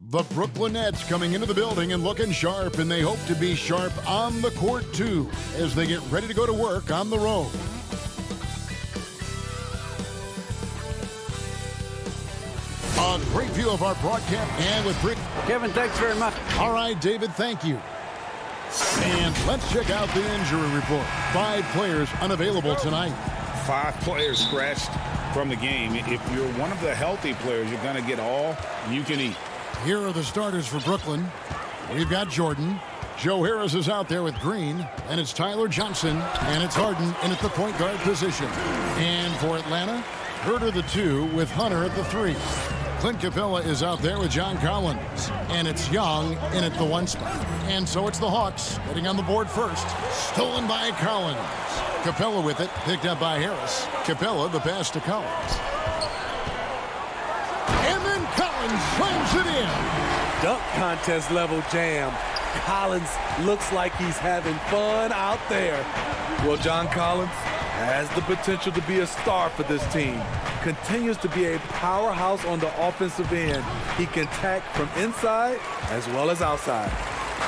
The Brooklyn Nets coming into the building and looking sharp, and they hope to be sharp on the court, too, as they get ready to go to work on the road. A great view of our broadcast, and with Kevin, thanks very much. All right, David, thank you. And let's check out the injury report. 5 players unavailable tonight. 5 players scratched from the game. If you're one of the healthy players, you're going to get all you can eat. Here are the starters for Brooklyn. We've got Jordan. Joe Harris is out there with Green. And it's Tyler Johnson. And it's Harden in at the point guard position. And for Atlanta, Herter the 2 with Hunter at the 3. Clint Capella is out there with John Collins. And it's Young in at the 1 spot. And so it's the Hawks getting on the board first. Stolen by Collins. Capella with it, picked up by Harris. Capella, the pass to Collins. And then Collins slams it in. Dunk contest level jam. Collins looks like he's having fun out there. Well, John Collins has the potential to be a star for this team. Continues to be a powerhouse on the offensive end. He can attack from inside as well as outside.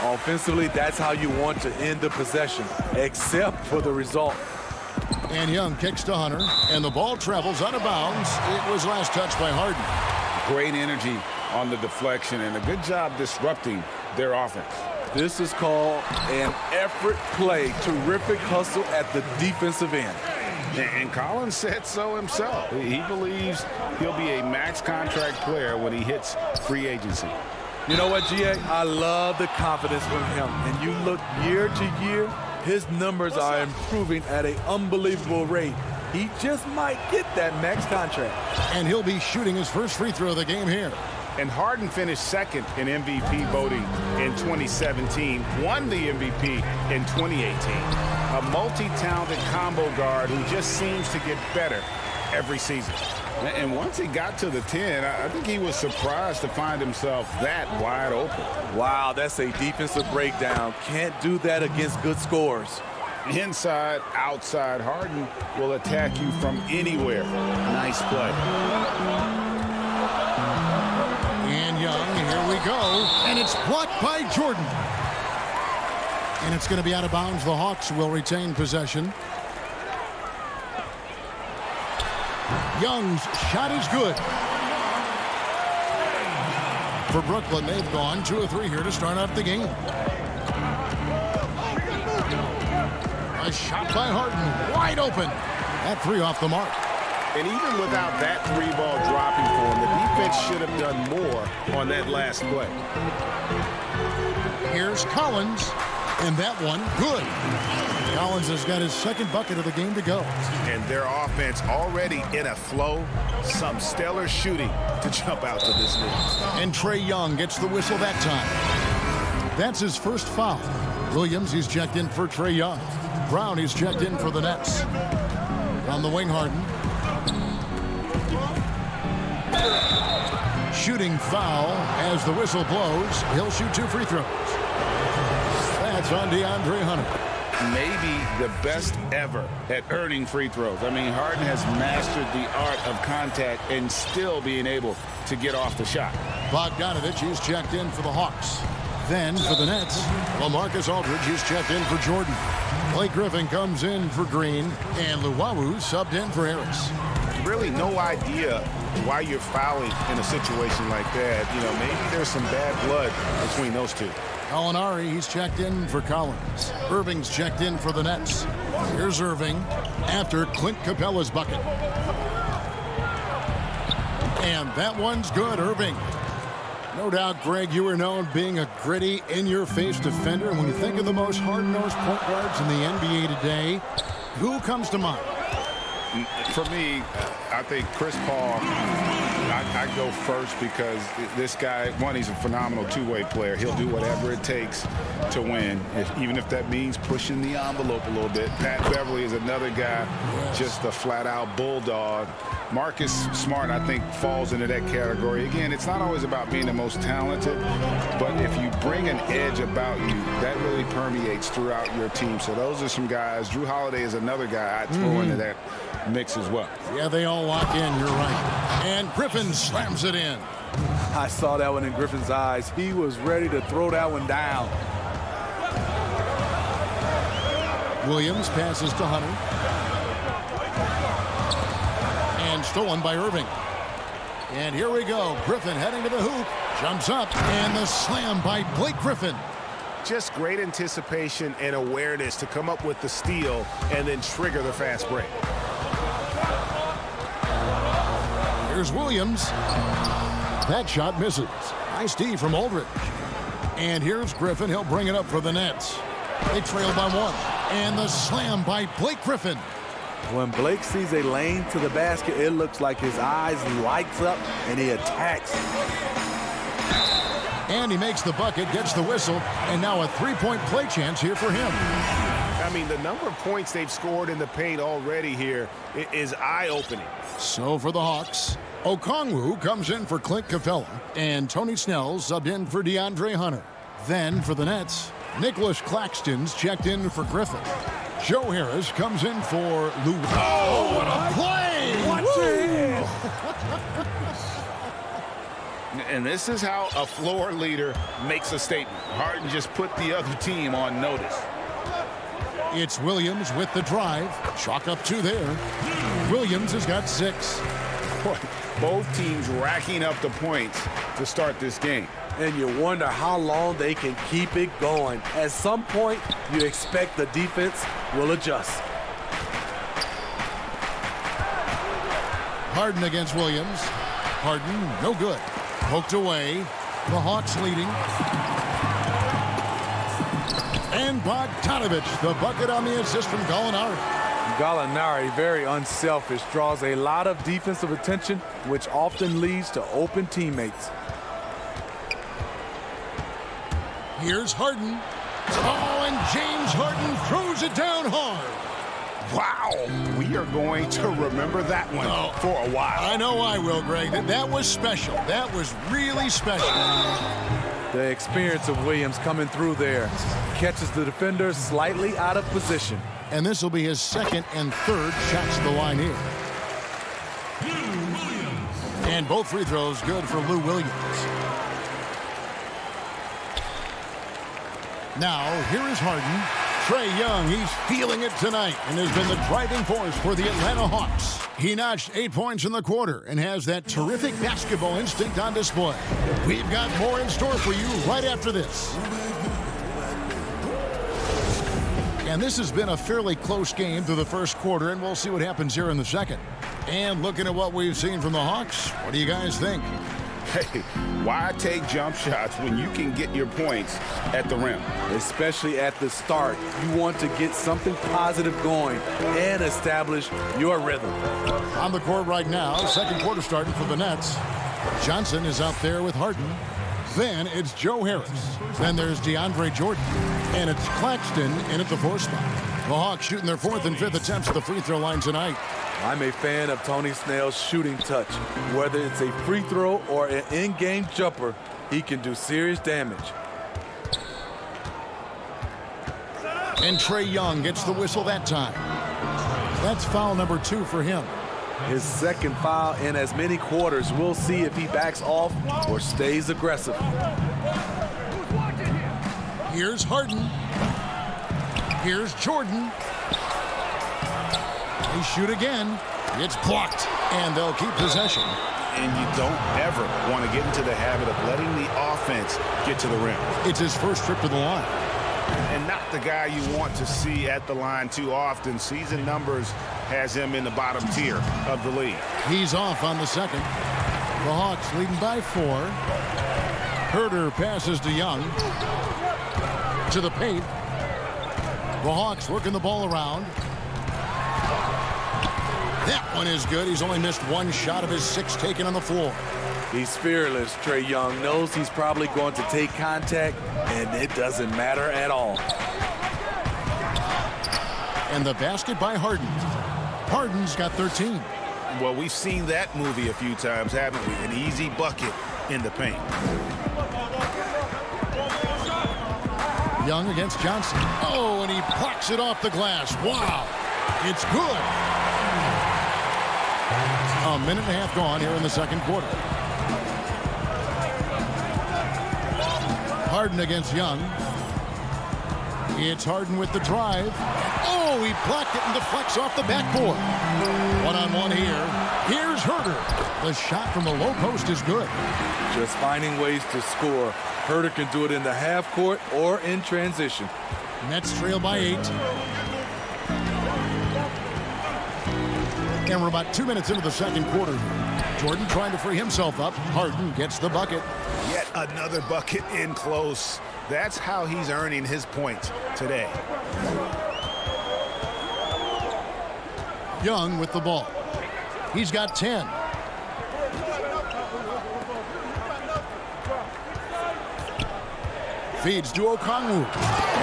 Offensively, that's how you want to end the possession, except for the result. And Young kicks to Hunter, and the ball travels out of bounds. It was last touched by Harden. Great energy on the deflection and a good job disrupting their offense. This is called an effort play. Terrific hustle at the defensive end. And Collins said so himself. He believes he'll be a max contract player when he hits free agency. You know what, GA? I love the confidence from him. And you look year to year, his numbers are improving at an unbelievable rate. He just might get that max contract. And he'll be shooting his first free throw of the game here. And Harden finished second in MVP voting in 2017, won the MVP in 2018. A multi-talented combo guard who just seems to get better every season. And once he got to the 10, I think he was surprised to find himself that wide open. Wow, that's a defensive breakdown. Can't do that against good scores. Inside, outside, Harden will attack you from anywhere. Nice play. And Young, here we go. And it's blocked by Jordan. And it's going to be out of bounds. The Hawks will retain possession. Young's shot is good. For Brooklyn, they've gone 2 of 3 here to start out the game. A shot by Harden, wide open. That 3 off the mark. And even without that 3-ball dropping for him, the defense should have done more on that last play. Here's Collins, and that one, good. Collins has got his second bucket of the game to go. And their offense already in a flow. Some stellar shooting to jump out to this lead. And Trae Young gets the whistle that time. That's his first foul. Williams, he's checked in for Trae Young. Brown, he's checked in for the Nets. On the wing, Harden. Shooting foul as the whistle blows. He'll shoot 2 free throws. That's on DeAndre Hunter. Maybe the best ever at earning free throws. I mean, Harden has mastered the art of contact and still being able to get off the shot. Bogdanovich, he's checked in for the Hawks. Then for the Nets, LaMarcus Aldridge, he's checked in for Jordan. Blake Griffin comes in for Green, and Luwawu subbed in for Harris. Really no idea why you're fouling in a situation like that. You know, maybe there's some bad blood between those two. Gallinari, he's checked in for Collins. Irving's checked in for the Nets. Here's Irving after Clint Capella's bucket. And that one's good, Irving. No doubt, Greg, you were known being a gritty, in-your-face defender. And when you think of the most hard-nosed point guards in the NBA today, who comes to mind? For me, I think Chris Paul, I go first because this guy, one, he's a phenomenal two-way player. He'll do whatever it takes to win, even if that means pushing the envelope a little bit. Pat Beverly is another guy, just a flat-out bulldog. Marcus Smart, I think, falls into that category. Again, it's not always about being the most talented, but if you bring an edge about you, that really permeates throughout your team. So those are some guys. Drew Holiday is another guy I'd throw into that mix as well. Yeah, they all lock in, you're right. And Griffin slams it in. I saw that one in Griffin's eyes. He was ready to throw that one down. Williams passes to Hunter. And stolen by Irving. And here we go. Griffin heading to the hoop. Jumps up. And the slam by Blake Griffin. Just great anticipation and awareness to come up with the steal and then trigger the fast break. Here's Williams. That shot misses. Nice D from Aldridge. And here's Griffin. He'll bring it up for the Nets. They trail by one. And the slam by Blake Griffin. When Blake sees a lane to the basket, it looks like his eyes lights up and he attacks. And he makes the bucket, gets the whistle, and now a three-point play chance here for him. I mean, the number of points they've scored in the paint already here is eye-opening. So for the Hawks, Okongwu comes in for Clint Capella, and Tony Snell subbed in for DeAndre Hunter. Then for the Nets, Nicholas Claxton's checked in for Griffin. Joe Harris comes in for Lou. Oh, what a play! Watch it! And this is how a floor leader makes a statement. Harden just put the other team on notice. It's Williams with the drive. Chalk up two there. Williams has got 6. Boy, both teams racking up the points to start this game. And you wonder how long they can keep it going. At some point, you expect the defense will adjust. Harden against Williams. Harden, no good. Poked away. The Hawks leading. And Bogdanovich, the bucket on the assist from Gallinari. Gallinari, very unselfish, draws a lot of defensive attention, which often leads to open teammates. Here's Harden. Oh, and James Harden throws it down hard. Wow, we are going to remember that one for a while. I know I will, Greg. That was special. That was really special. The experience of Williams coming through there. Catches the defender slightly out of position. And this will be his second and third shots to the line here. And both free throws good for Lou Williams. Now, here is Harden. Trae Young, he's feeling it tonight and has been the driving force for the Atlanta Hawks. He notched 8 points in the quarter and has that terrific basketball instinct on display. We've got more in store for you right after this. And this has been a fairly close game through the first quarter, and we'll see what happens here in the second. And looking at what we've seen from the Hawks, what do you guys think? Hey, why take jump shots when you can get your points at the rim? Especially at the start. You want to get something positive going and establish your rhythm. On the court right now, second quarter starting for the Nets. Johnson is out there with Harden. Then it's Joe Harris. Then there's DeAndre Jordan. And it's Claxton in at the 4 spot. The Hawks shooting their 4th and 5th attempts at the free throw line tonight. I'm a fan of Tony Snell's shooting touch. Whether it's a free throw or an in-game jumper, he can do serious damage. And Trae Young gets the whistle that time. That's foul number 2 for him. His second foul in as many quarters. We'll see if he backs off or stays aggressive. Here's Harden. Here's Jordan. They shoot again. It's blocked, and they'll keep possession. And you don't ever want to get into the habit of letting the offense get to the rim. It's his first trip to the line. And not the guy you want to see at the line too often. Season numbers has him in the bottom tier of the league. He's off on the second. The Hawks leading by 4. Herter passes to Young. To the paint. The Hawks working the ball around. That one is good. He's only missed 1 shot of his 6 taken on the floor. He's fearless. Trae Young knows he's probably going to take contact, and it doesn't matter at all. And the basket by Harden. Harden's got 13. Well, we've seen that movie a few times, haven't we? An easy bucket in the paint. Young against Johnson. Oh, and he plucks it off the glass. Wow. It's good. A minute and a half gone here in the second quarter. Harden against Young. It's Harden with the drive. Oh, he blocked it and deflects off the backboard. One-on-one here. Here's Herter. The shot from the low post is good. Just finding ways to score. Herter can do it in the half court or in transition. Nets trail by 8. And we're about 2 minutes into the second quarter. Jordan trying to free himself up. Harden gets the bucket. Yet another bucket in close. That's how he's earning his points today. Young with the ball. He's got 10. Feeds to Okongwu.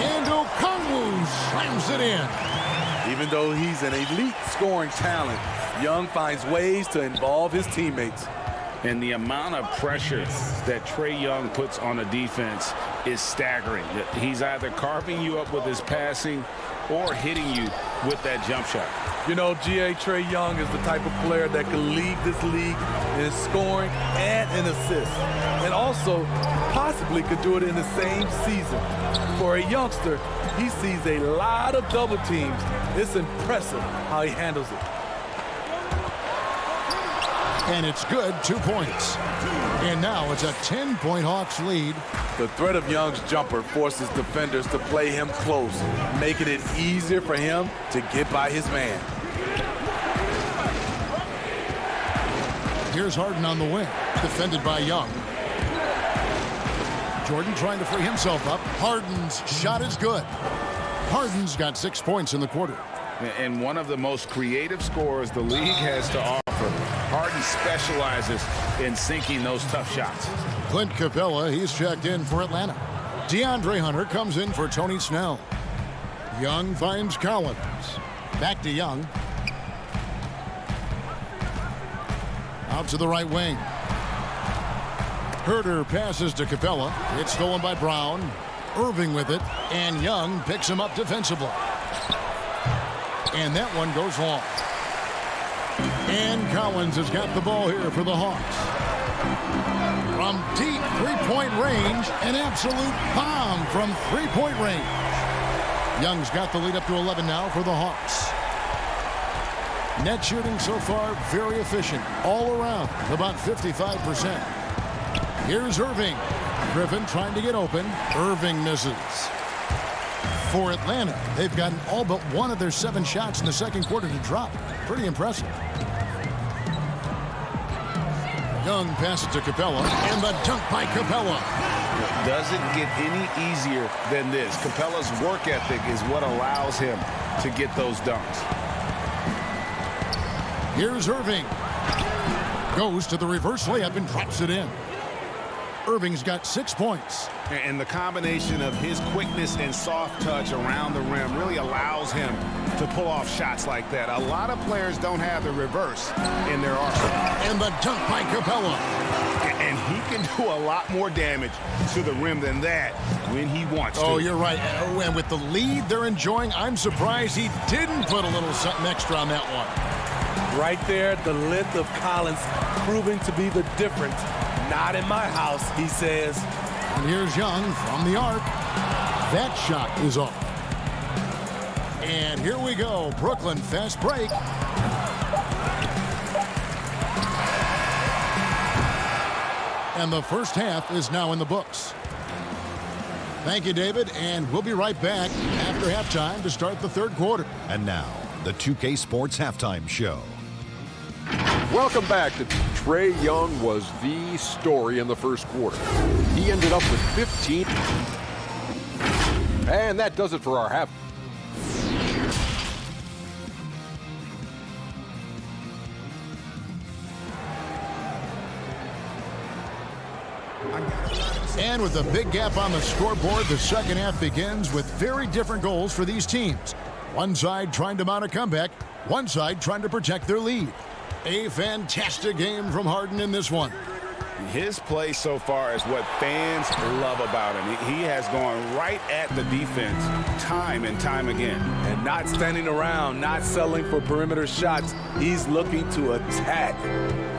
And Okongwu slams it in. Even though he's an elite scoring talent, Young finds ways to involve his teammates. And the amount of pressure that Trae Young puts on a defense is staggering. He's either carving you up with his passing or hitting you with that jump shot. You know, Trae Young is the type of player that can lead this league in scoring and in assists. And also possibly could do it in the same season. For a youngster, he sees a lot of double teams. It's impressive how he handles it. And it's good, 2 points. And now it's a 10-point Hawks lead. The threat of Young's jumper forces defenders to play him close, making it easier for him to get by his man. Here's Harden on the wing, defended by Young. Jordan trying to free himself up. Harden's shot is good. Harden's got 6 points in the quarter. And one of the most creative scorers the league has to offer. Harden specializes in sinking those tough shots. Clint Capella, he's checked in for Atlanta. DeAndre Hunter comes in for Tony Snell. Young finds Collins. Back to Young. Out to the right wing. Herter passes to Capella. It's stolen by Brown. Irving with it. And Young picks him up defensively. And that one goes long. And Collins has got the ball here for the Hawks. From deep three-point range, an absolute bomb from three-point range. Young's got the lead up to 11 now for the Hawks. Net shooting so far very efficient all around, about 55%. Here's Irving. Griffin trying to get open. Irving misses. For Atlanta, they've gotten all but one of their 7 shots in the second quarter to drop. Pretty impressive. Young passes to Capella, and the dunk by Capella. Doesn't get any easier than this. Capella's work ethic is what allows him to get those dunks. Here's Irving. Goes to the reverse layup and drops it in. Irving's got 6 points. And the combination of his quickness and soft touch around the rim really allows him to pull off shots like that. A lot of players don't have the reverse in their arsenal. And the dunk by Capella. And he can do a lot more damage to the rim than that when he wants to. Oh, you're right. And with the lead they're enjoying, I'm surprised he didn't put a little something extra on that one. Right there, the length of Collins proving to be the difference. Not in my house, he says. And here's Young from the arc. That shot is off. And here we go. Brooklyn fast break. And the first half is now in the books. Thank you, David. And we'll be right back after halftime to start the third quarter. And now, the 2K Sports Halftime Show. Welcome back. Trae Young was the story in the first quarter. He ended up with 15. And that does it for our half. And with a big gap on the scoreboard, the second half begins with very different goals for these teams. One side trying to mount a comeback, one side trying to protect their lead. A fantastic game from Harden in this one. His play so far is what fans love about him. He has gone right at the defense time and time again. And not standing around, not settling for perimeter shots. He's looking to attack.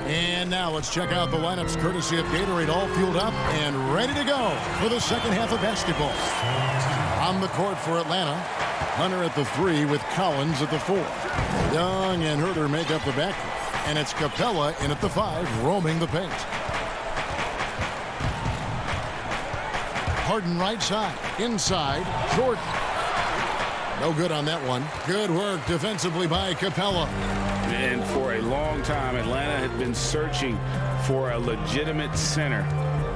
And now let's check out the lineups courtesy of Gatorade, all fueled up and ready to go for the second half of basketball. On the court for Atlanta, Hunter at the 3 with Collins at the 4. Young and Herter make up the backcourt, and it's Capella in at the 5, roaming the paint. Harden right side, inside, Jordan. No good on that one. Good work defensively by Capella. And for a long time, Atlanta had been searching for a legitimate center.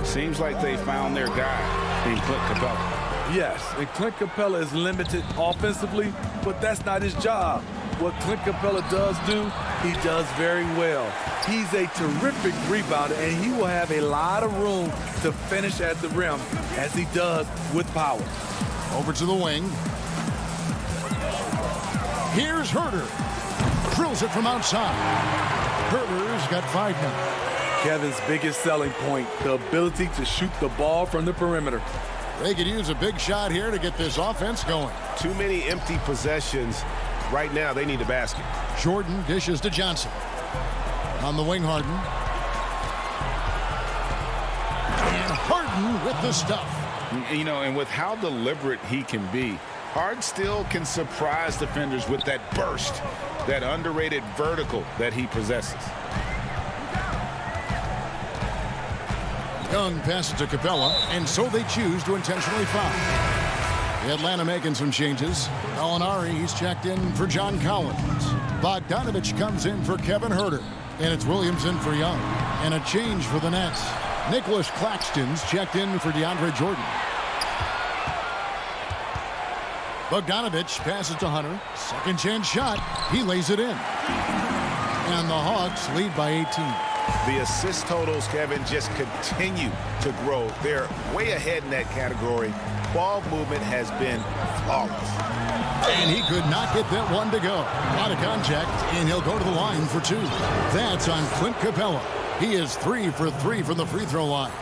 Seems like they found their guy in Clint Capella. Yes, and Clint Capella is limited offensively, but that's not his job. What Clint Capella does do, he does very well. He's a terrific rebounder, and he will have a lot of room to finish at the rim, as he does with power. Over to the wing. Here's Herter. Drills it from outside. Herter's got 5 now. Kevin's biggest selling point, the ability to shoot the ball from the perimeter. They could use a big shot here to get this offense going. Too many empty possessions. Right now, they need a basket. Jordan dishes to Johnson. On the wing, Harden. And Harden with the stuff. You know, and with how deliberate he can be, Harden still can surprise defenders with that burst, that underrated vertical that he possesses. Young passes to Capella, and so they choose to intentionally foul. Atlanta making some changes. Gallinari, he's checked in for John Collins. Bogdanovich comes in for Kevin Herter. And it's Williams in for Young. And a change for the Nets. Nicholas Claxton's checked in for DeAndre Jordan. Bogdanovich passes to Hunter. Second chance shot. He lays it in. And the Hawks lead by 18. The assist totals, Kevin, just continue to grow. They're way ahead in that category. Ball movement has been flawless. And he could not get that one to go. Out of contact, and he'll go to the line for 2. That's on Clint Capella. He is 3 for 3 from the free throw line.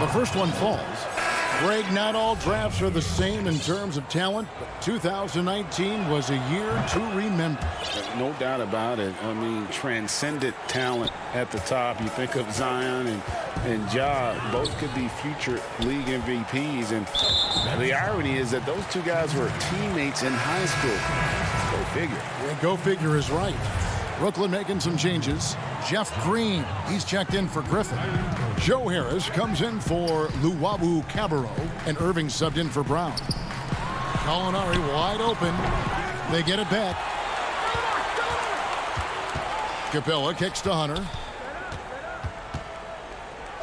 The first one falls. Greg, not all drafts are the same in terms of talent, but 2019 was a year to remember. No doubt about it. I mean, transcendent talent at the top. You think of Zion and Ja, both could be future league MVPs. And the irony is that those two guys were teammates in high school. Go figure. Yeah, go figure is right. Brooklyn making some changes. Jeff Green, he's checked in for Griffin. Joe Harris comes in for Luwawu Cabarro, and Irving subbed in for Brown. Gallinari wide open. They get it back. Capella kicks to Hunter.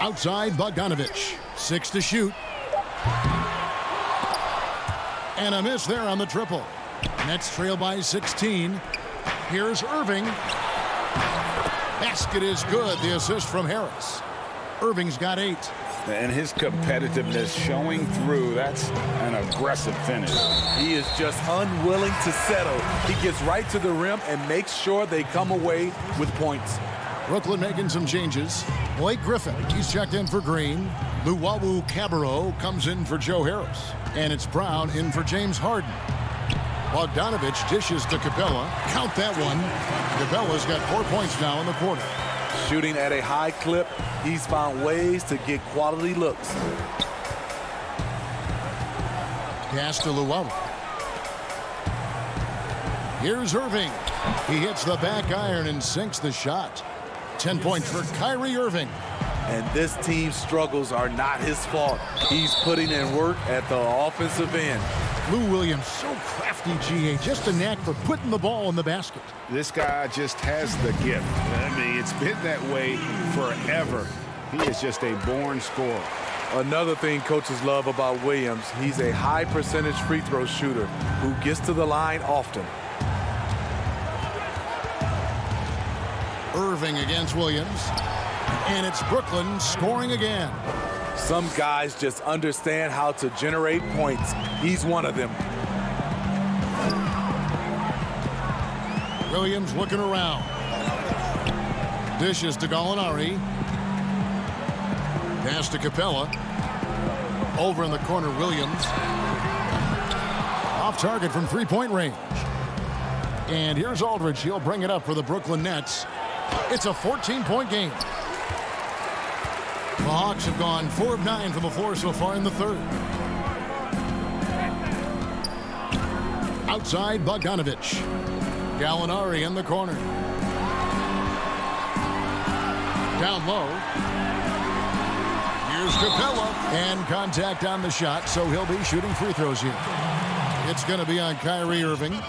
Outside, Bogdanovich. 6 to shoot. And a miss there on the triple. Nets trail by 16. Here's Irving. Basket is good. The assist from Harris. Irving's got 8. And his competitiveness showing through. That's an aggressive finish. He is just unwilling to settle. He gets right to the rim and makes sure they come away with points. Brooklyn making some changes. Blake Griffin, he's checked in for Green. Luwawu Cabarro comes in for Joe Harris. And it's Brown in for James Harden. Bogdanovich dishes to Capella. Count that one. Capella's got 4 points now in the quarter. Shooting at a high clip, he's found ways to get quality looks. Pass to Luwawu. Here's Irving. He hits the back iron and sinks the shot. 10 points for Kyrie Irving. And this team's struggles are not his fault. He's putting in work at the offensive end. Lou Williams, so crafty, GA. Just a knack for putting the ball in the basket. This guy just has the gift. I mean, it's been that way forever. He is just a born scorer. Another thing coaches love about Williams, he's a high percentage free throw shooter who gets to the line often. Irving against Williams. And it's Brooklyn scoring again. Some guys just understand how to generate points. He's one of them. Williams looking around. Dishes to Gallinari. Pass to Capella. Over in the corner, Williams. Off target from three-point range. And here's Aldridge. He'll bring it up for the Brooklyn Nets. It's a 14-point game. The Hawks have gone 4 of 9 from the floor so far in the third. Outside, Bogdanovich. Gallinari in the corner. Down low. Here's Capella. And contact on the shot, so he'll be shooting free throws here. It's going to be on Kyrie Irving.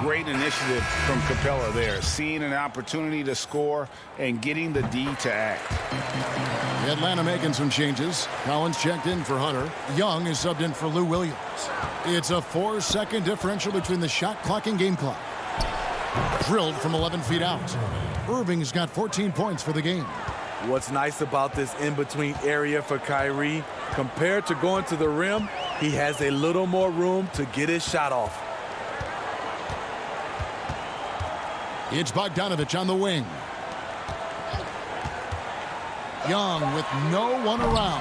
Great initiative from Capella there. Seeing an opportunity to score and getting the D to act. Atlanta making some changes. Collins checked in for Hunter. Young is subbed in for Lou Williams. It's a 4-second differential between the shot clock and game clock. Drilled from 11 feet out. Irving's got 14 points for the game. What's nice about this in-between area for Kyrie, compared to going to the rim, he has a little more room to get his shot off. It's Bogdanovich on the wing. Young with no one around.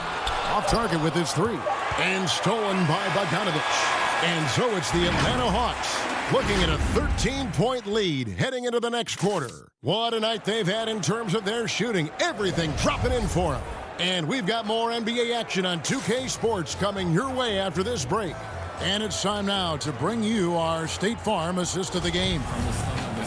Off target with his three. And stolen by Bogdanovich. And so it's the Atlanta Hawks looking at a 13-point lead heading into the next quarter. What a night they've had in terms of their shooting. Everything dropping in for them. And we've got more NBA action on 2K Sports coming your way after this break. And it's time now to bring you our State Farm assist of the game.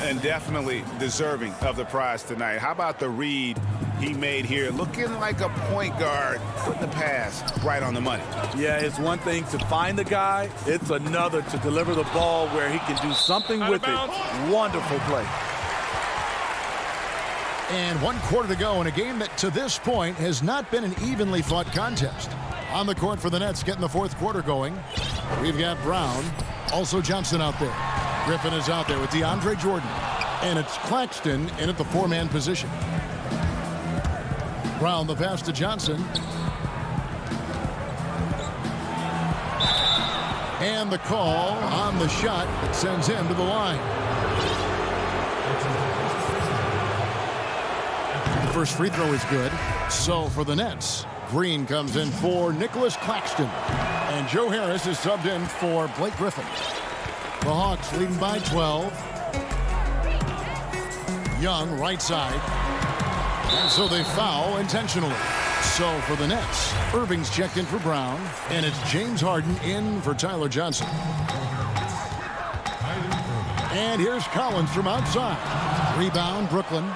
And definitely deserving of the prize tonight. How about the read he made here? Looking like a point guard, putting the pass right on the money. Yeah, it's one thing to find the guy. It's another to deliver the ball where he can do something with it. Wonderful play. And 1 quarter to go in a game that to this point has not been an evenly fought contest. On the court for the Nets getting the fourth quarter going. We've got Brown, also Johnson out there. Griffin is out there with DeAndre Jordan. And it's Claxton in at the 4-man position. Brown the pass to Johnson. And the call on the shot that sends him to the line. The first free throw is good. So for the Nets, Green comes in for Nicholas Claxton. And Joe Harris is subbed in for Blake Griffin. The Hawks leading by 12. Young right side. And so they foul intentionally. So for the Nets, Irving's checked in for Brown. And it's James Harden in for Tyler Johnson. And here's Collins from outside. Rebound, Brooklyn.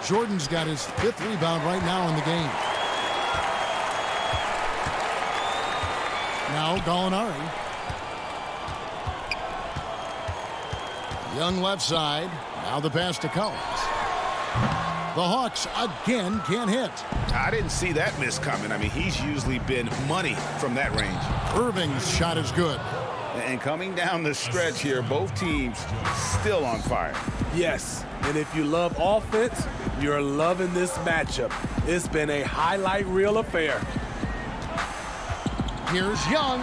Jordan's got his 5th rebound right now in the game. Now Gallinari. Young left side. Now the pass to Collins. The Hawks again can't hit. I didn't see that miss coming. I mean, he's usually been money from that range. Irving's shot is good. And coming down the stretch here, both teams still on fire. Yes, and if you love offense, you're loving this matchup. It's been a highlight reel affair. Here's Young.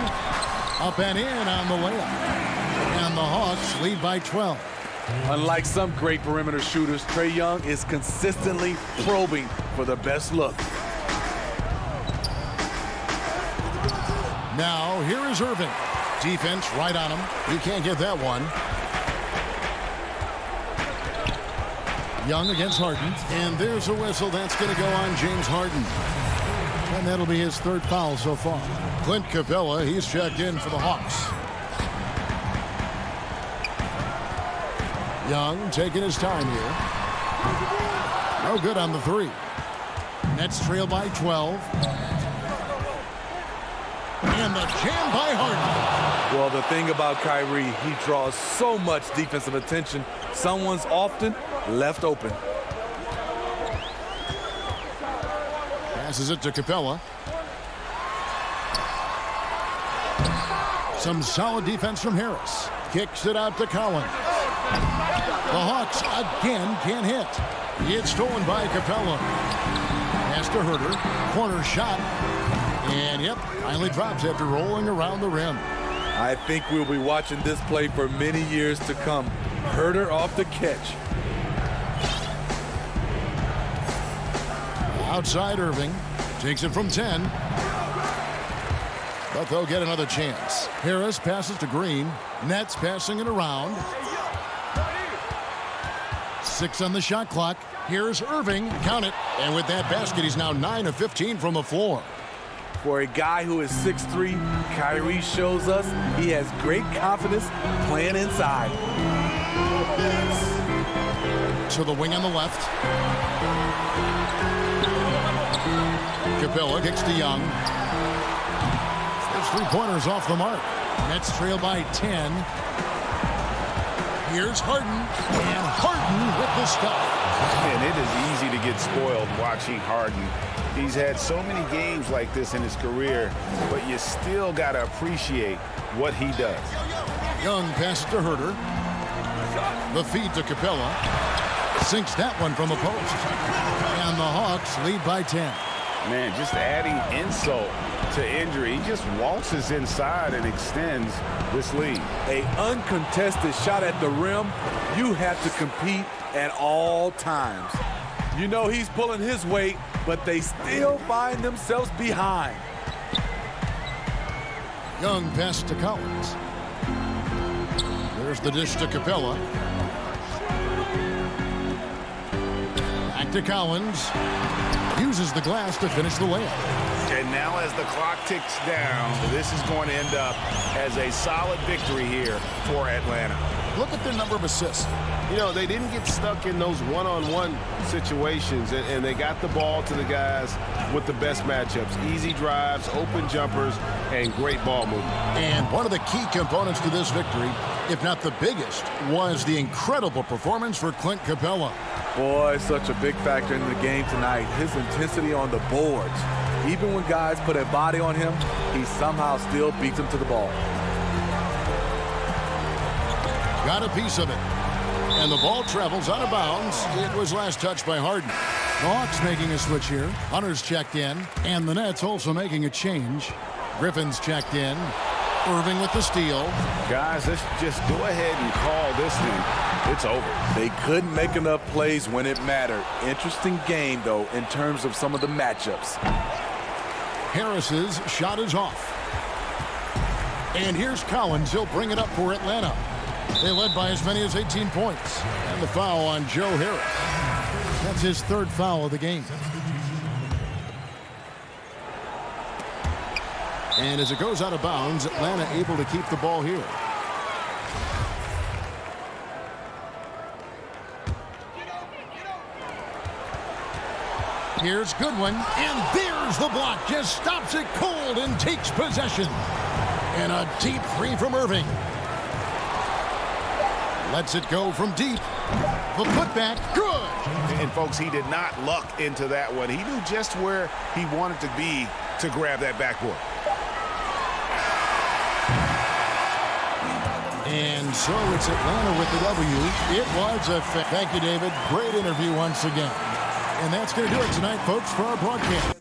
Up and in on the layup. And the Hawks lead by 12. Unlike some great perimeter shooters, Trae Young is consistently probing for the best look. Now, here is Irving. Defense right on him. He can't get that one. Young against Harden. And there's a whistle. That's going to go on James Harden. And that'll be his 3rd foul so far. Clint Capella, he's checked in for the Hawks. Young taking his time here. No good on the 3. Nets trail by 12. And the jam by Harden. Well, the thing about Kyrie, he draws so much defensive attention. Someone's often left open. Passes it to Capella. Some solid defense from Harris. Kicks it out to Collins. The Hawks again can't hit. It's stolen by Capella. Pass to Herter. Corner shot. And yep, finally drops after rolling around the rim. I think we'll be watching this play for many years to come. Herter off the catch. Outside Irving. Takes it from 10. But they'll get another chance. Harris passes to Green. Nets passing it around. 6 on the shot clock. Here's Irving. Count it. And with that basket, he's now 9 of 15 from the floor. For a guy who is 6'3", Kyrie shows us he has great confidence playing inside. To the wing on the left. Capella kicks to Young. First three-pointers off the mark. Nets trail by 10. Here's Harden. And Harden with the stuff. And it is easy to get spoiled watching Harden. He's had so many games like this in his career, but you still got to appreciate what he does. Young passes to Herter. The feed to Capella. Sinks that one from the post. And the Hawks lead by 10. Man, just adding insult to injury. He just waltzes inside and extends this lead. An uncontested shot at the rim, you have to compete at all times. You know he's pulling his weight, but they still find themselves behind. Young pass to Collins. There's the dish to Capella. Back to Collins. Uses the glass to finish the layup. And now as the clock ticks down, this is going to end up as a solid victory here for Atlanta. Look at their number of assists. You know, they didn't get stuck in those one-on-one situations, and they got the ball to the guys with the best matchups. Easy drives, open jumpers, and great ball movement. And one of the key components to this victory, if not the biggest, was the incredible performance for Clint Capella. Boy, such a big factor in the game tonight. His intensity on the boards. Even when guys put a body on him, he somehow still beats them to the ball. Got a piece of it. And the ball travels out of bounds. It was last touched by Harden. The Hawks making a switch here. Hunter's checked in. And the Nets also making a change. Griffin's checked in. Irving with the steal. Guys, let's just go ahead and call this thing. It's over. They couldn't make enough plays when it mattered. Interesting game, though, in terms of some of the matchups. Harris's shot is off. And here's Collins. He'll bring it up for Atlanta. They led by as many as 18 points. And the foul on Joe Harris. That's his third foul of the game. And as it goes out of bounds, Atlanta able to keep the ball here. Here's Goodwin, and there's the block. Just stops it cold and takes possession. And a deep three from Irving. Lets it go from deep. The putback, good. And folks, he did not luck into that one. He knew just where he wanted to be to grab that backboard. And so it's Atlanta with the W. It was a thank you, David. Great interview once again. And that's going to do it tonight, folks, for our broadcast.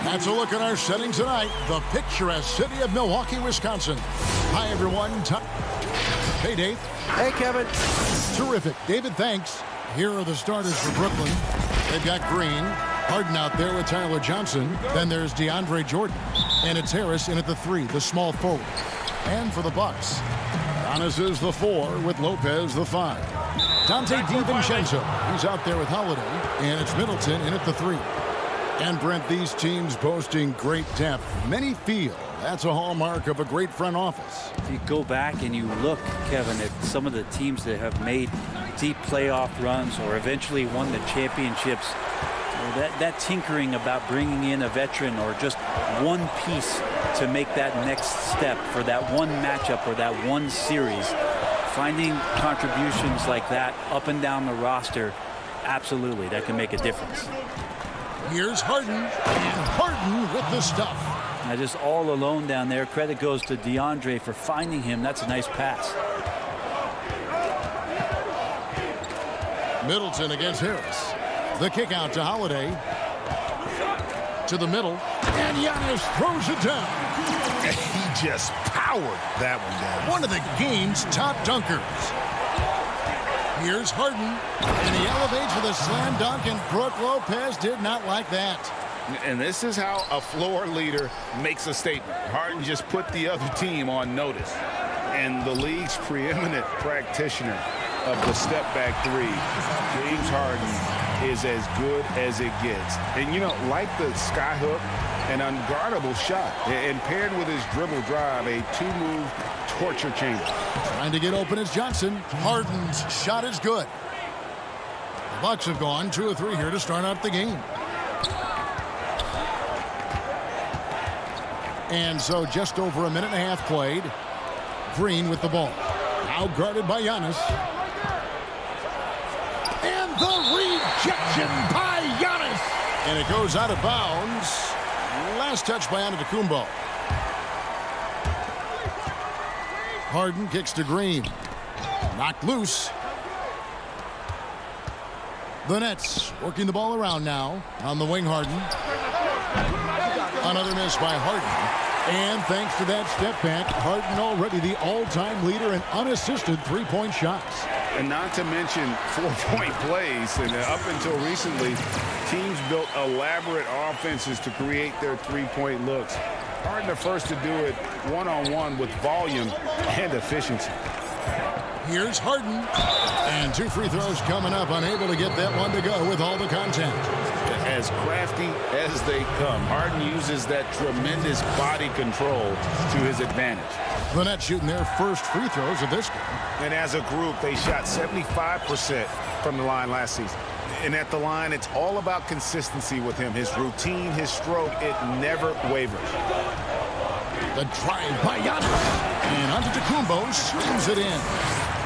That's a look at our setting tonight. The picturesque city of Milwaukee, Wisconsin. Hi, everyone. Hey, Dave. Hey, Kevin. Terrific. David, thanks. Here are the starters for Brooklyn. They've got Green. Harden out there with Tyler Johnson. Then there's DeAndre Jordan. And it's Harris in at the 3, the small forward. And for the Bucks, Giannis is the 4 with Lopez the 5. Dante DiVincenzo, he's out there with Holiday. And it's Middleton in at the 3. And Brent, these teams boasting great depth. Many feel that's a hallmark of a great front office. If you go back and you look, Kevin, at some of the teams that have made deep playoff runs or eventually won the championships, that tinkering about bringing in a veteran or just one piece to make that next step for that one matchup or that one series, finding contributions like that up and down the roster, absolutely, that can make a difference. Here's Harden, and Harden with the stuff. Now just all alone down there. Credit goes to DeAndre for finding him. That's a nice pass. Middleton against Harris. The kick out to Holiday. To the middle, and Giannis throws it down. He just powered that one down. One of the game's top dunkers. Here's Harden, and he elevates with a slam dunk, and Brook Lopez did not like that. And this is how a floor leader makes a statement. Harden just put the other team on notice. And the league's preeminent practitioner of the step-back 3, James Harden, is as good as it gets. And, you know, like the skyhook, an unguardable shot. And paired with his dribble drive, a 2-move torture chamber. Trying to get open is Johnson. Harden's shot is good. Bucks have gone 2 of 3 here to start out the game. And so just over a minute and a half played. Green with the ball. Now guarded by Giannis. And the rejection by Giannis. And it goes out of bounds. Last touch by Antetokounmpo. Harden kicks to Green. Knocked loose. The Nets working the ball around now. On the wing, Harden. Another miss by Harden. And thanks to that step back, Harden already the all-time leader in unassisted three-point shots. And not to mention 4-point plays. And up until recently, teams built elaborate offenses to create their three-point looks. Harden the first to do it one-on-one with volume and efficiency. Here's Harden. And 2 free throws coming up, unable to get that one to go with all the contact. As crafty as they come, Harden uses that tremendous body control to his advantage. The Nets shooting their first free throws of this game. And as a group, they shot 75% from the line last season. And at the line, it's all about consistency with him. His routine, his stroke, it never wavers. The drive by Giannis. And Antetokounmpo slams it in.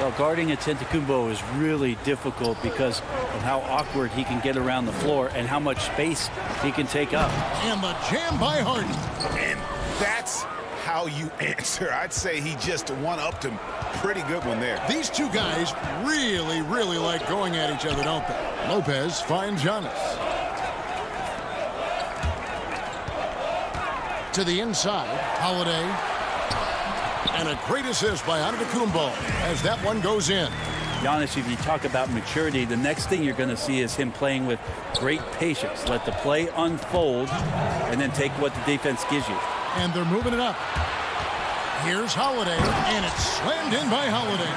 Well, guarding Antetokounmpo is really difficult because of how awkward he can get around the floor and how much space he can take up. And the jam by Harden. And that's how you answer. I'd say he just one-upped him. Pretty good one there. These two guys really, really like going at each other, don't they? Lopez finds Giannis. To the inside, Holiday. And a great assist by Antetokounmpo as that one goes in. Giannis, if you talk about maturity, the next thing you're going to see is him playing with great patience. Let the play unfold and then take what the defense gives you. And they're moving it up. Here's Holiday, and it's slammed in by Holiday.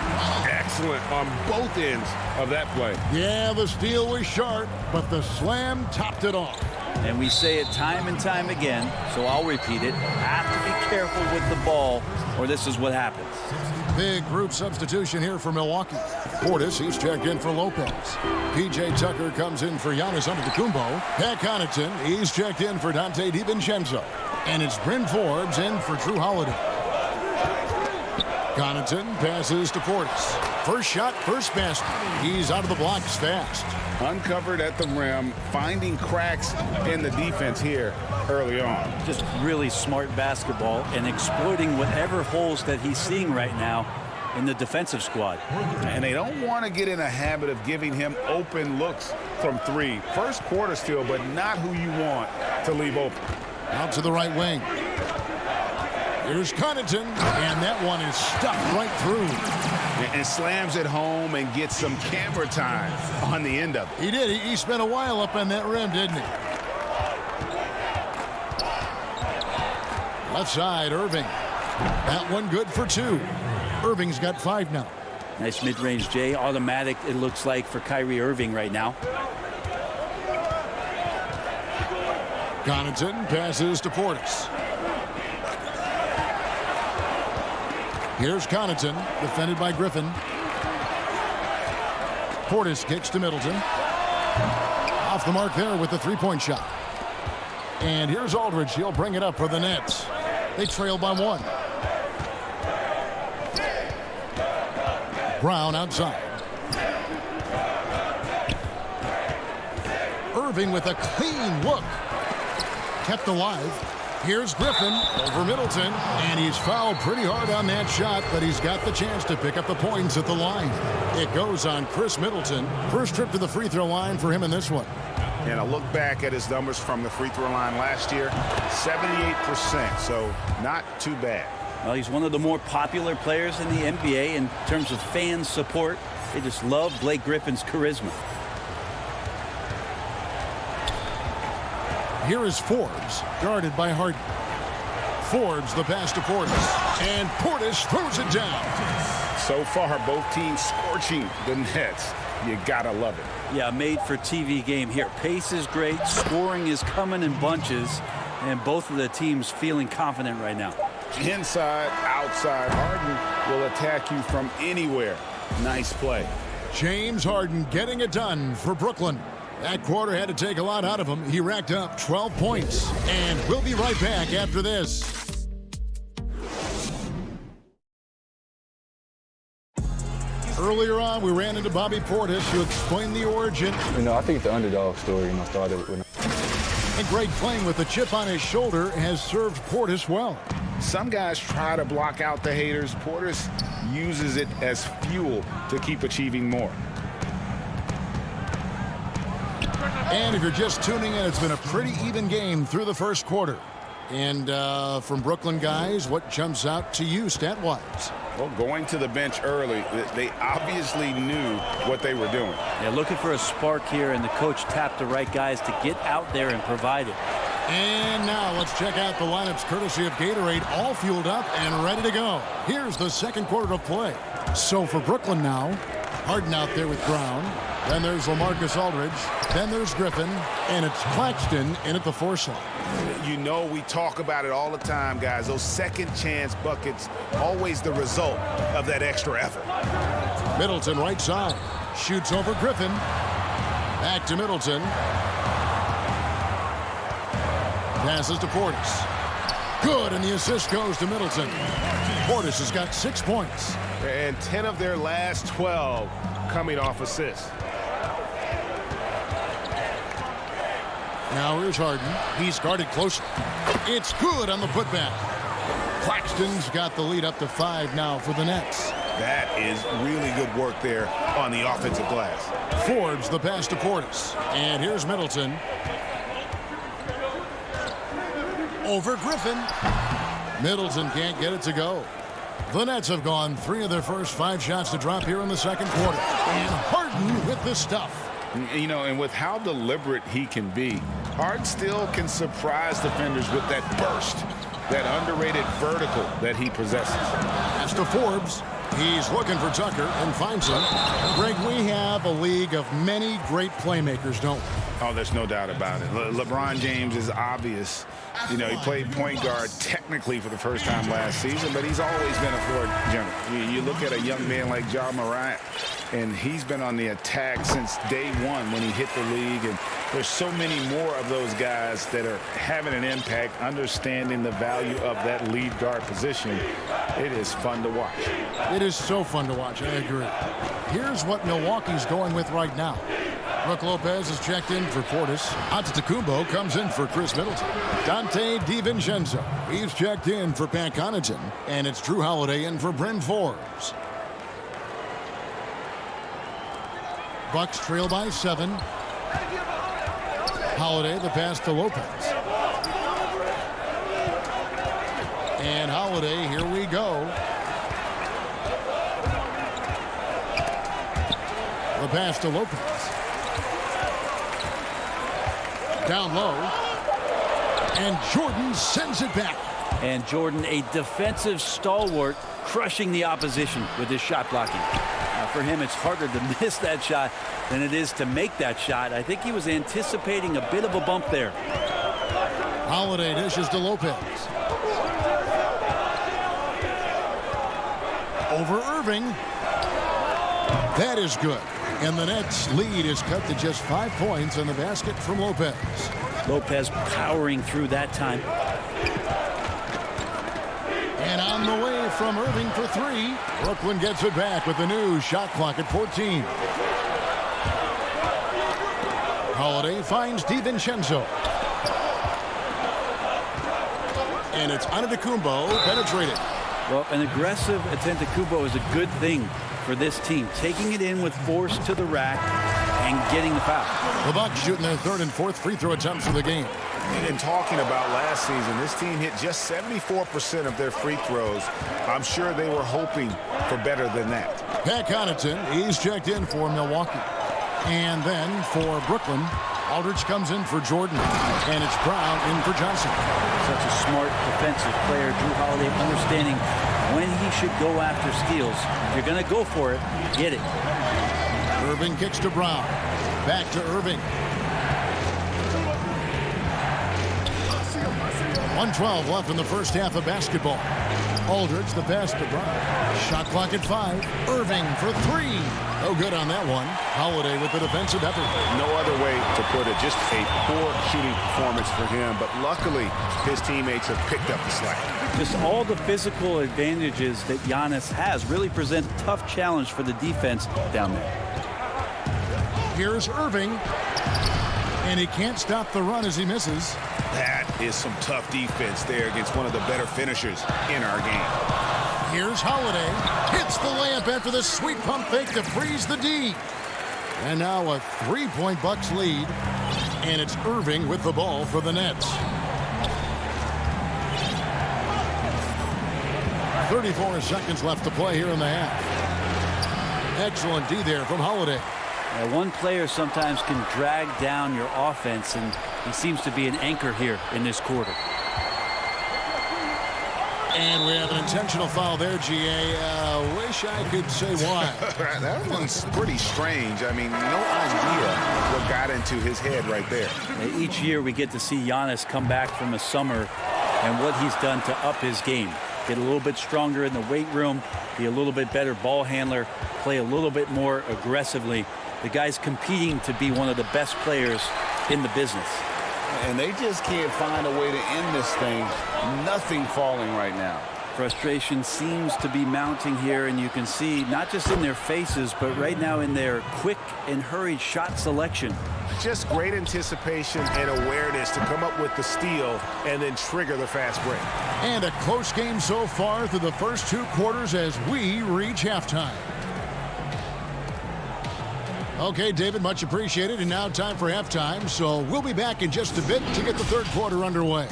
Excellent on both ends of that play. Yeah, the steal was sharp, but the slam topped it off. And we say it time and time again, so I'll repeat it. Have to be careful with the ball, or this is what happens. Big group substitution here for Milwaukee. Portis, he's checked in for Lopez. P.J. Tucker comes in for Giannis Antetokounmpo. Pat Connaughton, he's checked in for Dante DiVincenzo. And it's Bryn Forbes in for Drew Holiday. Connaughton passes to Portis. First shot, first basket. He's out of the blocks fast. Uncovered at the rim, finding cracks in the defense here early on. Just really smart basketball and exploiting whatever holes that he's seeing right now in the defensive squad. And they don't want to get in a habit of giving him open looks from 3. First quarter still, but not who you want to leave open. Out to the right wing. Here's Connaughton, and that one is stuffed right through. And slams it home and gets some camera time on the end of it. He did. He spent a while up on that rim, didn't he? Left side, Irving. That one good for 2. Irving's got 5 now. Nice mid-range, Jay. Automatic, it looks like, for Kyrie Irving right now. Connaughton passes to Portis. Here's Connaughton, defended by Griffin. Portis kicks to Middleton. Off the mark there with the three-point shot. And here's Aldridge. He'll bring it up for the Nets. They trail by 1. Brown outside. Irving with a clean look. Kept alive. Here's Griffin over Middleton, and he's fouled pretty hard on that shot, but he's got the chance to pick up the points at the line. It goes on Chris Middleton. First trip to the free throw line for him in this one. And a look back at his numbers from the free throw line last year, 78%, so not too bad. Well, he's one of the more popular players in the NBA in terms of fan support. They just love Blake Griffin's charisma. Here is Forbes, guarded by Harden. Forbes, the pass to Portis. And Portis throws it down. So far, both teams scorching the Nets. You gotta love it. Yeah, made for TV game here. Pace is great. Scoring is coming in bunches. And both of the teams feeling confident right now. Inside, outside, Harden will attack you from anywhere. Nice play. James Harden getting it done for Brooklyn. That quarter had to take a lot out of him. He racked up 12 points. And we'll be right back after this. Earlier on, we ran into Bobby Portis, who explained the origin. I think the underdog story, started when. And Greg, playing with a chip on his shoulder, has served Portis well. Some guys try to block out the haters. Portis uses it as fuel to keep achieving more. And if you're just tuning in, it's been a pretty even game through the first quarter. And from Brooklyn guys, what jumps out to you stat-wise? Well, going to the bench early, they obviously knew what they were doing. Yeah, looking for a spark here, and the coach tapped the right guys to get out there and provide it. And now let's check out the lineups courtesy of Gatorade, all fueled up and ready to go. Here's the second quarter of play. So for Brooklyn now, Harden out there with Brown. Then there's LaMarcus Aldridge. Then there's Griffin. And it's Claxton in at the 4 slot. We talk about it all the time, guys. Those second chance buckets, always the result of that extra effort. Middleton right side. Shoots over Griffin. Back to Middleton. Passes to Portis. Good, and the assist goes to Middleton. Portis has got 6 points. And 10 of their last 12 coming off assists. Now here's Harden. He's guarded closely. It's good on the putback. Claxton's got the lead up to 5 now for the Nets. That is really good work there on the offensive glass. Forbes the pass to Portis. And here's Middleton. Over Griffin. Middleton can't get it to go. The Nets have gone 3 of their first 5 shots to drop here in the second quarter. And Harden with the stuff. And with how deliberate he can be, Harden still can surprise defenders with that burst, that underrated vertical that he possesses. Pass to Forbes. He's looking for Tucker and finds him. Greg, we have a league of many great playmakers, don't we? Oh, there's no doubt about it. LeBron James is obvious. He played point guard technically for the first time last season, but he's always been a floor general. You look at a young man like Ja Morant, and he's been on the attack since day one when he hit the league. And there's so many more of those guys that are having an impact, understanding the value of that lead guard position. It is fun to watch. It is so fun to watch, I agree. Here's what Milwaukee's going with right now. Brook Lopez is checked in for Portis. Antetokounmpo comes in for Chris Middleton. Dante DiVincenzo, he's checked in for Pat Connaughton. And it's Drew Holiday in for Bryn Forbes. Bucks trail by 7. Holiday, the pass to Lopez. And Holiday, here we go. The pass to Lopez. Down low. And Jordan sends it back. And Jordan, a defensive stalwart, crushing the opposition with his shot blocking. For him, it's harder to miss that shot than it is to make that shot. I think he was anticipating a bit of a bump there. Holiday dishes to Lopez. Over Irving. That is good. And the Nets' lead is cut to just 5 points on the basket from Lopez. Lopez powering through that time. And on the way from Irving for 3. Brooklyn gets it back with the new shot clock at 14. Holiday finds DiVincenzo. And it's Antetokounmpo penetrated. Well, an aggressive Antetokounmpo is a good thing for this team. Taking it in with force to the rack and getting the foul. The Bucks shooting their 3rd and 4th free throw attempts of the game. And talking about last season, this team hit just 74% of their free throws. I'm sure they were hoping for better than that. Pat Connaughton, he's checked in for Milwaukee. And then for Brooklyn, Aldridge comes in for Jordan. And it's Brown in for Johnson. Such a smart defensive player. Drew Holiday understanding when he should go after steals. If you're going to go for it, get it. Irving kicks to Brown. Back to Irving. 1:12 left in the first half of basketball. Aldridge, the pass to Brown. Shot clock at 5. Irving for 3. No good on that one. Holiday with the defensive effort. No other way to put it. Just a poor shooting performance for him. But luckily, his teammates have picked up the slack. Just all the physical advantages that Giannis has really present a tough challenge for the defense down there. Here's Irving. And he can't stop the run as he misses. That is some tough defense there against one of the better finishers in our game. Here's Holiday. Hits the layup after the sweet pump fake to freeze the D. And now a 3-point Bucks lead. And it's Irving with the ball for the Nets. 34 seconds left to play here in the half. Excellent D there from Holiday. One player sometimes can drag down your offense, and he seems to be an anchor here in this quarter. And we have an intentional foul there, GA. Wish I could say why. That one's pretty strange. I mean, no idea what got into his head right there. Each year we get to see Giannis come back from the summer and what he's done to up his game. Get a little bit stronger in the weight room, be a little bit better ball handler, play a little bit more aggressively. The guy's competing to be one of the best players in the business. And they just can't find a way to end this thing. Nothing falling right now. Frustration seems to be mounting here, and you can see not just in their faces, but right now in their quick and hurried shot selection. Just great anticipation and awareness to come up with the steal and then trigger the fast break. And a close game so far through the first 2 quarters as we reach halftime. Okay, David, much appreciated. And now time for halftime. So we'll be back in just a bit to get the third quarter underway.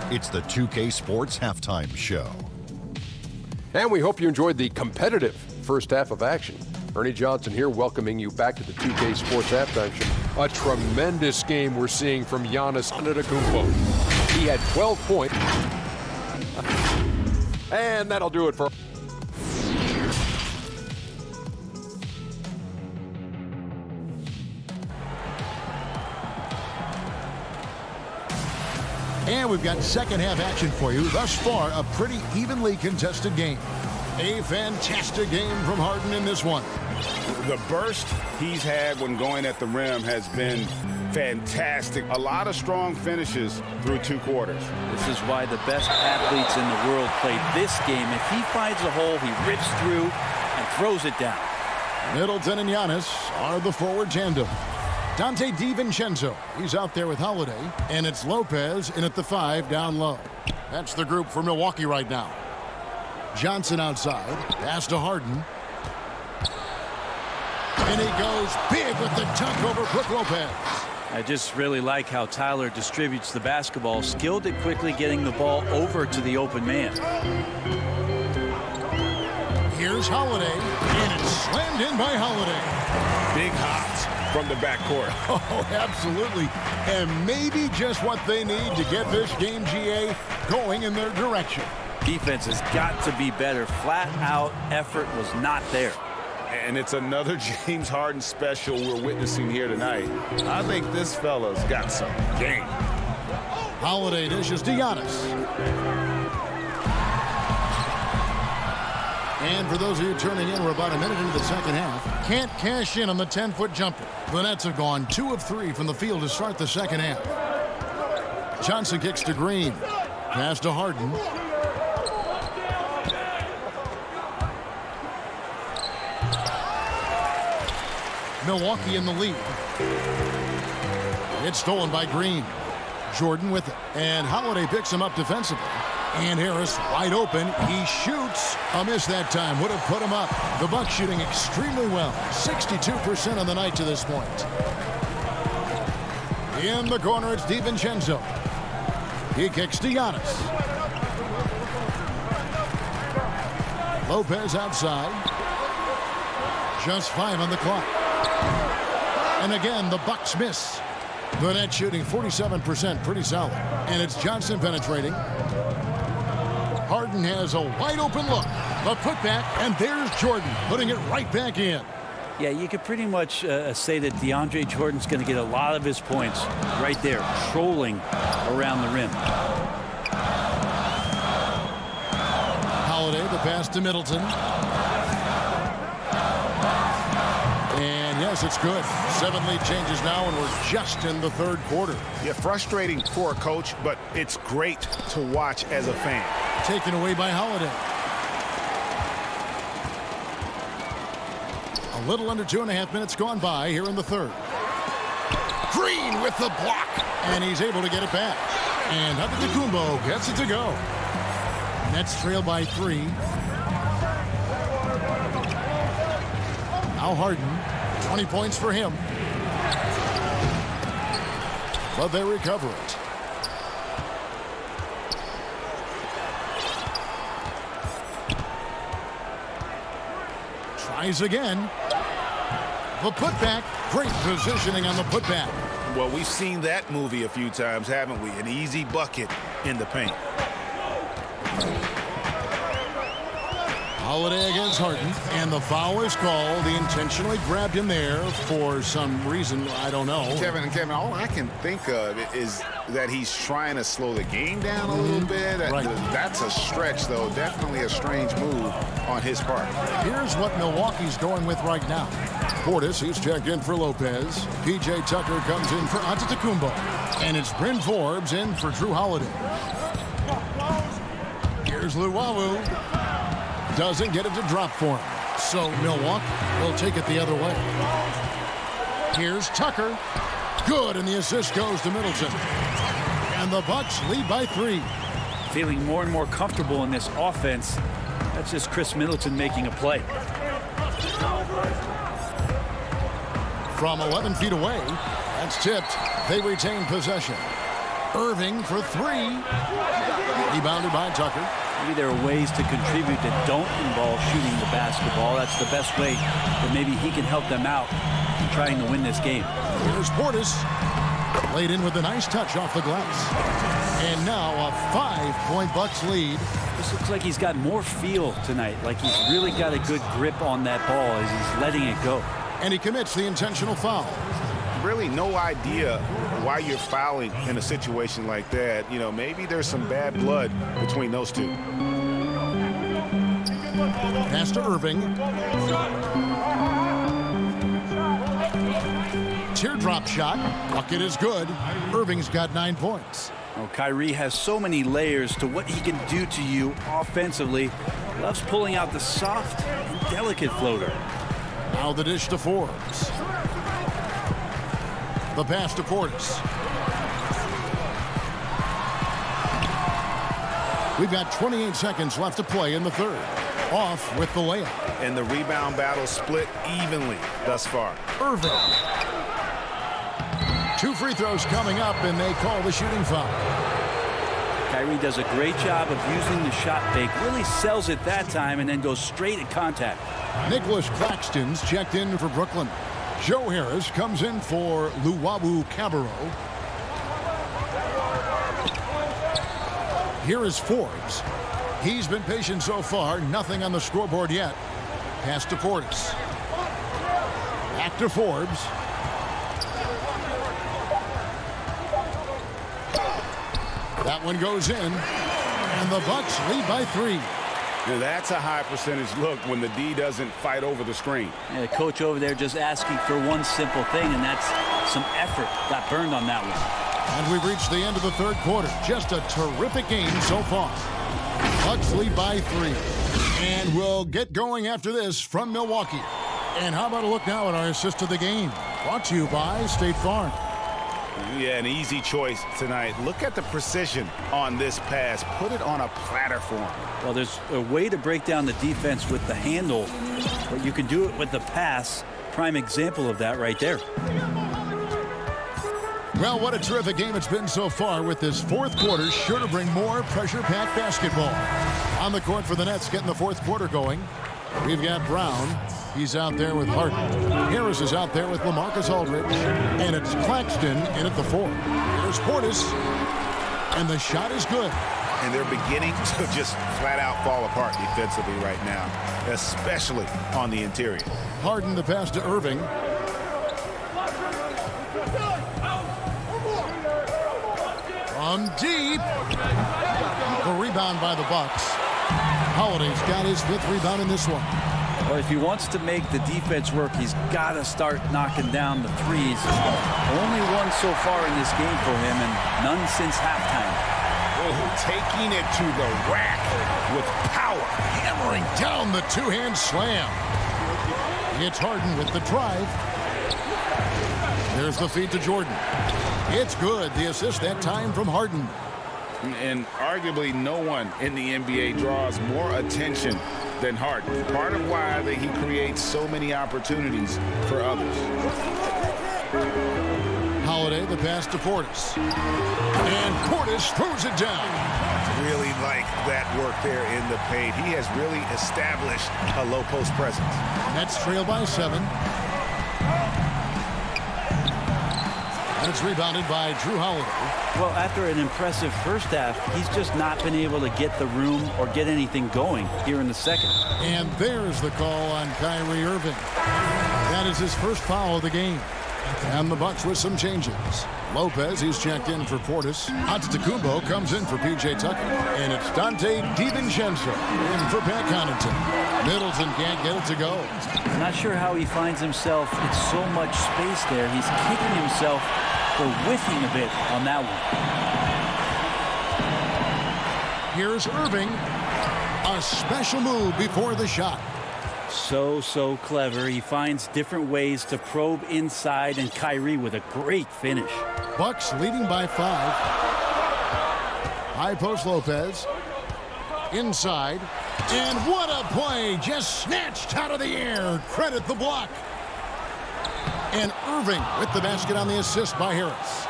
It's the 2K Sports Halftime Show. And we hope you enjoyed the competitive first half of action. Ernie Johnson here, welcoming you back to the 2K Sports Halftime Show. A tremendous game we're seeing from Giannis Antetokounmpo. He had 12 points. And that'll do it for... And we've got second half action for you. Thus far, a pretty evenly contested game. A fantastic game from Harden in this one. The burst he's had when going at the rim has been fantastic. A lot of strong finishes through 2 quarters. This is why the best athletes in the world play this game. If he finds a hole, he rips through and throws it down. Middleton and Giannis are the forward tandem. Dante DiVincenzo, he's out there with Holiday, and it's Lopez in at the 5 down low. That's the group for Milwaukee right now. Johnson outside, pass to Harden. And he goes big with the dunk over Brook Lopez. I just really like how Tyler distributes the basketball, skilled at quickly getting the ball over to the open man. Here's Holiday, and it's slammed in by Holiday. Big hops from the backcourt. Oh, absolutely. And maybe just what they need to get this game, GA, going in their direction. Defense has got to be better. Flat out effort was not there. And it's another James Harden special we're witnessing here tonight. I think this fella's got some game. Holiday dishes to Giannis. And for those of you turning in, we're about a minute into the second half. Can't cash in on the 10-foot jumper. The Nets have gone 2 of 3 from the field to start the second half. Johnson kicks to Green. Pass to Harden. Milwaukee in the lead. It's stolen by Green. Jordan with it. And Holiday picks him up defensively. And Harris wide open. He shoots. A miss that time. Would have put him up. The Bucks shooting extremely well. 62% on the night to this point. In the corner, it's DiVincenzo. He kicks to Giannis. Lopez outside. Just 5 on the clock. And again, the Bucks miss. The Nets shooting 47%, pretty solid. And it's Johnson penetrating. Harden has a wide open look. The putback, and there's Jordan putting it right back in. Yeah, you could pretty much say that DeAndre Jordan's going to get a lot of his points right there, trolling around the rim. Holiday, the pass to Middleton. says it's good. 7 lead changes now, and we're just in the third quarter. Yeah, frustrating for a coach, but it's great to watch as a fan. Taken away by Holiday. A little under 2.5 minutes gone by here in the third. Green with the block, and he's able to get it back. And Antetokounmpo gets it to go. Nets trail by 3. Now Harden, 20 points for him. But they recover it. Tries again. The putback. Great positioning on the putback. Well, we've seen that movie a few times, haven't we? An easy bucket in the paint. Holiday against Harden, and the foul is called. He intentionally grabbed him there for some reason, I don't know. Kevin, all I can think of is that he's trying to slow the game down a little bit. Right. That's a stretch, though. Definitely a strange move on his part. Here's what Milwaukee's going with right now. Portis, he's checked in for Lopez. P.J. Tucker comes in for Antetokounmpo. And it's Bryn Forbes in for Drew Holiday. Here's Luwawu. Doesn't get it to drop for him. So Milwaukee will take it the other way. Here's Tucker. Good, and the assist goes to Middleton. And the Bucks lead by 3. Feeling more and more comfortable in this offense. That's just Chris Middleton making a play. From 11 feet away, that's tipped. They retain possession. Irving for 3. Rebounded by Tucker. Maybe there are ways to contribute that don't involve shooting the basketball. That's the best way that maybe he can help them out in trying to win this game. Here's Portis. Laid in with a nice touch off the glass. And now a 5-point Bucks lead. This looks like he's got more feel tonight, like he's really got a good grip on that ball as he's letting it go. And he commits the intentional foul. Really no idea why you're fouling in a situation like that. You know, maybe there's some bad blood between those two. Pass to Irving. Teardrop shot. Bucket is good. Irving's got 9 points. Oh, Kyrie has so many layers to what he can do to you offensively. Loves pulling out the soft and delicate floater. Now the dish to Forbes. The pass to Portis. We've got 28 seconds left to play in the third. Off with the layup. And the rebound battle split evenly thus far. Irving. 2 free throws coming up, and they call the shooting foul. Kyrie does a great job of using the shot fake. Really sells it that time and then goes straight at contact. Nicholas Claxton's checked in for Brooklyn. Joe Harris comes in for Luwawu Cabarro. Here is Forbes. He's been patient so far. Nothing on the scoreboard yet. Pass to Portis. Back to Forbes. That one goes in. And the Bucks lead by 3. Now that's a high percentage look when the D doesn't fight over the screen. Yeah, the coach over there just asking for one simple thing, and that's some effort. Got burned on that one. And we've reached the end of the third quarter. Just a terrific game so far. Bucks lead by 3. And we'll get going after this from Milwaukee. And how about a look now at our assist of the game? Brought to you by State Farm. Yeah, an easy choice tonight. Look at the precision on this pass. Put it on a platter for him. Well, there's a way to break down the defense with the handle, but you can do it with the pass. Prime example of that right there. Well, what a terrific game it's been so far, with this fourth quarter sure to bring more pressure-packed basketball. On the court for the Nets, getting the fourth quarter going. We've got Brown. He's out there with Harden. Harris is out there with LaMarcus Aldridge. And it's Claxton in at the 4. There's Portis. And the shot is good. And they're beginning to just flat out fall apart defensively right now, especially on the interior. Harden the pass to Irving. From deep. The rebound by the Bucks. Holiday's got his 5th rebound in this one. Well, if he wants to make the defense work, he's got to start knocking down the threes. Only one so far in this game for him, and none since halftime. Oh, taking it to the rack with power. Hammering down the two-hand slam. It's Harden with the drive. There's the feed to Jordan. It's good. The assist that time from Harden. And arguably no one in the NBA draws more attention than Harden. Part of why he creates so many opportunities for others. Holiday, the pass to Portis. And Portis throws it down. Really like that work there in the paint. He has really established a low post presence. Nets trail by 7. And it's rebounded by Drew Holiday. Well, after an impressive first half, he's just not been able to get the room or get anything going here in the second. And there's the call on Kyrie Irving. That is his first foul of the game. And the Bucks with some changes. Lopez, he's checked in for Portis. Antetokounmpo comes in for P.J. Tucker. And it's Dante DiVincenzo in for Pat Connaughton. Middleton can't get it to go. I'm not sure how he finds himself in so much space there. He's kicking himself for whiffing a bit on that one. Here's Irving. A special move before the shot. So clever. He finds different ways to probe inside, and Kyrie with a great finish. Bucks leading by 5. High post Lopez. Inside. And what a play. Just snatched out of the air. Credit the block. And Irving with the basket on the assist by Harris.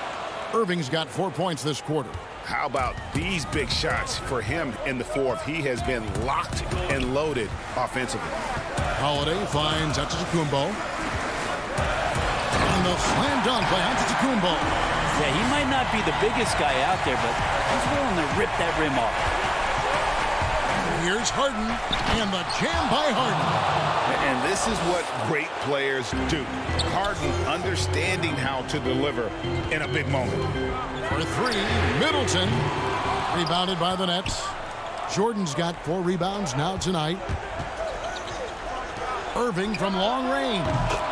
Irving's got 4 points this quarter. How about these big shots for him in the fourth? He has been locked and loaded offensively. Holiday finds Antetokounmpo. And the slam dunk by Antetokounmpo. Yeah, he might not be the biggest guy out there, but he's willing to rip that rim off. Here's Harden, and the jam by Harden. And this is what great players do. Harden understanding how to deliver in a big moment. For 3, Middleton. Rebounded by the Nets. Jordan's got 4 rebounds now tonight. Irving from long range.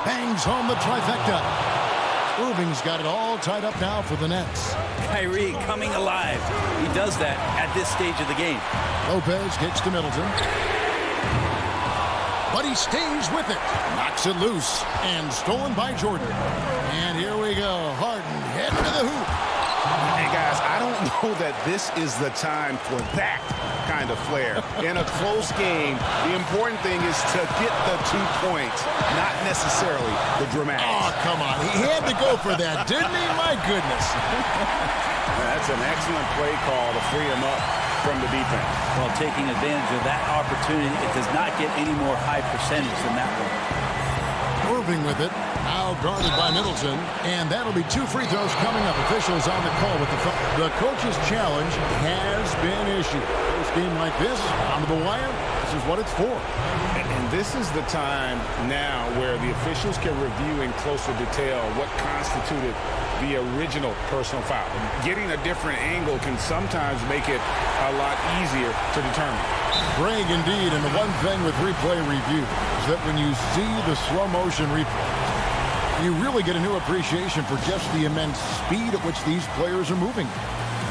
Bangs home the trifecta. Irving's got it all tied up now for the Nets. Kyrie coming alive. He does that at this stage of the game. Lopez gets to Middleton. But he stays with it. Knocks it loose. And stolen by Jordan. And here we go. Harden heading to the hoop. Hey, guys, I don't know that this is the time for that kind of flair. In a close game, the important thing is to get the 2 points, not necessarily the dramatics. Oh, come on. He had to go for that, didn't he? My goodness. That's an excellent play call to free him up from the defense. Well, taking advantage of that opportunity, it does not get any more high percentage than that one. Irving with it. Now guarded by Middleton. And that'll be 2 free throws coming up. Officials on the call with the coach's challenge has been issued. This game like this, on the wire, this is what it's for. And this is the time now where the officials can review in closer detail what constituted the original personal foul. Getting a different angle can sometimes make it a lot easier to determine. Greg, indeed, and the one thing with replay review is that when you see the slow motion replay, you really get a new appreciation for just the immense speed at which these players are moving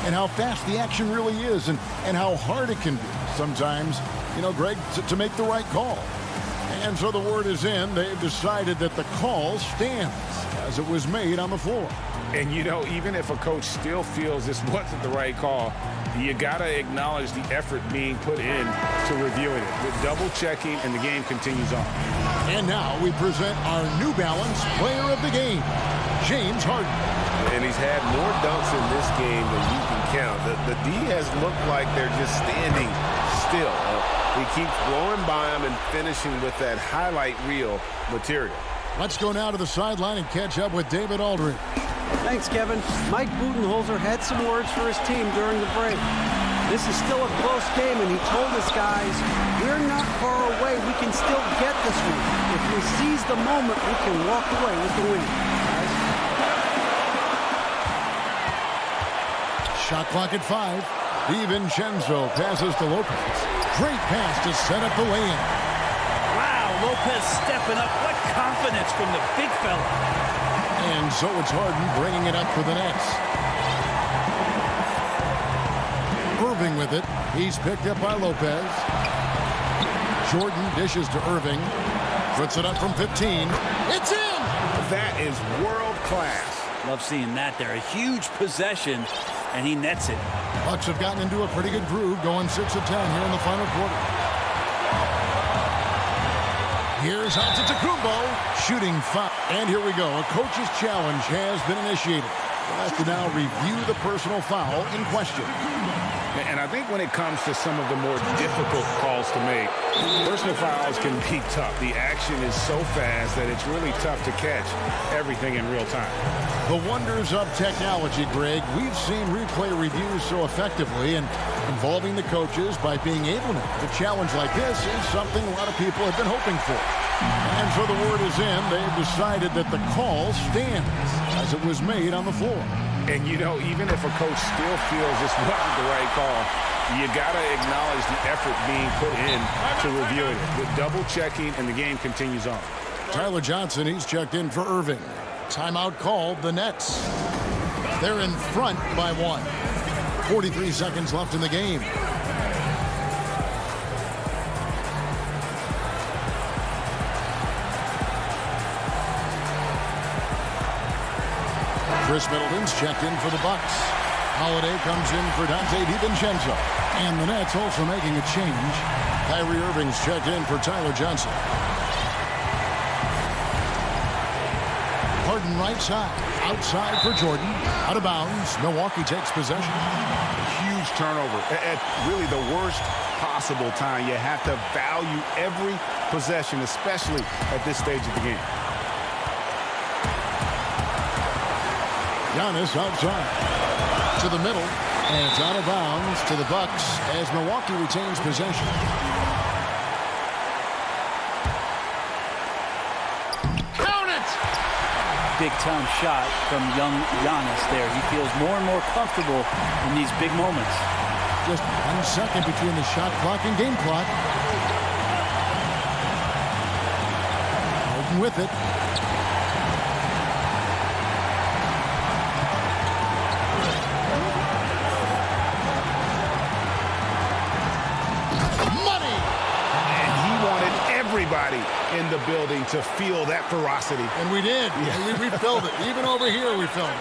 and how fast the action really is and how hard it can be sometimes, you know, Greg, to make the right call. And so the word is in. They've decided that the call stands as it was made on the floor. And, you know, even if a coach still feels this wasn't the right call, you got to acknowledge the effort being put in to reviewing it. With double checking, and the game continues on. And now we present our New Balance player of the game, James Harden. And he's had more dunks in this game than you can count. The D has looked like they're just standing still. He keeps blowing by him and finishing with that highlight reel material. Let's go now to the sideline and catch up with David Aldridge. Thanks, Kevin. Mike Budenholzer had some words for his team during the break. This is still a close game, and he told us guys, we're not far away. We can still get this one. If we seize the moment, we can walk away with the win. Shot clock at 5. DiVincenzo passes to Lopez. Great pass to set up the lay-in. Wow, Lopez stepping up. What confidence from the big fella. And so it's Harden bringing it up for the Nets. Irving with it. He's picked up by Lopez. Jordan dishes to Irving. Puts it up from 15. It's in! That is world class. Love seeing that there. A huge possession, and he nets it. Bucks have gotten into a pretty good groove, going 6 of 10 here in the final quarter. Here's Antetokounmpo, shooting 5. And here we go. A coach's challenge has been initiated. We'll have to now review the personal foul in question. And I think when it comes to some of the more difficult calls to make, personal fouls can be tough. The action is so fast that it's really tough to catch everything in real time. The wonders of technology, Greg. We've seen replay reviews so effectively, and involving the coaches by being able to a challenge like this is something a lot of people have been hoping for. And so the word is in. They've decided that the call stands as it was made on the floor. And, you know, even if a coach still feels this wasn't the right call, you got to acknowledge the effort being put in to reviewing it. With double checking, and the game continues on. Tyler Johnson, he's checked in for Irving. Timeout called, the Nets. They're in front by 1. 43 seconds left in the game. Chris Middleton's checked in for the Bucks. Holiday comes in for Dante DiVincenzo. And the Nets also making a change. Kyrie Irving's checked in for Tyler Johnson. Harden right side. Outside for Jordan. Out of bounds. Milwaukee takes possession. Huge turnover at really the worst possible time. You have to value every possession, especially at this stage of the game. Giannis outside to the middle, and it's out of bounds to the Bucks as Milwaukee retains possession. Count it! Big time shot from young Giannis there. He feels more and more comfortable in these big moments. Just 1 second between the shot clock and game clock. Harden with it. Everybody in the building to feel that ferocity. And we did. Yeah. We felt it. Even over here we felt it.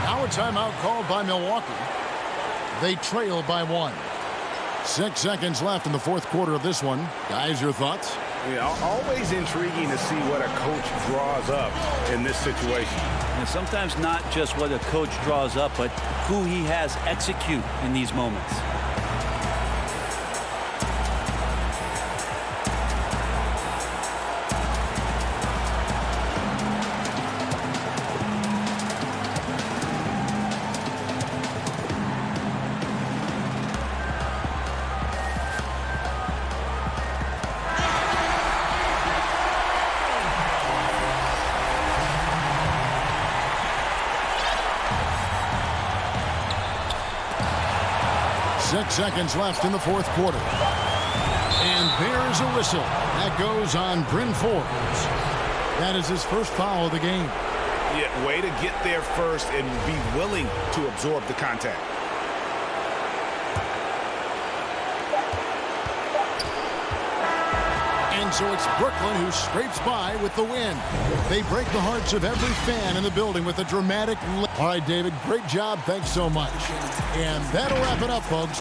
Now a timeout called by Milwaukee. They trail by 1. 6 seconds left in the fourth quarter of this one. Guys, your thoughts? Yeah, always intriguing to see what a coach draws up in this situation. And sometimes not just what a coach draws up, but who he has execute in these moments. Six seconds left in the fourth quarter. And there's a whistle. That goes on Bryn Forbes. That is his first foul of the game. Yeah, way to get there first and be willing to absorb the contact. And so it's Brooklyn who scrapes by with the win. They break the hearts of every fan in the building with a dramatic... All right, David, great job. Thanks so much. And that'll wrap it up, folks.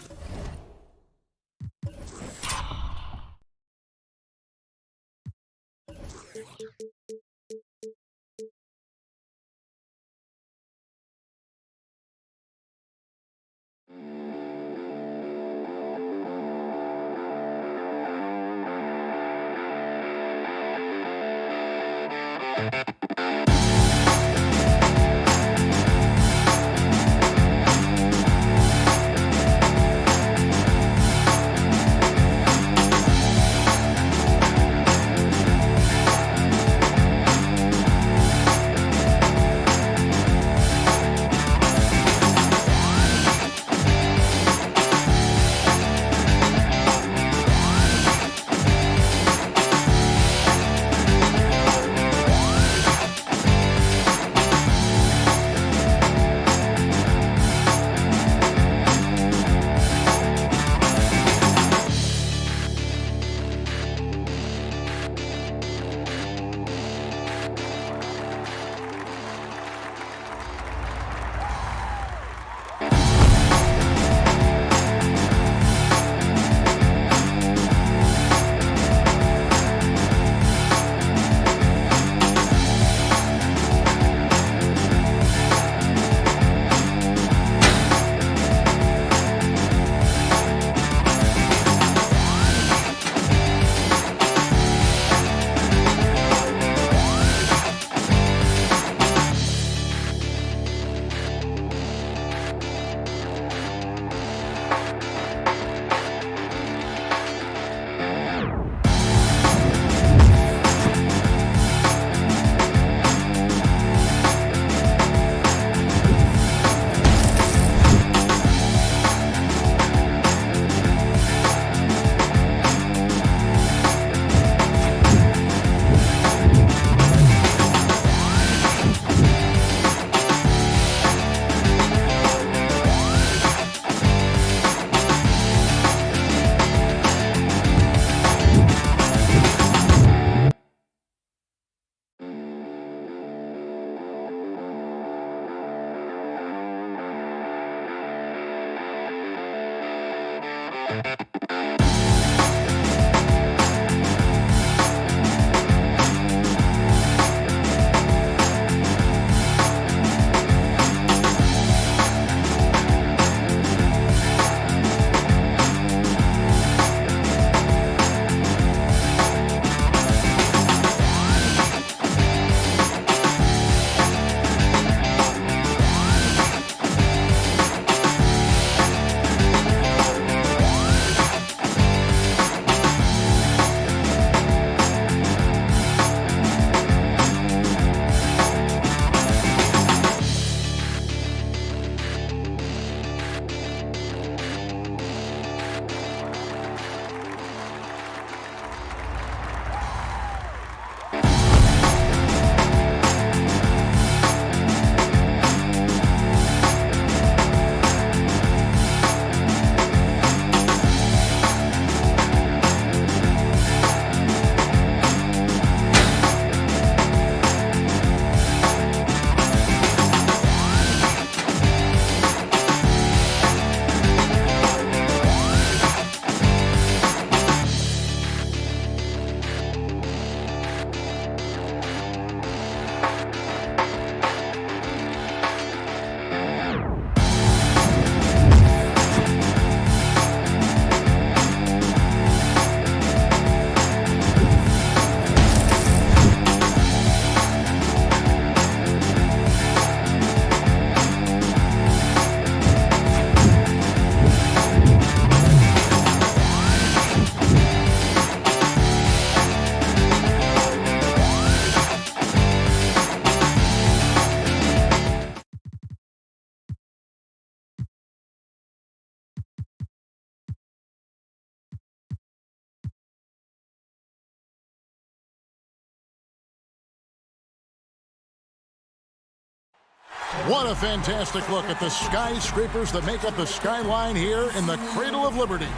What a fantastic look at the skyscrapers that make up the skyline here in the Cradle of Liberty.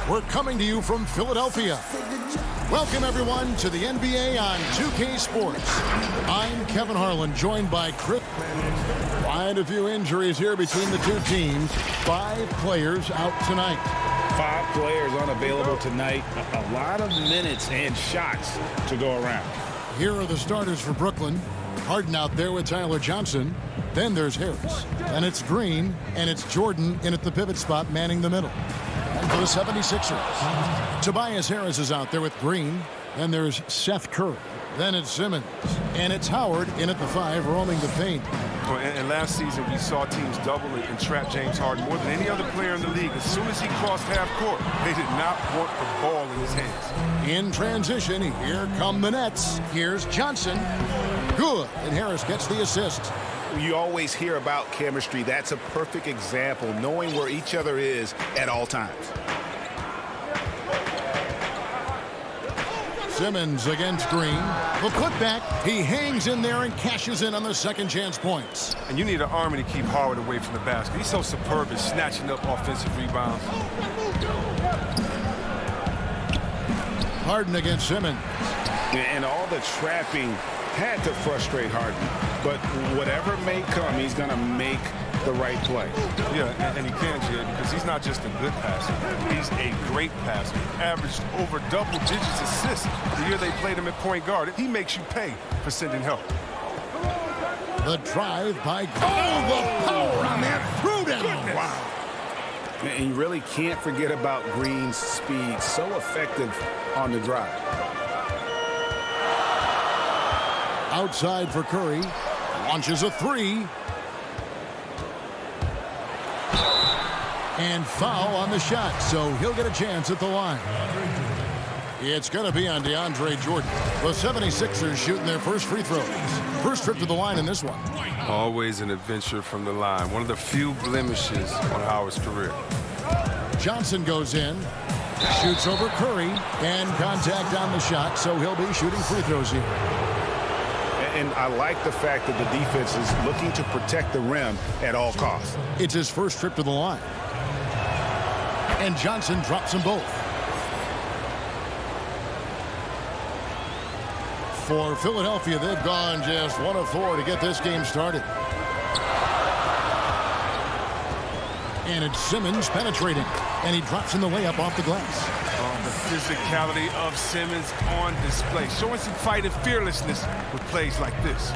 We're coming to you from Philadelphia. Welcome, everyone, to the NBA on 2K Sports. I'm Kevin Harlan, joined by Chris. Quite a few injuries here between the two teams. 5 players out tonight. 5 players unavailable tonight. A lot of minutes and shots to go around. Here are the starters for Brooklyn. Harden out there with Tyler Johnson. Then there's Harris. And it's Green. And it's Jordan in at the pivot spot, manning the middle. And for the 76ers, Tobias Harris is out there with Green. Then there's Seth Curry. Then it's Simmons. And it's Howard in at the 5, roaming the paint. And last season, we saw teams double and trap James Harden more than any other player in the league. As soon as he crossed half court, they did not want the ball in his hands. In transition, here come the Nets. Here's Johnson. Good. And Harris gets the assist. You always hear about chemistry. That's a perfect example, knowing where each other is at all times. Simmons against Green. The putback. He hangs in there and cashes in on the second chance points. And you need an army to keep Howard away from the basket. He's so superb at snatching up offensive rebounds. Harden against Simmons. And all the trapping had to frustrate Harden. But whatever may come, he's going to make the right play. Yeah, and he can, Jed, because he's not just a good passer. He's a great passer. Averaged over double digits assists the year they played him at point guard. He makes you pay for sending help. The drive by... Oh, the power on that throwdown. Wow. And you really can't forget about Green's speed. So effective on the drive. Outside for Curry. Launches a 3. And foul on the shot, so he'll get a chance at the line. It's going to be on DeAndre Jordan. The 76ers shooting their first free throws. First trip to the line in this one. Always an adventure from the line. One of the few blemishes on Howard's career. Johnson goes in, shoots over Curry, and contact on the shot, so he'll be shooting free throws here. And I like the fact that the defense is looking to protect the rim at all costs. It's his first trip to the line. And Johnson drops them both. For Philadelphia, they've gone just 1 of 4 to get this game started. And it's Simmons penetrating. And he drops in the layup off the glass. The physicality of Simmons on display. Showing some fight and fearlessness with plays like this.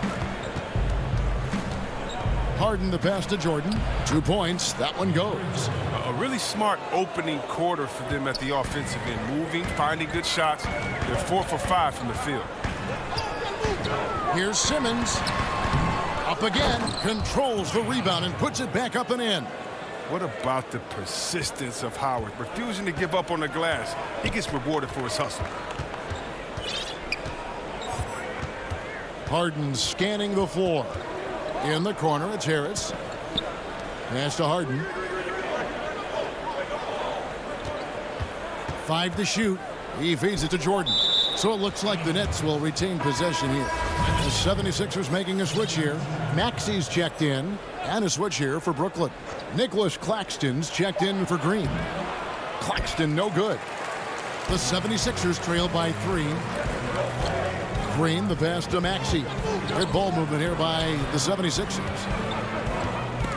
Harden the pass to Jordan. 2 points. That one goes. A really smart opening quarter for them at the offensive end. Moving, finding good shots. They're 4 for 5 from the field. Here's Simmons. Up again. Controls the rebound and puts it back up and in. What about the persistence of Howard? Refusing to give up on the glass. He gets rewarded for his hustle. Harden scanning the floor. In the corner, it's Harris. Pass to Harden. 5 to shoot. He feeds it to Jordan. So it looks like the Nets will retain possession here. The 76ers making a switch here. Maxi's checked in. And a switch here for Brooklyn. Nicholas Claxton's checked in for Green. Claxton no good. The 76ers trail by 3. Green the pass to Maxey. Good ball movement here by the 76ers.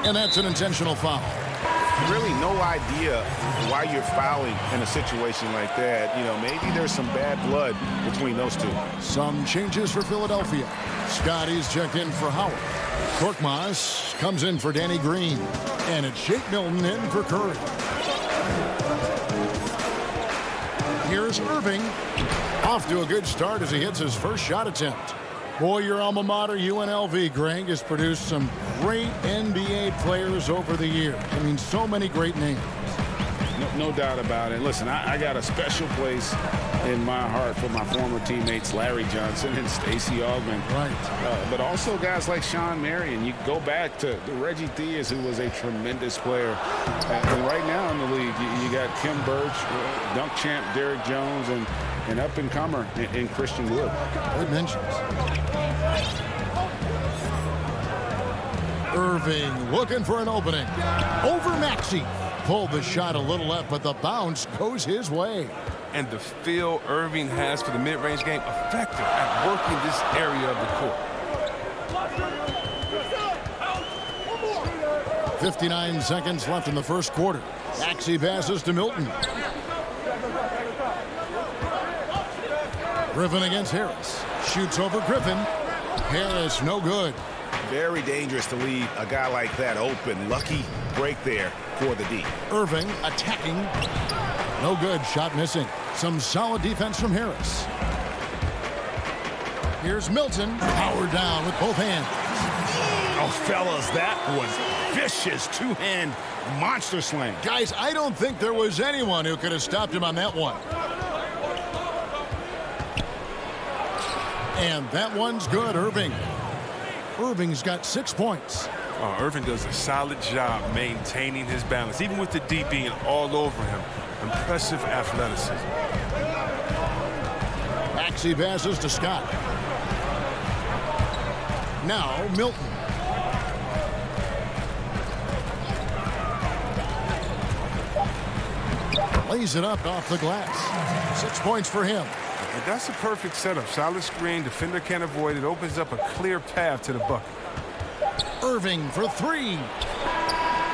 And that's an intentional foul. Really no idea why you're fouling in a situation like that. You know, maybe there's some bad blood between those two. Some changes for Philadelphia. Scotty's checked in for Howard. Korkmaz comes in for Danny Green. And it's Shake Milton in for Curry. Here's Irving. Off to a good start as he hits his first shot attempt. Boy, your alma mater, UNLV, Greg, has produced some great NBA players over the years. I mean, so many great names. No doubt about it. Listen, I got a special place in my heart for my former teammates Larry Johnson and Stacey Augmon. Right. But also guys like Sean Marion. You go back to Reggie Theus, who was a tremendous player. And right now in the league, you got Kim Birch, dunk champ Derrick Jones, and an up-and-comer in Christian Wood. Good mentions. Irving looking for an opening. Over Maxey. Pulled the shot a little left, but the bounce goes his way. And the feel Irving has for the mid-range game, effective at working this area of the court. 59 seconds left in the first quarter. Maxey passes to Milton. Griffin against Harris. Shoots over Griffin. Harris no good. Very dangerous to leave a guy like that open. Lucky break there for the D. Irving attacking. No good. Shot missing. Some solid defense from Harris. Here's Milton. Powered down with both hands. Oh, fellas, that was vicious two-hand monster slam. Guys, I don't think there was anyone who could have stopped him on that one. And that one's good, Irving. Irving's got 6 points. Irving does a solid job maintaining his balance, even with the D being all over him. Impressive athleticism. Maxey passes to Scott. Now Milton. Lays it up off the glass. 6 points for him. And that's a perfect setup. Solid screen. Defender can't avoid it. Opens up a clear path to the bucket. Irving for 3.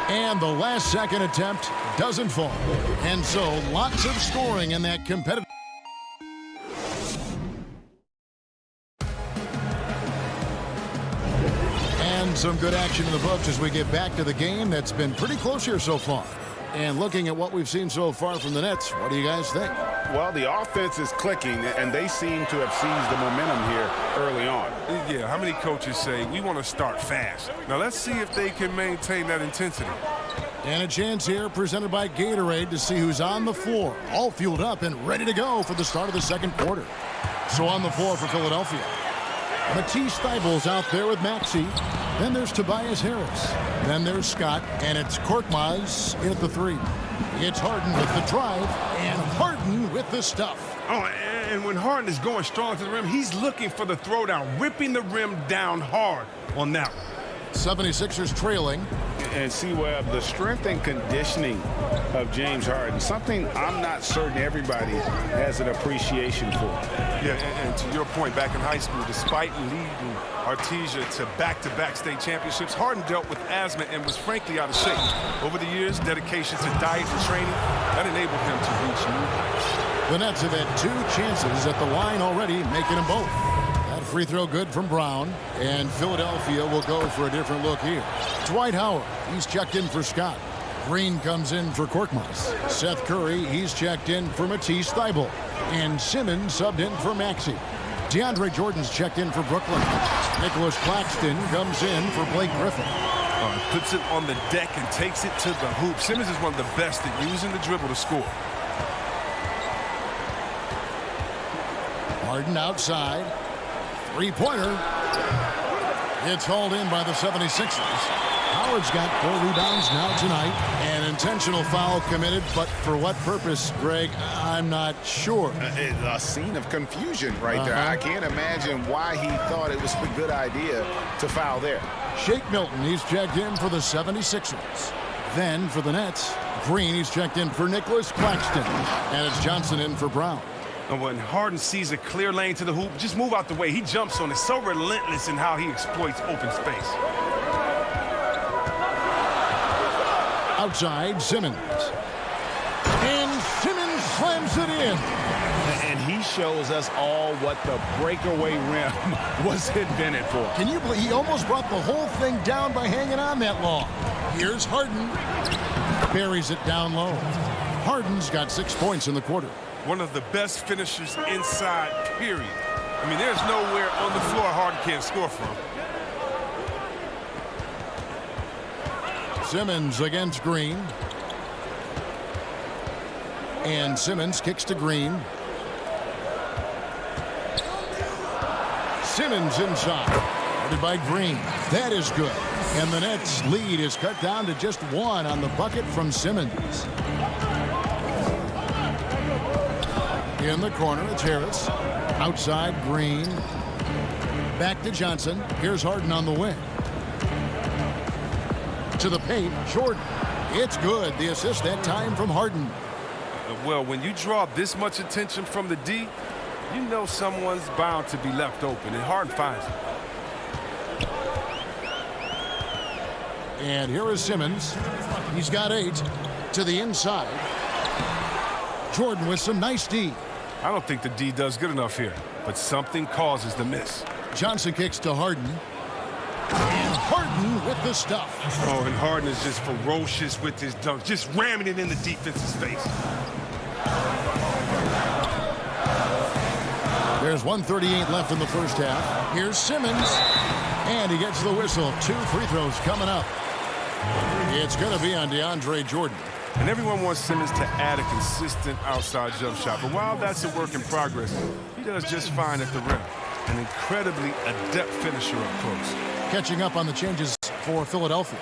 And the last second attempt doesn't fall. And so lots of scoring in that competitive. And some good action in the books as we get back to the game that's been pretty close here so far. And looking at what we've seen so far from the Nets, what do you guys think? Well, the offense is clicking, and they seem to have seized the momentum here early on. Yeah, how many coaches say, we want to start fast? Now, let's see if they can maintain that intensity. And a chance here presented by Gatorade to see who's on the floor, all fueled up and ready to go for the start of the second quarter. So on the floor for Philadelphia, Matisse Thybulle's out there with Maxey. Then there's Tobias Harris. Then there's Scott, and it's Korkmaz in at the 3. It's Harden with the drive, and Harden with the stuff. Oh, and when Harden is going strong to the rim, he's looking for the throwdown, ripping the rim down hard on that one. 76ers trailing. And see, Webb, the strength and conditioning of James Harden, something I'm not certain everybody has an appreciation for. Yeah, and to your point, back in high school, despite leading Artesia to back-to-back state championships, Harden dealt with asthma and was frankly out of shape. Over the years, dedication to diet and training, that enabled him to reach new heights. The Nets have had 2 chances at the line already, making them both. That free throw good from Brown, and Philadelphia will go for a different look here. Dwight Howard, he's checked in for Scott. Green comes in for Korkmaz. Seth Curry, he's checked in for Matisse Thybulle. And Simmons subbed in for Maxey. DeAndre Jordan's checked in for Brooklyn. Nicholas Claxton comes in for Blake Griffin. Puts it on the deck and takes it to the hoop. Simmons is one of the best at using the dribble to score. Harden outside. Three-pointer. It's hauled in by the 76ers. Howard's got 4 rebounds now tonight. An intentional foul committed, but for what purpose, Greg, I'm not sure. A scene of confusion right there. I can't imagine why he thought it was a good idea to foul there. Shake Milton, he's checked in for the 76ers. Then for the Nets, Green, he's checked in for Nicholas Claxton. And it's Johnson in for Brown. And when Harden sees a clear lane to the hoop, just move out the way. He jumps on it. So relentless in how he exploits open space. Outside, Simmons. And Simmons slams it in. And he shows us all what the breakaway rim was invented for. Can you believe he almost brought the whole thing down by hanging on that long? Here's Harden. Buries it down low. Harden's got 6 points in the quarter. One of the best finishers inside, period. I mean, there's nowhere on the floor Harden can't score from. Simmons against Green. And Simmons kicks to Green. Simmons inside. Guarded by Green. That is good. And the Nets' lead is cut down to just 1 on the bucket from Simmons. In the corner, it's Harris. Outside, Green. Back to Johnson. Here's Harden on the wing. To the paint, Jordan. It's good. The assist that time from Harden. Well, when you draw this much attention from the D, you know someone's bound to be left open, and Harden finds it. And here is Simmons. He's got 8 to the inside. Jordan with some nice D. I don't think the D does good enough here, but something causes the miss. Johnson kicks to Harden. And Harden with the stuff. Oh, and Harden is just ferocious with his dunk, just ramming it in the defense's face. There's 1:38 left in the first half. Here's Simmons. And he gets the whistle. 2 free throws coming up. It's going to be on DeAndre Jordan. And everyone wants Simmons to add a consistent outside jump shot. But while that's a work in progress, he does just fine at the rim. An incredibly adept finisher up close. Catching up on the changes for Philadelphia.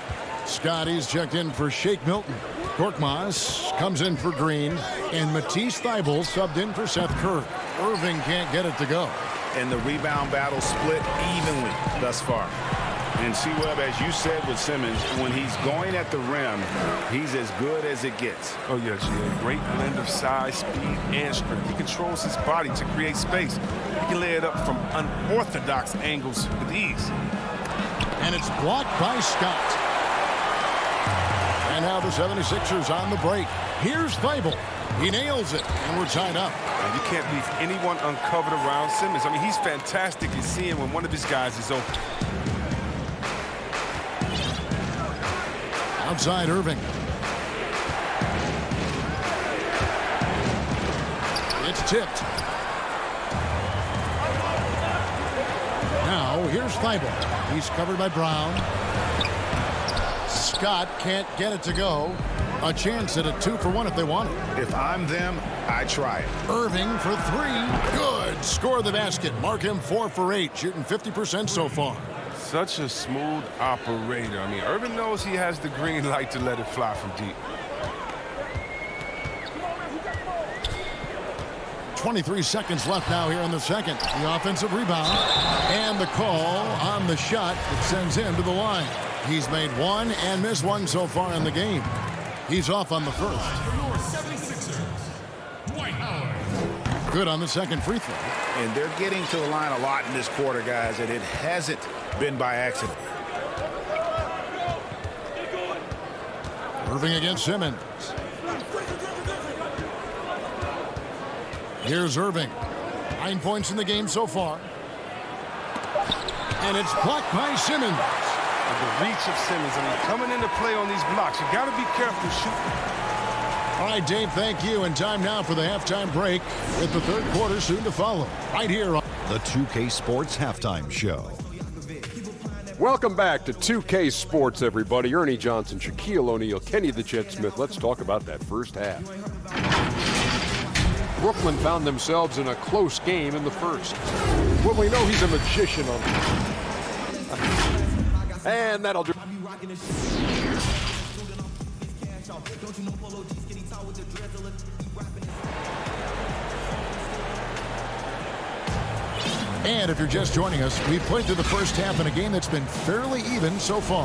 Scotty's checked in for Shake Milton. Korkmaz comes in for Green. And Matisse Thybulle subbed in for Seth Curry. Irving can't get it to go. And the rebound battle split evenly thus far. And see, Webb, as you said with Simmons, when he's going at the rim, he's as good as it gets. Oh, yeah, G.A. Great blend of size, speed, and strength. He controls his body to create space. He can lay it up from unorthodox angles with ease. And it's blocked by Scott. And now the 76ers on the break. Here's Thybulle. He nails it, and we're tied up. And you can't leave anyone uncovered around Simmons. I mean, he's fantastic at seeing when one of his guys is open. Outside Irving. It's tipped. Now here's Thybulle. He's covered by Brown. Scott can't get it to go. A chance at a 2-for-1 if they want it. If I'm them, I try it. Irving for 3. Good. Score the basket. Mark him 4 for 8. Shooting 50% so far. Such a smooth operator. I mean, Irving knows he has the green light to let it fly from deep. 23 seconds left now here in the second. The offensive rebound and the call on the shot that sends him to the line. He's made one and missed one so far in the game. He's off on the first. Good on the second free throw. And they're getting to the line a lot in this quarter, guys, and it hasn't been by accident. Irving against Simmons. Here's Irving. 9 points in the game so far. And it's blocked by Simmons. The reach of Simmons, I mean, coming into play on these blocks. You got to be careful shooting. All right, Dave, thank you. And time now for the halftime break with the third quarter soon to follow. Right here on The 2K Sports Halftime Show. Welcome back to 2K Sports, everybody. Ernie Johnson, Shaquille O'Neal, Kenny the Jet Smith. Let's talk about that first half. Brooklyn found themselves in a close game in the first. Well, we know he's a magician on and that'll do. And if you're just joining us, we've played through the first half in a game that's been fairly even so far.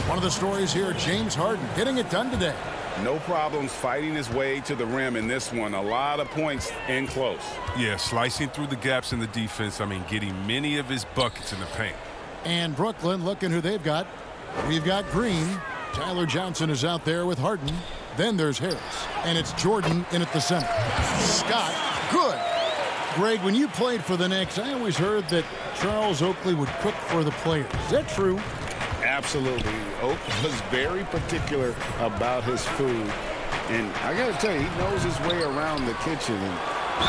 One of the stories here, James Harden getting it done today. No problems fighting his way to the rim in this one. A lot of points in close. Yeah, slicing through the gaps in the defense. I mean, getting many of his buckets in the paint. And Brooklyn, looking who they've got. We've got Green. Tyler Johnson is out there with Harden. Then there's Harris. And it's Jordan in at the center. Scott, good. Greg, when you played for the Knicks, I always heard that Charles Oakley would cook for the players. Is that true? Absolutely. Oak was very particular about his food. And I got to tell you, he knows his way around the kitchen. And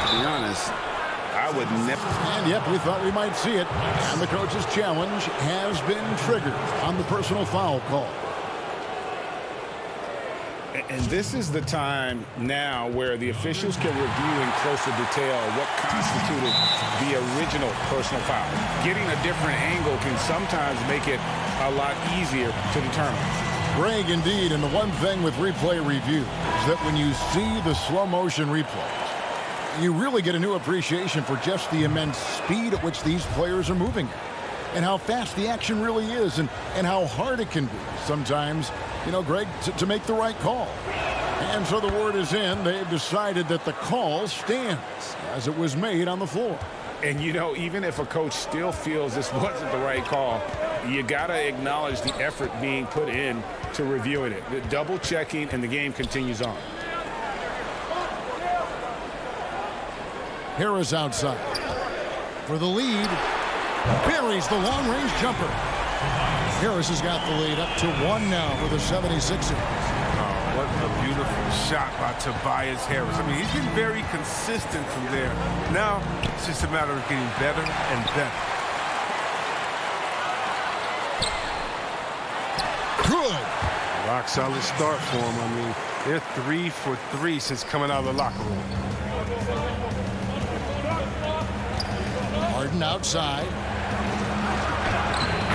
to be honest, I would never. And yep, we thought we might see it. And the coach's challenge has been triggered on the personal foul call. And this is the time now where the officials can review in closer detail what constituted the original personal foul. Getting a different angle can sometimes make it a lot easier to determine. Greg, indeed, and the one thing with replay review is that when you see the slow motion replays, you really get a new appreciation for just the immense speed at which these players are moving at, and how fast the action really is, and how hard it can be sometimes, you know, Greg, to make the right call. And so the word is in. They've decided that the call stands as it was made on the floor. And, you know, even if a coach still feels this wasn't the right call, you got to acknowledge the effort being put in to reviewing it. The double checking, and the game continues on. Harris outside for the lead. Buries the long-range jumper. Harris has got the lead up to 1 now for the 76ers. Oh, what a beautiful shot by Tobias Harris. I mean, he's been very consistent from there. Now, it's just a matter of getting better and better. Good. Rock solid start for him. I mean, they're 3 for 3 since coming out of the locker room. Harden outside.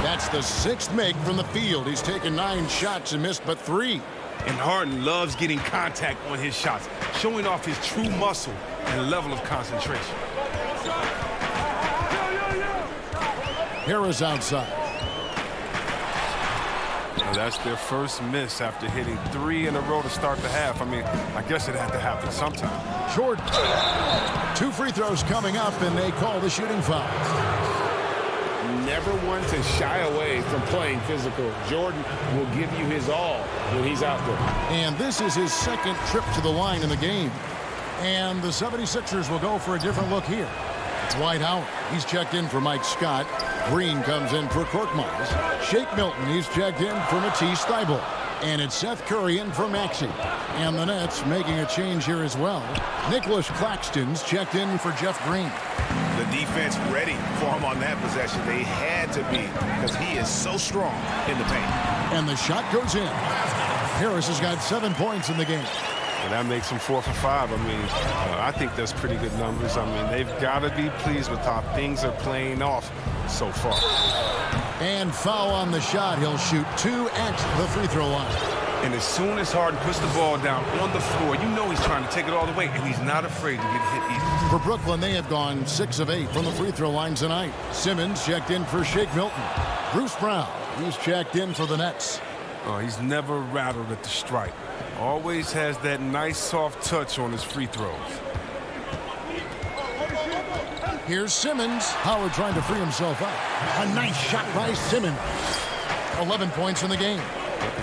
That's the 6th make from the field. He's taken 9 shots and missed but 3. And Harden loves getting contact on his shots, showing off his true muscle and level of concentration. Harris outside. And that's their first miss after hitting 3 in a row to start the half. I mean, I guess it had to happen sometime. Jordan. 2 free throws coming up, and they call the shooting foul. Never one to shy away from playing physical. Jordan will give you his all when he's out there. And this is his 2nd trip to the line in the game. And the 76ers will go for a different look here. It's Dwight Howard. He's checked in for Mike Scott. Green comes in for Korkmaz. Shake Milton, he's checked in for Matisse Thybulle. And it's Seth Curry in for Maxey. And the Nets making a change here as well. Nicholas Claxton's checked in for Jeff Green. The defense ready for him on that possession. They had to be, because he is so strong in the paint. And the shot goes in. Harris has got 7 points in the game. And that makes him 4 for 5. I mean, I think that's pretty good numbers. I mean, they've got to be pleased with how things are playing off so far. And foul on the shot. He'll shoot 2 at the free throw line. And as soon as Harden puts the ball down on the floor, you know he's trying to take it all the way, and he's not afraid to get hit easily. For Brooklyn, they have gone 6 of 8 from the free throw line tonight. Simmons checked in for Shake Milton. Bruce Brown He's checked in for the Nets. Oh, he's never rattled at the stripe. Always has that nice soft touch on his free throws. Here's Simmons. Howard trying to free himself up. A nice shot by Simmons. 11 points in the game.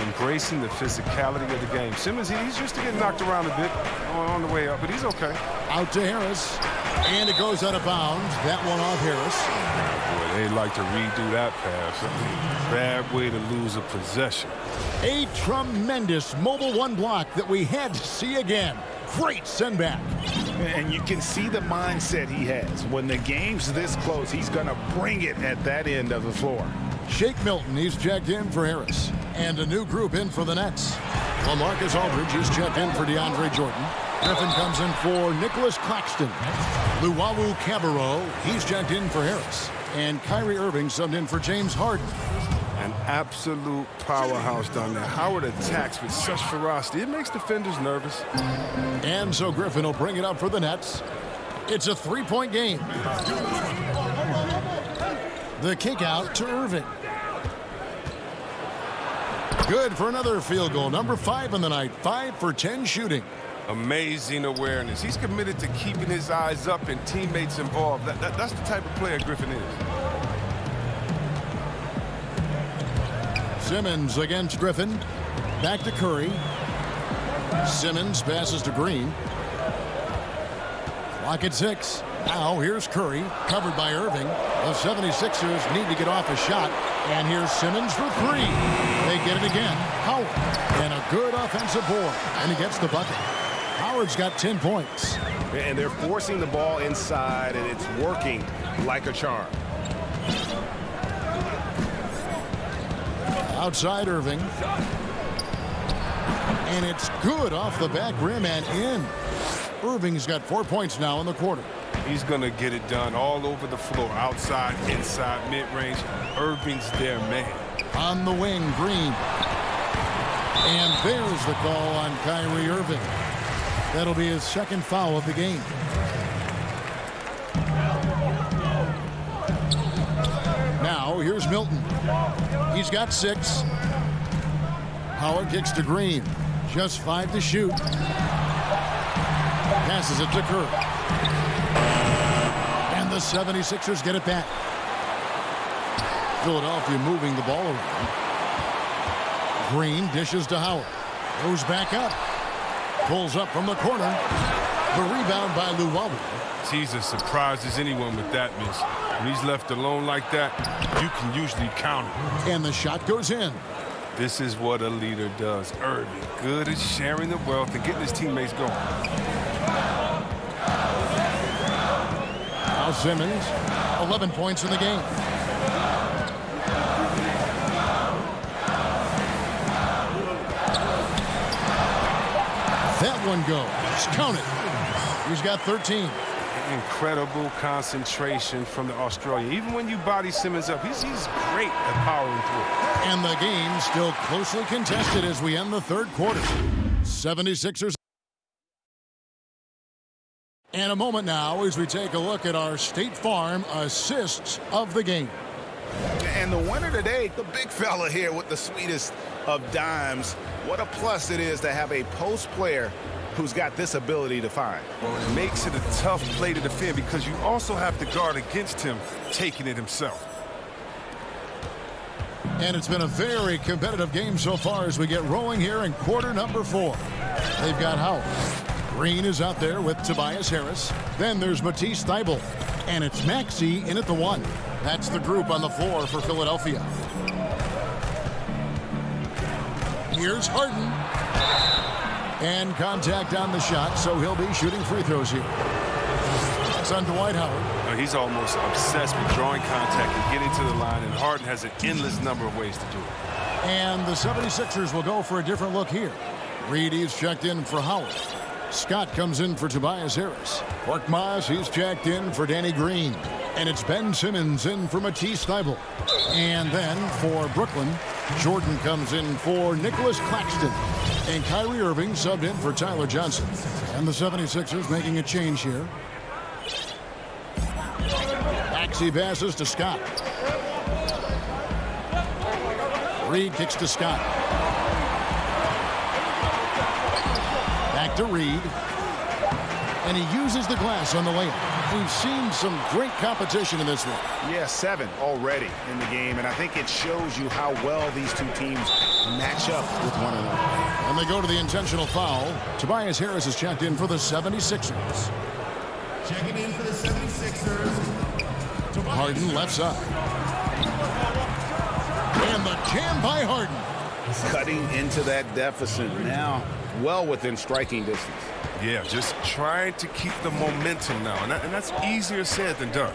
Embracing the physicality of the game. Simmons, he's used to getting knocked around a bit on the way up, but he's okay. Out to Harris. And it goes out of bounds. That one off Harris. Boy, they like to redo that pass. Bad way to lose a possession. A tremendous mobile one block that we had to see again. Great send back. And you can see the mindset he has. When the game's this close, he's going to bring it at that end of the floor. Shake Milton, he's checked in for Harris. And a new group in for the Nets. LaMarcus Aldridge is checked in for DeAndre Jordan. Griffin comes in for Nicholas Claxton. Luwawu Cabarro, he's checked in for Harris. And Kyrie Irving subbed in for James Harden. An absolute powerhouse down there. Howard attacks with such ferocity. It makes defenders nervous. And so Griffin will bring it up for the Nets. It's a three-point game. The kick out to Irving. Good for another field goal. Number 5 in the night. 5 for 10 shooting. Amazing awareness. He's committed to keeping his eyes up and teammates involved. That's the type of player Griffin is. Simmons against Griffin. Back to Curry. Simmons passes to Green. Clock at 6. Now here's Curry, covered by Irving. The 76ers need to get off a shot. And here's Simmons for 3. They get it again. Howard. And a good offensive board. And he gets the bucket. Howard's got 10 points. And they're forcing the ball inside, and it's working like a charm. Outside Irving. And it's good off the back rim and in. Irving's got 4 points now in the quarter. He's going to get it done all over the floor. Outside, inside, mid-range. Irving's their man. On the wing, Green. And there's the call on Kyrie Irving. That'll be his second foul of the game. Now, here's Milton. He's got 6. Howard kicks to Green. Just 5 to shoot. Passes it to Curry. And the 76ers get it back. Philadelphia moving the ball around. Green dishes to Howard. Goes back up. Pulls up from the corner. The rebound by Luwawu. Jesus surprises anyone with that miss. When he's left alone like that, you can usually count it. And the shot goes in. This is what a leader does. Irving, good at sharing the wealth and getting his teammates going. Now Simmons, 11 points in the game. That one goes. Count it. He's got 13. Incredible concentration from the Australian. Even when you body Simmons up, he's great at powering through. And the game still closely contested as we end the third quarter. 76ers. And a moment now as we take a look at our State Farm assists of the game. And the winner today, the big fella here with the sweetest of dimes. What a plus it is to have a post player who's got this ability to find. Well, it makes it a tough play to defend because you also have to guard against him taking it himself. And it's been a very competitive game so far as we get rolling here in quarter number 4. They've got Howard. Green is out there with Tobias Harris. Then there's Matisse Thybulle. And it's Maxey in at the 1. That's the group on the floor for Philadelphia. Here's Harden. And contact on the shot, so he'll be shooting free throws here. That's on Dwight Howard. He's almost obsessed with drawing contact and getting to the line, and Harden has an endless number of ways to do it. And the 76ers will go for a different look here. Reedy's checked in for Howard. Scott comes in for Tobias Harris. Korkmaz, he's checked in for Danny Green. And it's Ben Simmons in for Matisse Thybulle. And then for Brooklyn, Jordan comes in for Nicholas Claxton. And Kyrie Irving subbed in for Tyler Johnson. And the 76ers making a change here. Maxey passes to Scott. Reed kicks to Scott. Back to Reed. And he uses the glass on the layup. We've seen some great competition in this one. Yeah, 7 already in the game, and I think it shows you how well these two teams match up with one another. And they go to the intentional foul. Tobias Harris is checked in for the 76ers. Checking in for the 76ers. Harden left side. And the jam by Harden. Cutting into that deficit now, well within striking distance. Yeah, just trying to keep the momentum now, and that's easier said than done.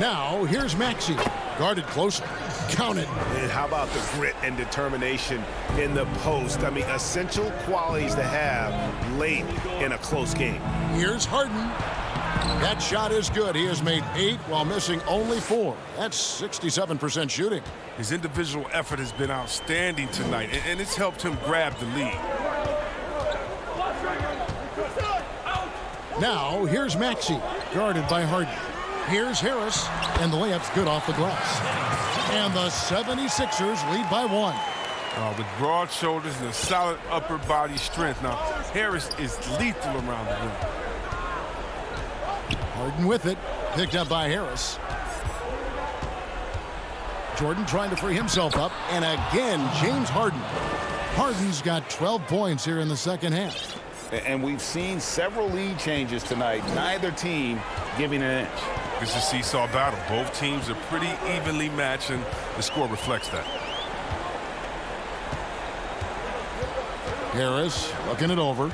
Now, here's Maxey. Guarded closely. Count it. And how about the grit and determination in the post? I mean, essential qualities to have late in a close game. Here's Harden. That shot is good. He has made 8 while missing only 4. That's 67% shooting. His individual effort has been outstanding tonight, and it's helped him grab the lead. Now, here's Maxey, guarded by Harden. Here's Harris, and the layup's good off the glass. And the 76ers lead by 1. With broad shoulders and a solid upper body strength. Now, Harris is lethal around the rim. Harden with it, picked up by Harris. Jordan trying to free himself up, and again, James Harden. Harden's got 12 points here in the second half. And we've seen several lead changes tonight, neither team giving an inch. It's a seesaw battle. Both teams are pretty evenly matched, and the score reflects that. Harris looking it over.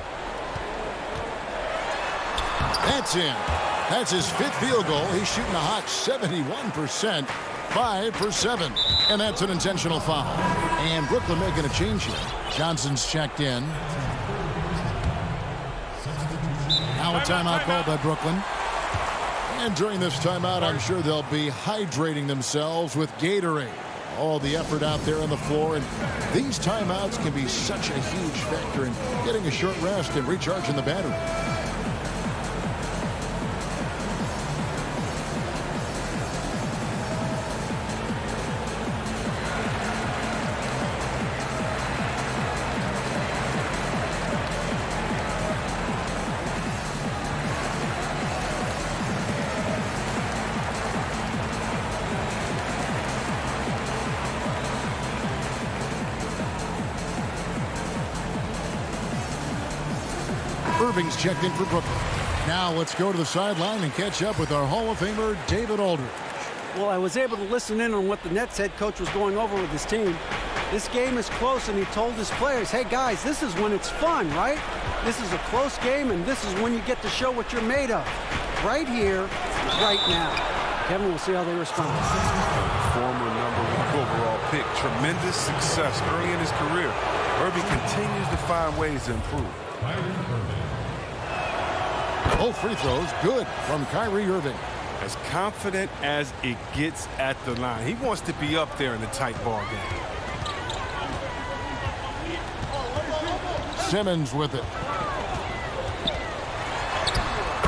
That's in. That's his 5th field goal. He's shooting a hot 71%, 5 for 7. And that's an intentional foul. And Brooklyn making a change here. Johnson's checked in. Now a timeout called by Brooklyn. And during this timeout, I'm sure they'll be hydrating themselves with Gatorade. All the effort out there on the floor, and these timeouts can be such a huge factor in getting a short rest and recharging the battery. Irving's checked in for Brooklyn. Now let's go to the sideline and catch up with our Hall of Famer, David Aldridge. Well, I was able to listen in on what the Nets head coach was going over with his team. This game is close, and he told his players, hey, guys, this is when it's fun, right? This is a close game, and this is when you get to show what you're made of. Right here, right now. Kevin, we'll see how they respond. Former #1 overall pick. Tremendous success early in his career. Irving continues to find ways to improve. Both free throws good from Kyrie Irving. As confident as it gets at the line. He wants to be up there in the tight ball game. Simmons with it.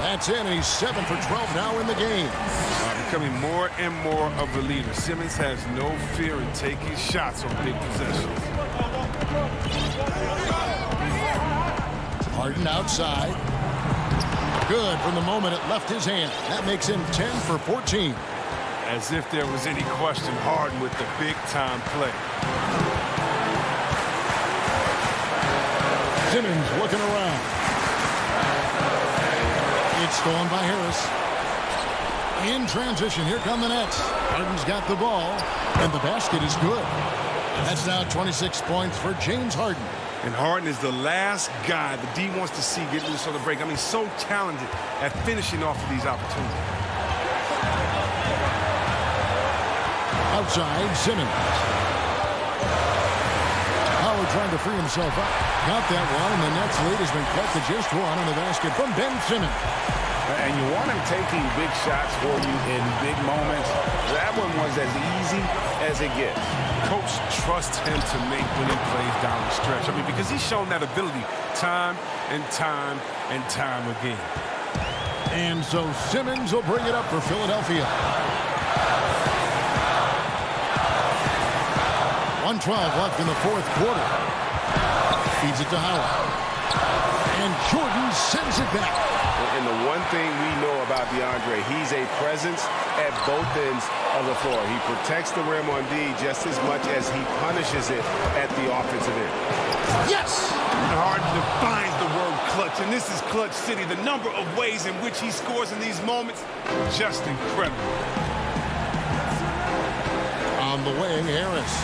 That's in, and he's 7 for 12 now in the game. Becoming more and more of a leader. Simmons has no fear in taking shots on big possessions. Harden outside. Good from the moment it left his hand. That makes him 10 for 14. As if there was any question, Harden with the big-time play. Simmons looking around. It's stolen by Harris. In transition, here come the Nets. Harden's got the ball, and the basket is good. That's now 26 points for James Harden. And Harden is the last guy the D wants to see get loose on the break. I mean, so talented at finishing off of these opportunities. Outside, Simmons. Howard trying to free himself up. Got that one, and the Nets lead has been cut to just 1 on the basket from Ben Simmons. And you want him taking big shots for you in big moments. That one was as easy as it gets. Coach trusts him to make winning plays down the stretch. I mean, because he's shown that ability time and time and time again. And so Simmons will bring it up for Philadelphia. 2:12 left in the fourth quarter. Feeds it to Howard. And Jordan sends it back. And the one thing we know about DeAndre, he's a presence at both ends of the floor. He protects the rim on D just as much as he punishes it at the offensive end. Yes! Harden defines the word clutch, and this is Clutch City. The number of ways in which he scores in these moments, just incredible. On the wing, Harris.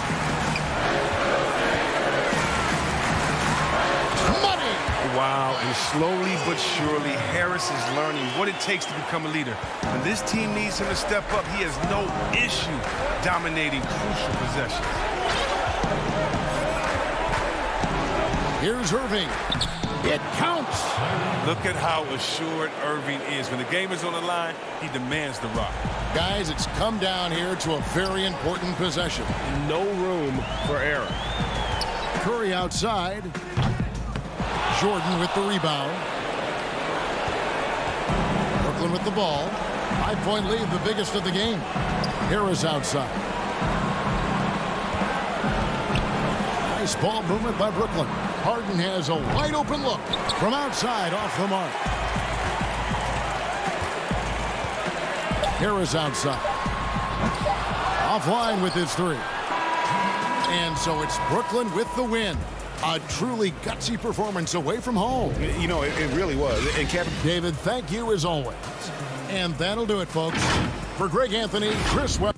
Money! Wow, and slowly but surely, Harris is learning what it takes to become a leader. When this team needs him to step up, he has no issue dominating crucial possessions. Here's Irving. It counts. Look at how assured Irving is. When the game is on the line, he demands the rock. Guys, it's come down here to a very important possession. No room for error. Curry outside. Jordan with the rebound. Brooklyn with the ball. 5-point lead, the biggest of the game. Harris outside. Nice ball movement by Brooklyn. Harden has a wide open look from outside off the mark. Harris outside. Offline with his three. And so it's Brooklyn with the win. A truly gutsy performance away from home. You know, it really was. And Kevin, David, thank you as always. And that'll do it, folks. For Greg Anthony, Chris Webb.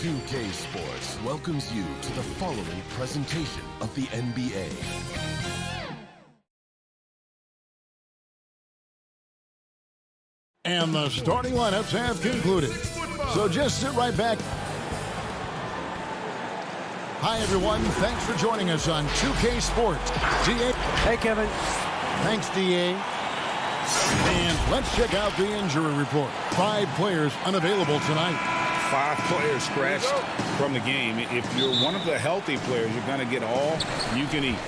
2K Sports welcomes you to the following presentation of the NBA. And the starting lineups have concluded. So just sit right back. Hi, everyone. Thanks for joining us on 2K Sports. DA. Hey, Kevin. Thanks, DA. And let's check out the injury report. 5 players unavailable tonight. 5 players scratched from the game. If you're one of the healthy players, you're going to get all you can eat.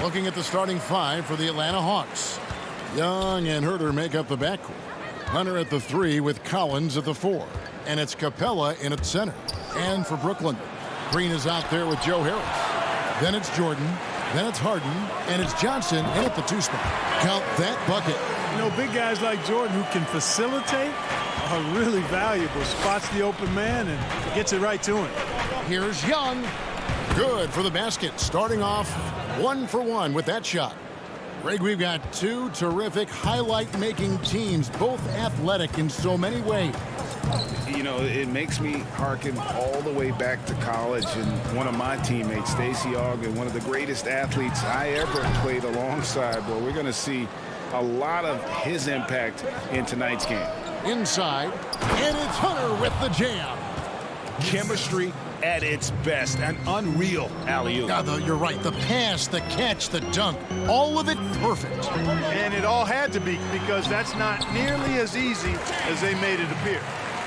Looking at the starting 5 for the Atlanta Hawks. Young and Herter make up the backcourt. Hunter at the 3 with Collins at the 4. And it's Capella in at center. And for Brooklyn, Green is out there with Joe Harris. Then it's Jordan. Then it's Harden. And it's Johnson in at the 2 spot. Count that bucket. You know, big guys like Jordan who can facilitate are really valuable. Spots the open man and gets it right to him. Here's Young. Good for the basket. Starting off 1 for 1 with that shot. Greg, we've got 2 terrific highlight-making teams, both athletic in so many ways. You know, it makes me hearken all the way back to college, and one of my teammates, Stacey Ogden, one of the greatest athletes I ever played alongside. Well, we're going to see a lot of his impact in tonight's game. Inside, and it's Hunter with the jam. Chemistry at its best, an unreal alley-oop. Yeah, you're right. The pass, the catch, the dunk, all of it perfect. And it all had to be, because that's not nearly as easy as they made it appear.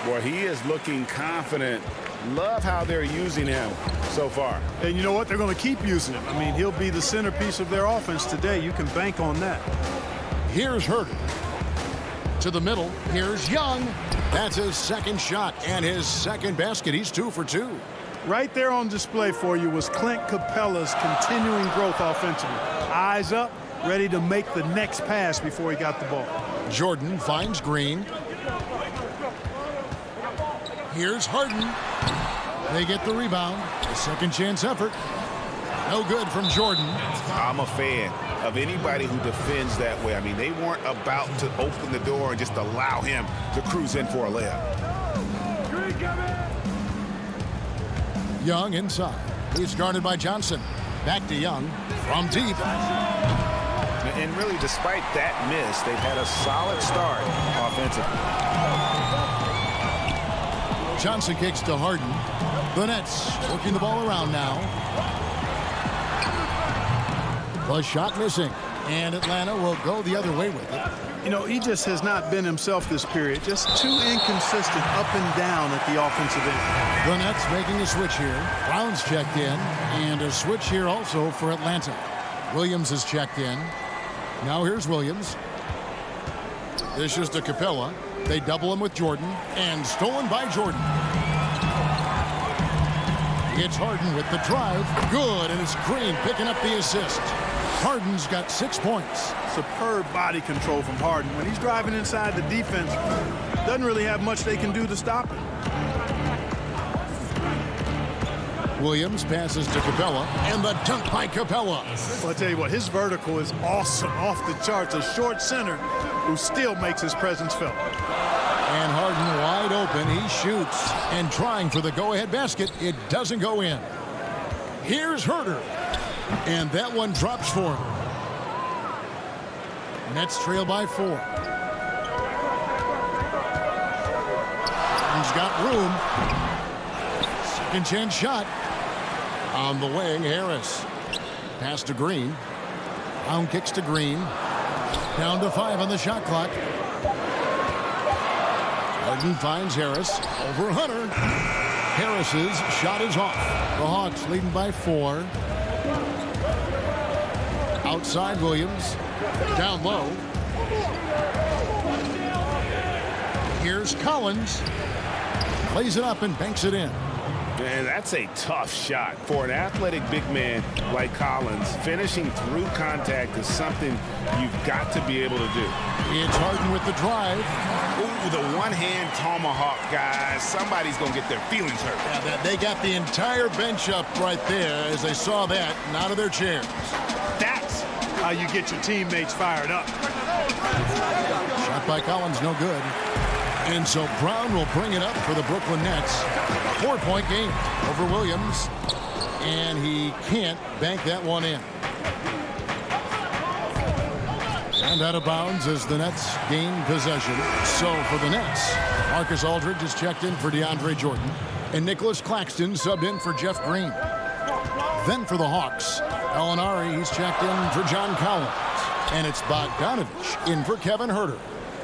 Boy, he is looking confident. Love how they're using him so far. And you know what? They're going to keep using him. I mean, he'll be the centerpiece of their offense today. You can bank on that. Here's Herter. To the middle, here's Young. That's his second shot and his second basket. He's 2 for 2. Right there on display for you was Clint Capella's continuing growth offensively. Eyes up, ready to make the next pass before he got the ball. Jordan finds Green. Here's Harden. They get the rebound. A second chance effort. No good from Jordan. I'm a fan of anybody who defends that way. I mean, they weren't about to open the door and just allow him to cruise in for a layup. Young inside. He's guarded by Johnson. Back to Young from deep. And really, despite that miss, they've had a solid start offensively. Johnson kicks to Harden. The Nets working the ball around now. The shot missing. And Atlanta will go the other way with it. You know, he just has not been himself this period. Just too inconsistent up and down at the offensive end. The Nets making a switch here. Brown's checked in. And a switch here also for Atlanta. Williams is checked in. Now here's Williams. This is to Capella. They double him with Jordan. And stolen by Jordan. It's Harden with the drive. Good, and it's Green picking up the assist. Harden's got 6 points. Superb body control from Harden. When he's driving inside the defense, doesn't really have much they can do to stop him. Williams passes to Capella, and the dunk by Capella. Well, I'll tell you what, his vertical is awesome, off the charts. A short center who still makes his presence felt. And Harden wide open. He shoots, and trying for the go-ahead basket. It doesn't go in. Here's Herter. And that one drops for him. Nets trail by 4. He's got room. Second chance shot. On the wing, Harris. Pass to Green. Brown kicks to Green. Down to 5 on the shot clock. Harden finds Harris. Over Hunter. Harris's shot is off. The Hawks leading by 4. Outside Williams. Down low. Here's Collins. Lays it up and banks it in. And that's a tough shot for an athletic big man like Collins. Finishing through contact is something you've got to be able to do. It's Harden with the drive. Ooh, the one-hand tomahawk, guys. Somebody's going to get their feelings hurt. Yeah, they got the entire bench up right there as they saw that and out of their chairs. That's how you get your teammates fired up. Shot by Collins, no good. And so Brown will bring it up for the Brooklyn Nets. 4-point game over Williams. And he can't bank that one in. And out of bounds as the Nets gain possession. So for the Nets, Marcus Aldridge is checked in for DeAndre Jordan. And Nicholas Claxton subbed in for Jeff Green. Then for the Hawks, Gallinari, he's checked in for John Collins. And it's Bogdanovich in for Kevin Herter.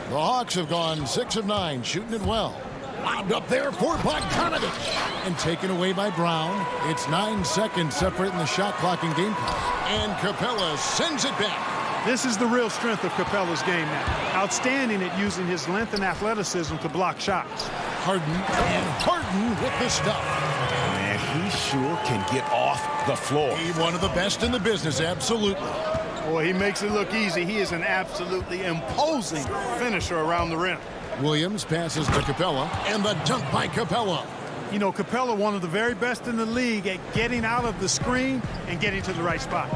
The Hawks have gone 6 of 9, shooting it well. Lobbed up there for Bogdanovich. And taken away by Brown. It's 9 seconds separating the shot clock and game clock. And Capella sends it back. This is the real strength of Capella's game now. Outstanding at using his length and athleticism to block shots. Harden, and Harden with the stuff. Man, he sure can get off the floor. He's one of the best in the business, absolutely. Boy, he makes it look easy. He is an absolutely imposing finisher around the rim. Williams passes to Capella, and the dunk by Capella. You know, Capella, one of the very best in the league at getting out of the screen and getting to the right spot.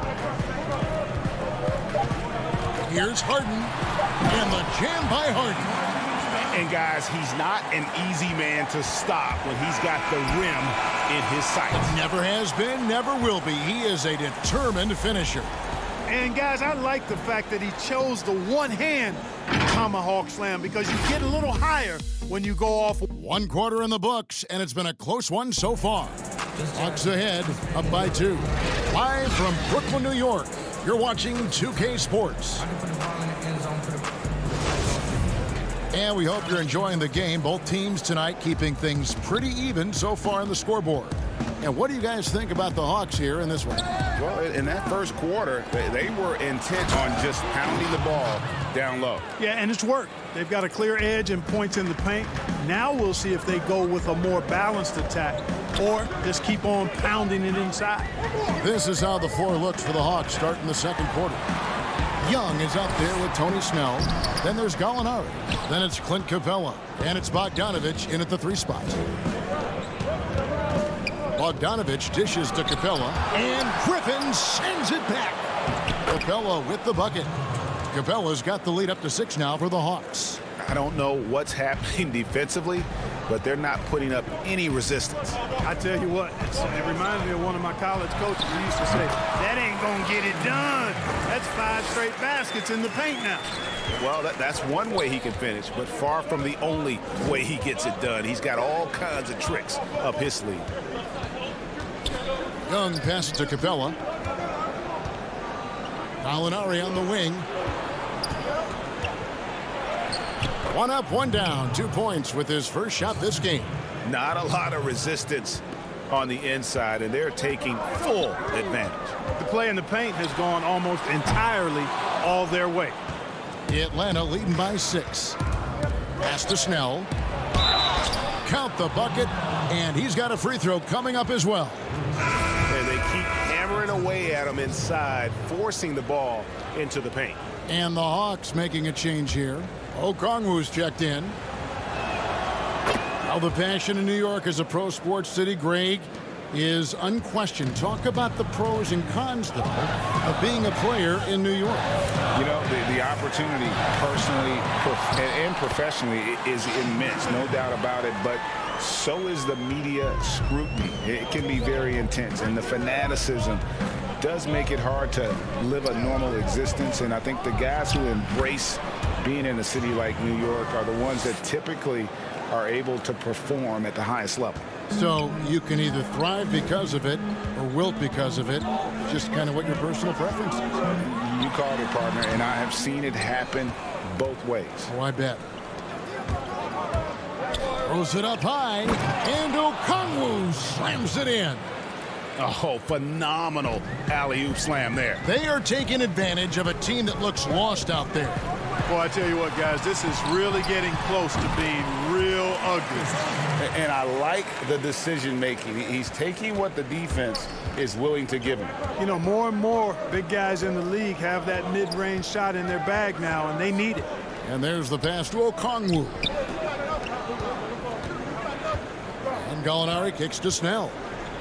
Here's Harden, and the jam by Harden. And guys, he's not an easy man to stop when he's got the rim in his sights. Never has been, never will be. He is a determined finisher. And guys, I like the fact that he chose the one-hand tomahawk slam because you get a little higher when you go off. 1 quarter in the books, and it's been a close one so far. Hawks ahead, up by 2. Live from Brooklyn, New York, you're watching 2K Sports. And we hope you're enjoying the game. Both teams tonight keeping things pretty even so far on the scoreboard. And what do you guys think about the Hawks here in this one? Well, in that first quarter, they were intent on just pounding the ball down low. Yeah, and it's worked. They've got a clear edge and points in the paint. Now we'll see if they go with a more balanced attack or just keep on pounding it inside. This is how the floor looks for the Hawks starting the second quarter. Young is out there with Tony Snell. Then there's Gallinari. Then it's Clint Capella. And it's Bogdanovich in at the 3 spot. Bogdanovich dishes to Capella. And Griffin sends it back. Capella with the bucket. Capella's got the lead up to 6 now for the Hawks. I don't know what's happening defensively, but they're not putting up any resistance. I tell you what, it reminds me of one of my college coaches who used to say, that ain't going to get it done. That's 5 straight baskets in the paint now. Well, that's one way he can finish, but far from the only way he gets it done. He's got all kinds of tricks up his sleeve. Young passes to Capella. Gallinari on the wing. 1 up, 1 down. 2 points with his first shot this game. Not a lot of resistance on the inside, and they're taking full advantage. The play in the paint has gone almost entirely all their way. Atlanta leading by 6. Pass to Snell. Count the bucket, and he's got a free throw coming up as well. And they keep hammering away at him inside, forcing the ball into the paint. And the Hawks making a change here. Okongwu's checked in. Now the passion in New York as a pro sports city, Greg, is unquestioned. Talk about the pros and cons, though, of being a player in New York. You know, the opportunity personally and professionally is immense, no doubt about it, but so is the media scrutiny. It can be very intense, and the fanaticism does make it hard to live a normal existence, and I think the guys who embrace being in a city like New York are the ones that typically are able to perform at the highest level. So you can either thrive because of it or wilt because of it, just kind of what your personal preference is. You called it, partner, and I have seen it happen both ways. Oh, I bet. Throws it up high, and Okongwu slams it in. Oh, phenomenal alley-oop slam there. They are taking advantage of a team that looks lost out there. Boy, I tell you what, guys, this is really getting close to being real ugly. And I like the decision-making. He's taking what the defense is willing to give him. You know, more and more big guys in the league have that mid-range shot in their bag now, and they need it. And there's the pass to Okongwu. And Gallinari kicks to Snell.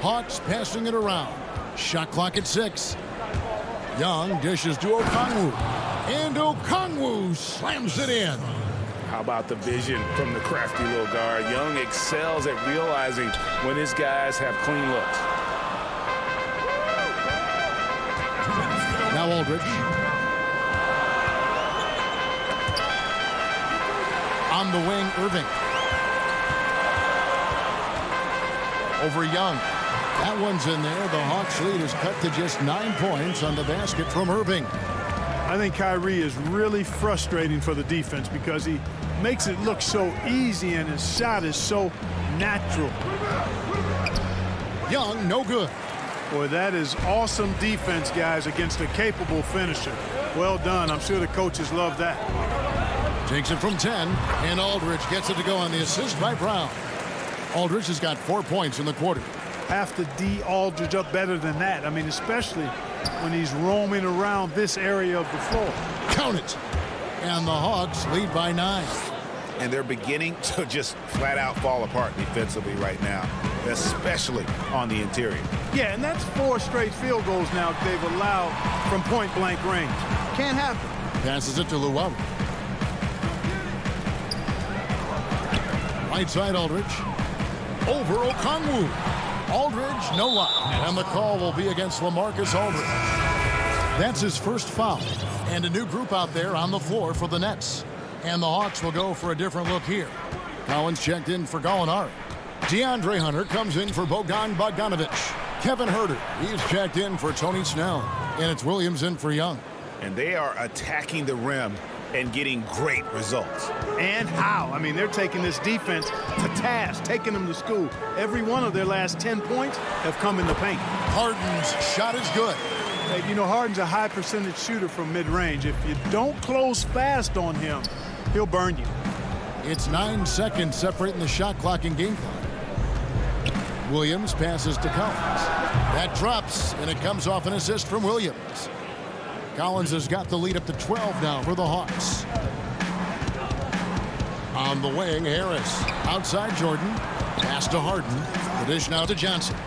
Hawks passing it around. Shot clock at 6. Young dishes to Okongwu. And Okongwu slams it in. How about the vision from the crafty little guard? Young excels at realizing when his guys have clean looks. Now Aldridge. On the wing, Irving. Over Young. That one's in there. The Hawks lead is cut to just 9 points on the basket from Irving. I think Kyrie is really frustrating for the defense because he makes it look so easy and his shot is so natural. Young, no good. Boy, that is awesome defense, guys, against a capable finisher. Well done. I'm sure the coaches love that. Takes it from 10, and Aldridge gets it to go on the assist by Brown. Aldridge has got 4 points in the quarter. Have to D Aldridge up better than that. I mean, especially when he's roaming around this area of the floor. Count it. And the Hawks lead by 9. And they're beginning to just flat out fall apart defensively right now, especially on the interior. Yeah, and that's 4 straight field goals now they've allowed from point-blank range. Can't happen. Passes it to Luau. Right side, Aldridge. Over Okongwu. Aldridge, no luck. And the call will be against LaMarcus Aldridge. That's his first foul. And a new group out there on the floor for the Nets. And the Hawks will go for a different look here. Collins checked in for Gallinari. DeAndre Hunter comes in for Bogan Bogdanovic. Kevin Huerter, he's checked in for Tony Snell. And it's Williams in for Young. And they are attacking the rim and getting great results. And how? I mean, they're taking this defense to task, taking them to school. Every one of their last 10 points have come in the paint. Harden's shot is good. Hey, you know, Harden's a high percentage shooter from mid-range. If you don't close fast on him, he'll burn you. It's 9 seconds separating the shot clock and game clock. Williams passes to Collins. That drops, and it comes off an assist from Williams. Collins has got the lead up to 12 now for the Hawks. On the wing, Harris. Outside Jordan. Pass to Harden. The dish now to Johnson.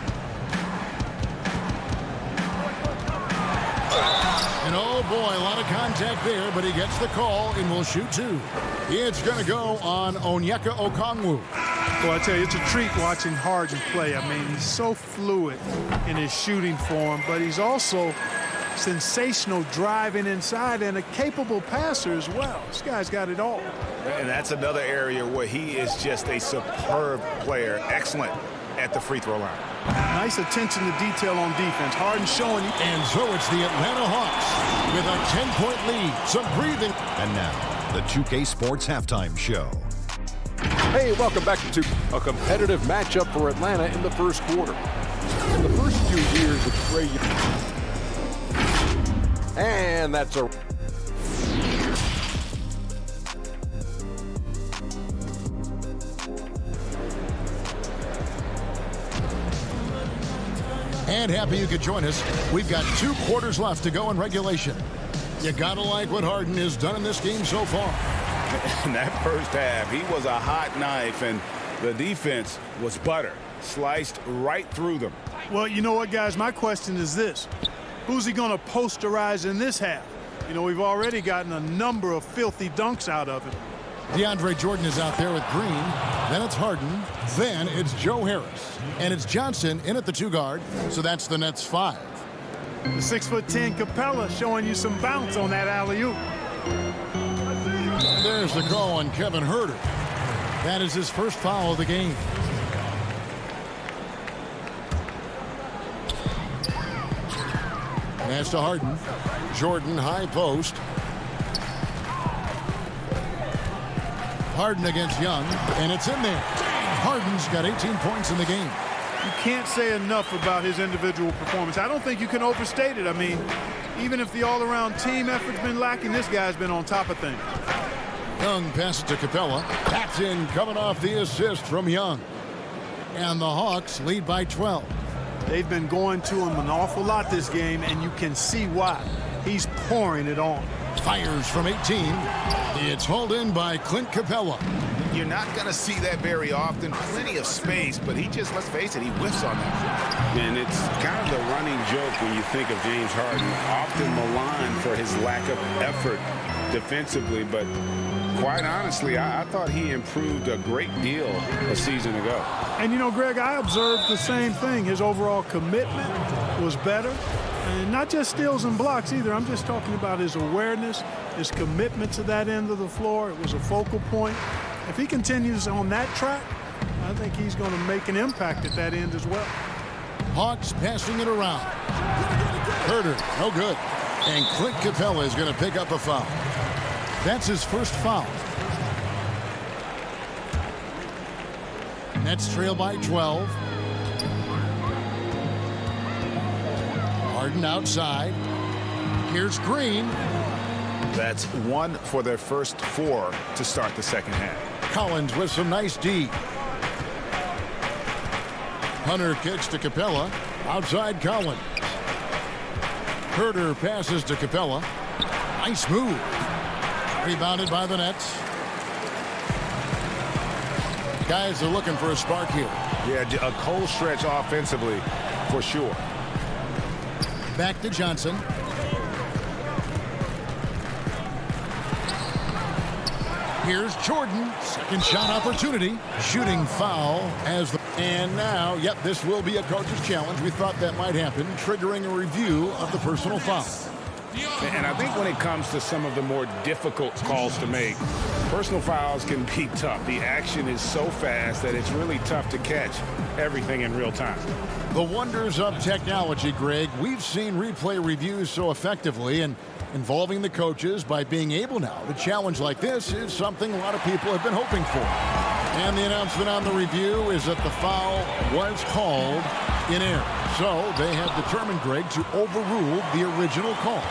And oh boy, a lot of contact there, but he gets the call and will shoot 2. It's going to go on Onyeka Okongwu. Well, I tell you, it's a treat watching Harden play. I mean, he's so fluid in his shooting form, but he's also sensational driving inside and a capable passer as well. This guy's got it all. And that's another area where he is just a superb player. Excellent at the free throw line. Nice attention to detail on defense. Harden showing you. And so it's the Atlanta Hawks with a 10-point lead. Some breathing. And now, the 2K Sports Halftime Show. Hey, welcome back to a competitive matchup for Atlanta in the first quarter. In the first few years of Trey Young. And that's a... And happy you could join us. We've got 2 quarters left to go in regulation. You gotta like what Harden has done in this game so far. In that first half, he was a hot knife, and the defense was butter. Sliced right through them. Well, you know what, guys? My question is this. Who's he going to posterize in this half? You know, we've already gotten a number of filthy dunks out of him. DeAndre Jordan is out there with Green. Then it's Harden. Then it's Joe Harris. And it's Johnson in at the 2 guard. So that's the Nets 5. The 6'10" Capella showing you some bounce on that alley-oop. There's the call on Kevin Huerter. That is his first foul of the game. Pass to Harden. Jordan high post. Harden against Young, and it's in there. Harden's got 18 points in the game. You can't say enough about his individual performance. I don't think you can overstate it. I mean, even if the all-around team effort's been lacking, this guy's been on top of things. Young passes to Capella. Taps in, coming off the assist from Young. And the Hawks lead by 12. They've been going to him an awful lot this game, and you can see why. He's pouring it on. Fires from 18. It's hauled in by Clint Capella. You're not going to see that very often. Plenty of space, but he just, let's face it, he whiffs on that. And it's kind of the running joke when you think of James Harden. Often maligned for his lack of effort defensively, but quite honestly, I thought he improved a great deal a season ago. And, you know, Greg, I observed the same thing. His overall commitment was better. And not just steals and blocks either. I'm just talking about his awareness, his commitment to that end of the floor. It was a focal point. If he continues on that track, I think he's going to make an impact at that end as well. Hawks passing it around. Huerter, no good. And Clint Capella is going to pick up a foul. That's his first foul. Nets trail by 12. Harden outside. Here's Green. That's 1 for their first 4 to start the second half. Collins with some nice D. Hunter kicks to Capella. Outside Collins. Huerter passes to Capella. Nice move. Rebounded by the Nets. Guys are looking for a spark here. Yeah, a cold stretch offensively for sure. Back to Johnson. Here's Jordan. Second shot opportunity. Shooting foul as the... And now, yep, this will be a coach's challenge. We thought that might happen, triggering a review of the personal foul. And I think when it comes to some of the more difficult calls to make, personal fouls can be tough. The action is so fast that it's really tough to catch everything in real time. The wonders of technology, Greg. We've seen replay reviews so effectively, and involving the coaches by being able now to challenge like this is something a lot of people have been hoping for. And the announcement on the review is that the foul was called in error. So they have determined, Greg, to overrule the original call.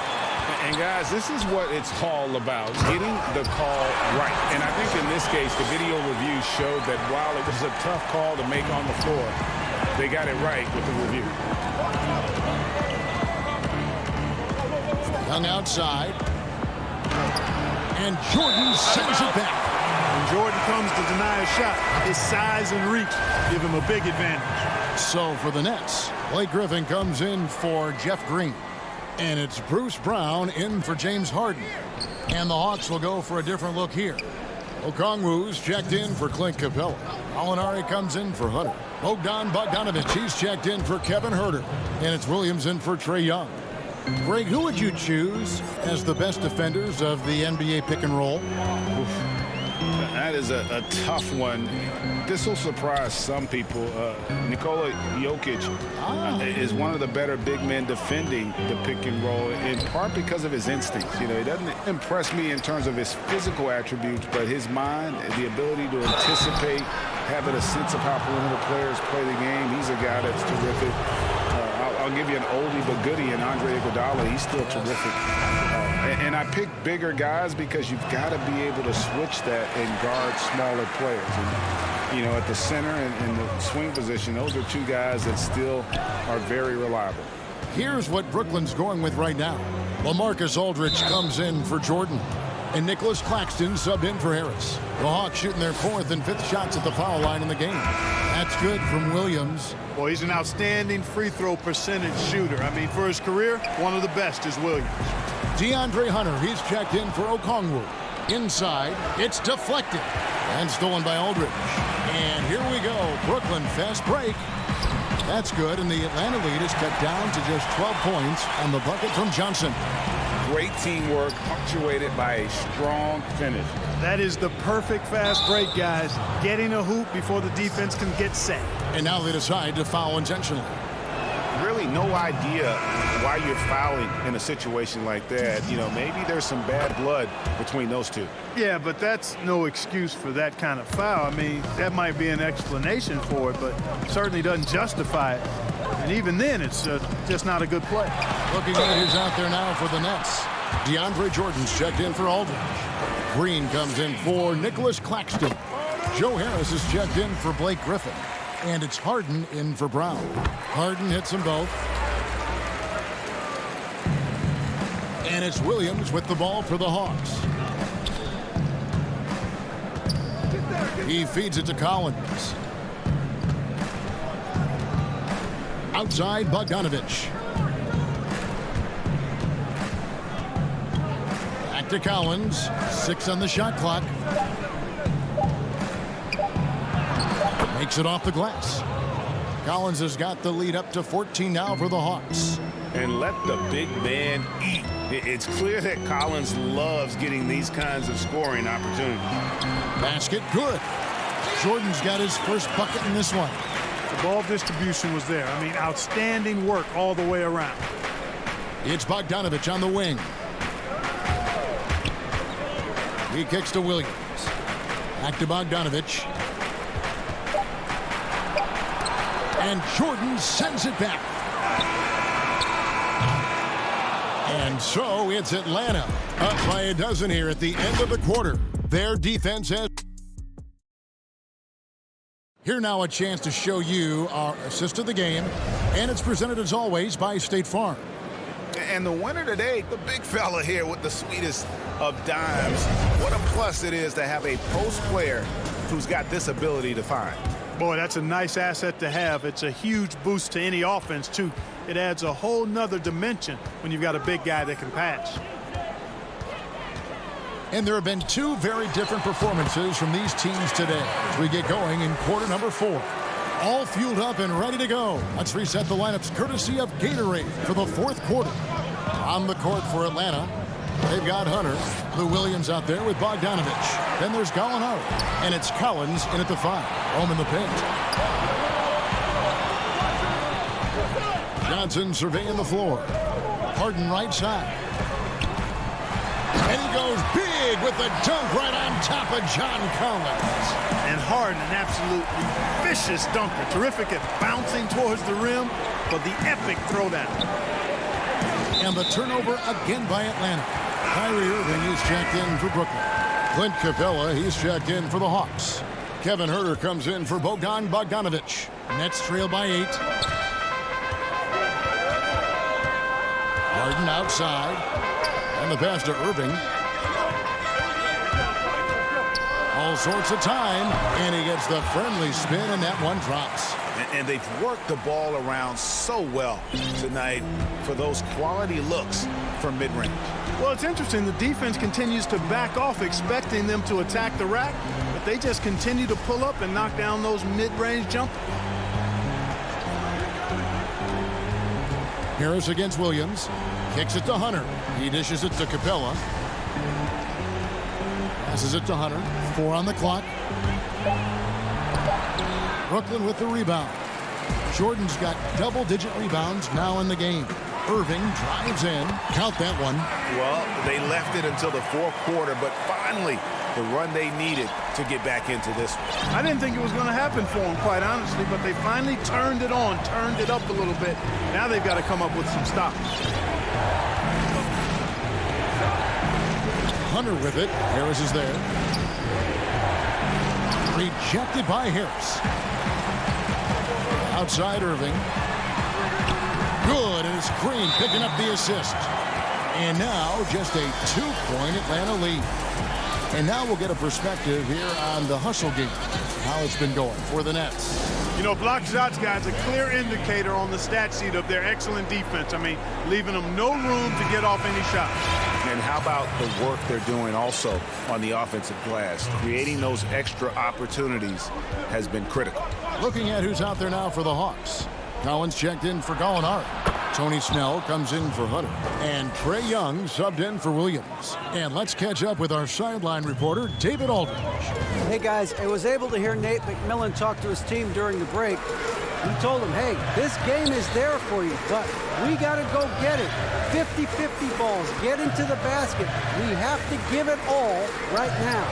And guys, this is what it's all about, getting the call right. And I think in this case, the video review showed that while it was a tough call to make on the floor, they got it right with the review. Young outside. And Jordan sends it back. When Jordan comes to deny a shot, his size and reach give him a big advantage. So for the Nets, Blake Griffin comes in for Jeff Green. And it's Bruce Brown in for James Harden. And the Hawks will go for a different look here. Okongwu's checked in for Clint Capella. Molinari comes in for Hunter. Bogdanovich, he's checked in for Kevin Huerter. And it's Williams in for Trae Young. Greg, who would you choose as the best defenders of the NBA pick and roll? That is a tough one. This will surprise some people. Nikola Jokic is one of the better big men defending the pick and roll, in part because of his instincts. You know, he doesn't impress me in terms of his physical attributes, but his mind, the ability to anticipate, having a sense of how perimeter players play the game. He's a guy that's terrific. I'll give you an oldie but goodie in Andre Iguodala. He's still terrific. And I pick bigger guys because you've got to be able to switch that and guard smaller players. And, you know, at the center and the swing position, those are two guys that still are very reliable. Here's what Brooklyn's going with right now. LaMarcus Aldridge comes in for Jordan. And Nicholas Claxton subbed in for Harris. The Hawks shooting their 4th and 5th shots at the foul line in the game. That's good from Williams. Well, he's an outstanding free throw percentage shooter. I mean, for his career, one of the best is Williams. DeAndre Hunter, he's checked in for Okongwu. Inside, it's deflected and stolen by Aldridge. And here we go, Brooklyn fast break. That's good, and the Atlanta lead is cut down to just 12 points on the bucket from Johnson. Great teamwork, punctuated by a strong finish. That is the perfect fast break, guys. Getting a hoop before the defense can get set. And now they decide to foul intentionally. Really no idea why you're fouling in a situation like that. You know, maybe there's some bad blood between those two. Yeah, but that's no excuse for that kind of foul. I mean, that might be an explanation for it, but certainly doesn't justify it. And even then, it's just not a good play. Looking at who's out there now for the Nets. DeAndre Jordan's checked in for Aldridge. Green comes in for Nicholas Claxton. Joe Harris is checked in for Blake Griffin. And it's Harden in for Brown. Harden hits them both. And it's Williams with the ball for the Hawks. He feeds it to Collins. Outside, Bogdanovich. Back to Collins. 6 on the shot clock. Makes it off the glass. Collins has got the lead up to 14 now for the Hawks. And let the big man eat. It's clear that Collins loves getting these kinds of scoring opportunities. Basket good. Jordan's got his first bucket in this one. The ball distribution was there. I mean, outstanding work all the way around. It's Bogdanovich on the wing. He kicks to Williams. Back to Bogdanovich. And Jordan sends it back. And so it's Atlanta up by a dozen here at the end of the quarter. Their defense has... Here now a chance to show you our assist of the game. And it's presented as always by State Farm. And the winner today, the big fella here with the sweetest of dimes. What a plus it is to have a post player who's got this ability to find. Boy, that's a nice asset to have. It's a huge boost to any offense, too. It adds a whole nother dimension when you've got a big guy that can pass. And there have been two very different performances from these teams today as we get going in quarter number 4. All fueled up and ready to go. Let's reset the lineups courtesy of Gatorade for the 4th quarter. On the court for Atlanta, they've got Hunter. Lou Williams out there with Bogdanovich. Then there's Gallinari. And it's Collins in at the 5. Home in the paint. Johnson surveying the floor. Harden right side. And he goes big with the dunk right on top of John Collins. And Harden, an absolutely vicious dunker. Terrific at bouncing towards the rim, but the epic throwdown. And the turnover again by Atlanta. Kyrie Irving is checked in for Brooklyn. Clint Capella, he's checked in for the Hawks. Kevin Huerter comes in for Bogdanovich. Nets trail by 8. Harden outside. And the pass to Irving. All sorts of time. And he gets the friendly spin, and that one drops. And they've worked the ball around so well tonight for those quality looks from mid-range. Well, it's interesting. The defense continues to back off, expecting them to attack the rack, but they just continue to pull up and knock down those mid-range jumpers. Harris against Williams. Kicks it to Hunter. He dishes it to Capella. Passes it to Hunter. 4 on the clock. Brooklyn with the rebound. Jordan's got double-digit rebounds now in the game. Irving drives in. Count that one. Well, they left it until the fourth quarter, but finally the run they needed to get back into this one. I didn't think it was going to happen for them, quite honestly, but they finally turned it on, turned it up a little bit. Now they've got to come up with some stops. Hunter with it. Harris is there. Rejected by Harris. Outside Irving. Good, and it's Green picking up the assist. And now just a 2-point Atlanta lead. And now we'll get a perspective here on the hustle game, how it's been going for the Nets. You know, block shots, guys, a clear indicator on the stat sheet of their excellent defense. I mean, leaving them no room to get off any shots. And how about the work they're doing also on the offensive glass? Creating those extra opportunities has been critical. Looking at who's out there now for the Hawks. Collins checked in for Gallinari. Tony Snell comes in for Hunter. And Trae Young subbed in for Williams. And let's catch up with our sideline reporter, David Aldridge. Hey, guys, I was able to hear Nate McMillan talk to his team during the break. He told them, hey, this game is there for you, but we got to go get it. 50-50 balls, get into the basket. We have to give it all right now.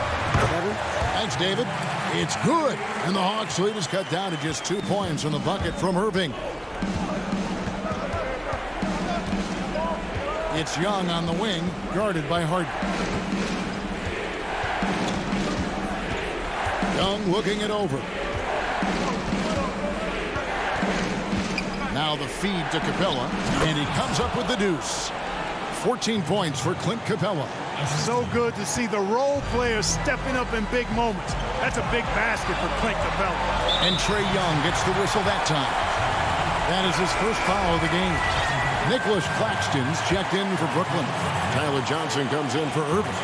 Kevin? Thanks, David. It's good. And the Hawks lead is cut down to just 2 points on the bucket from Irving. It's Young on the wing, guarded by Harden. Young looking it over. Now the feed to Capella, and he comes up with the deuce. 14 points for Clint Capella. So good to see the role players stepping up in big moments. That's a big basket for Clint Capella. And Trae Young gets the whistle that time. That is his first foul of the game. Nicholas Claxton's checked in for Brooklyn. Tyler Johnson comes in for Irving.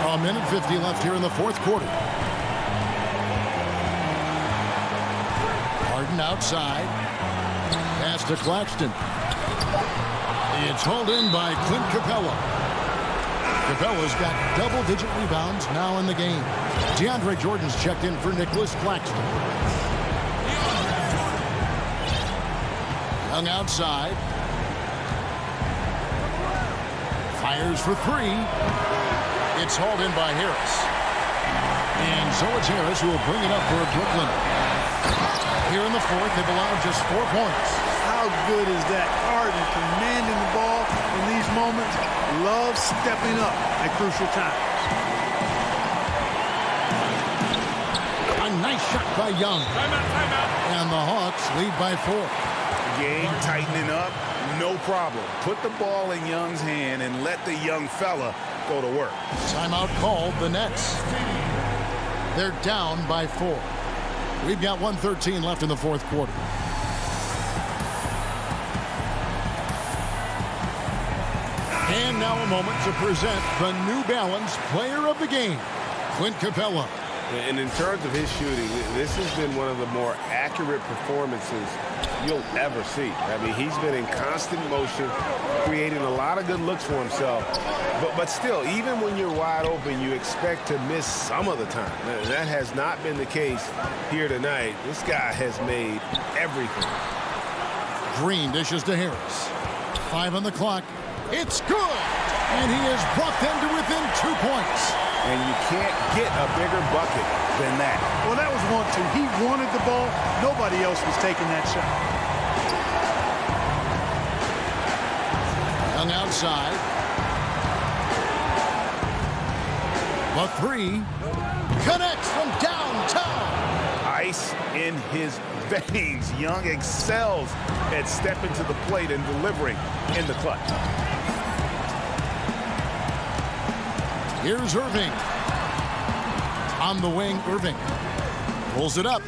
A minute 50 left here in the fourth quarter. Harden outside. Pass to Claxton. It's hauled in by Clint Capella. Capella's got double-digit rebounds now in the game. DeAndre Jordan's checked in for Nicholas Claxton. Young outside. Fires for 3. It's hauled in by Harris. And so it's Harris who will bring it up for Brooklyn. Here in the fourth, they've allowed just 4 points. How good is that? Harden commanding the ball in these moments. Loves stepping up at crucial times. A nice shot by Young. Timeout. And the Hawks lead by 4. Game tightening up, no problem. Put the ball in Young's hand and let the young fella go to work. Timeout called the Nets. They're down by 4. We've got 1:13 left in the fourth quarter. And now a moment to present the New Balance Player of the Game, Clint Capella. And in terms of his shooting, this has been one of the more accurate performances you'll ever see. I mean, he's been in constant motion, creating a lot of good looks for himself. But still, even when you're wide open, you expect to miss some of the time. That has not been the case here tonight. This guy has made everything. Green dishes to Harris. 5 on the clock. It's good! And he has brought them to within 2 points. And you can't get a bigger bucket than that. Well, that was 1-2. He wanted the ball. Nobody else was taking that shot. Young outside. The 3 connects from downtown. Ice in his veins. Young excels at stepping to the plate and delivering in the clutch. Here's Irving. On the wing, Irving pulls it up.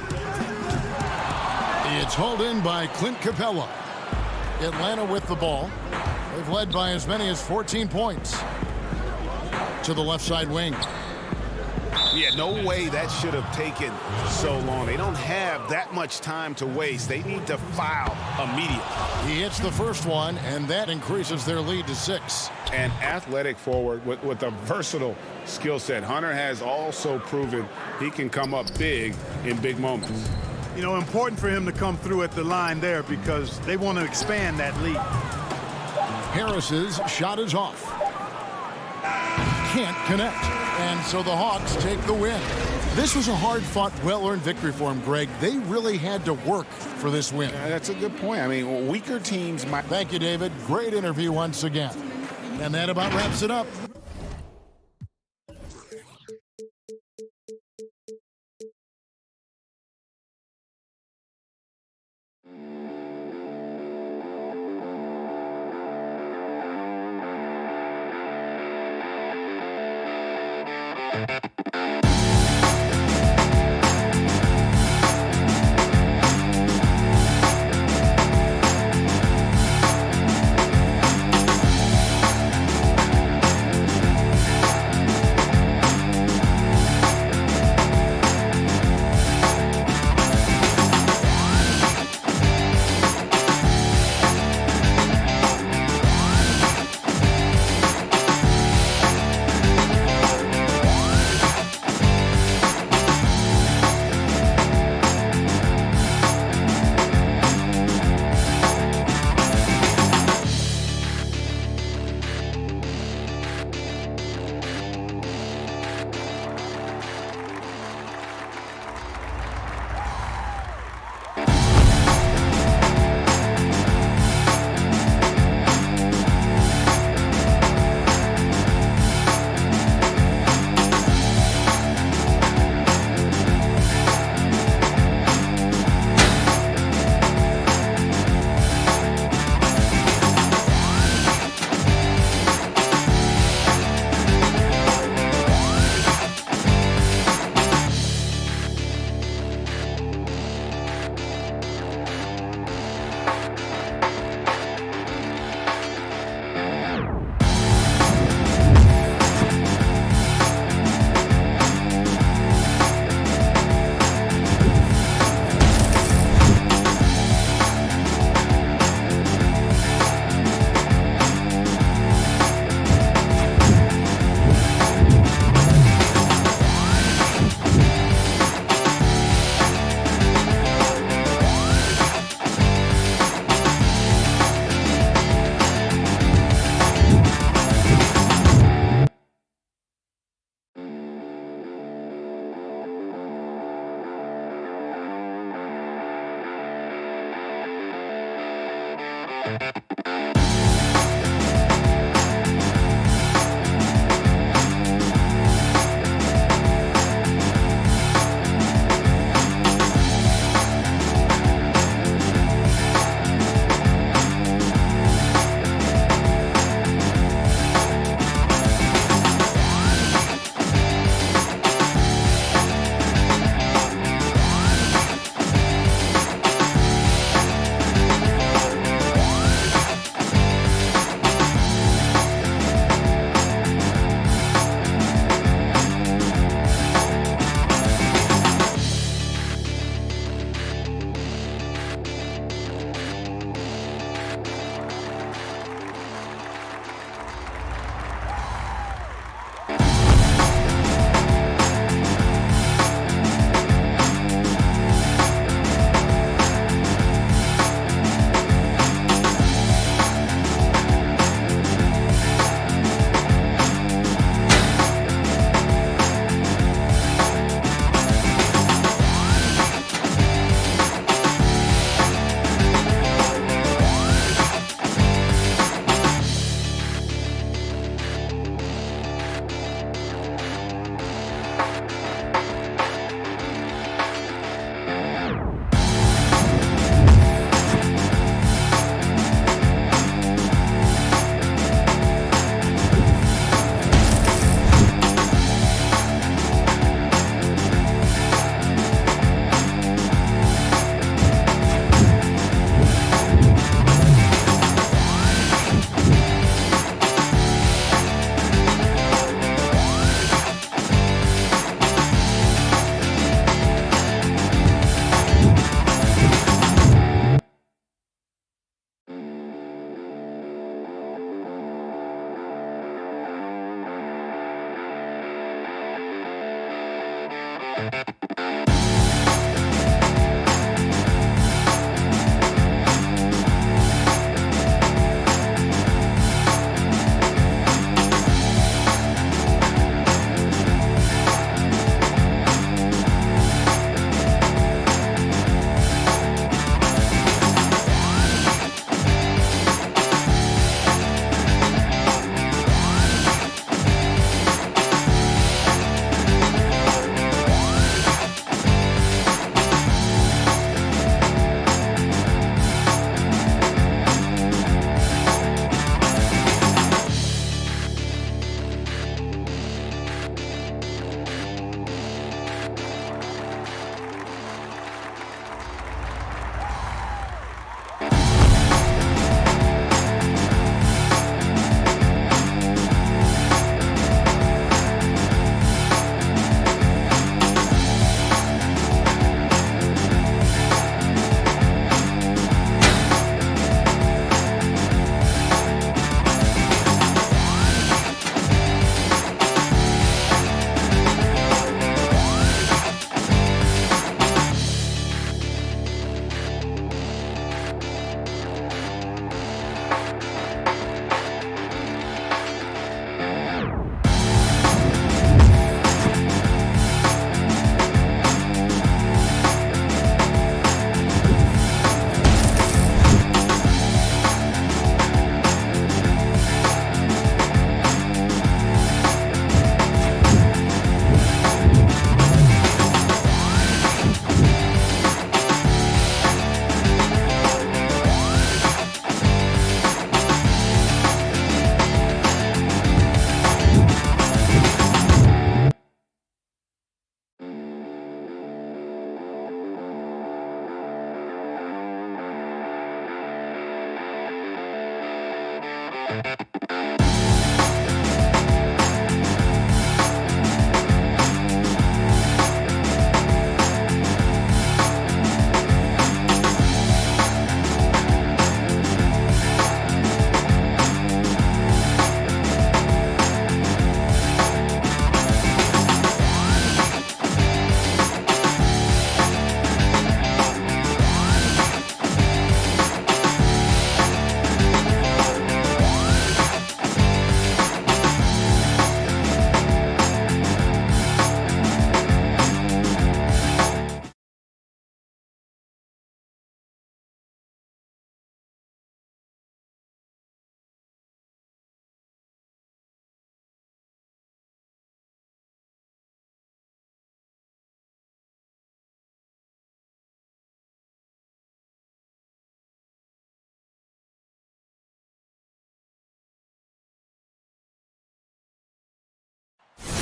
It's hauled in by Clint Capella. Atlanta with the ball. They've led by as many as 14 points. To the left side wing. Yeah, no way that should have taken so long. They don't have that much time to waste. They need to foul immediately. He hits the first one, and that increases their lead to 6. An athletic forward with a versatile skill set. Hunter has also proven he can come up big in big moments. You know, important for him to come through at the line there because they want to expand that lead. Harris's shot is off. Can't connect. And so the Hawks take the win. This was a hard-fought, well-earned victory for him, Greg. They really had to work for this win. That's a good point. I mean, weaker teams might... Thank you, David. Great interview once again. And that about wraps it up.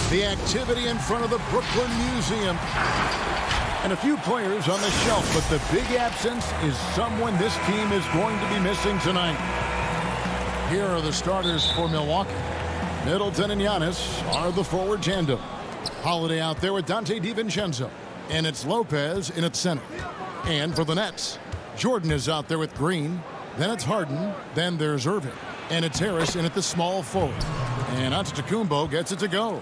The activity in front of the Brooklyn Museum. And a few players on the shelf, but the big absence is someone this team is going to be missing tonight. Here are the starters for Milwaukee. Middleton and Giannis are the forward tandem. Holiday out there with Dante DiVincenzo. And it's Lopez in at center. And for the Nets, Jordan is out there with Green. Then it's Harden. Then there's Irving. And it's Harris in at the small forward. And Antetokounmpo gets it to go.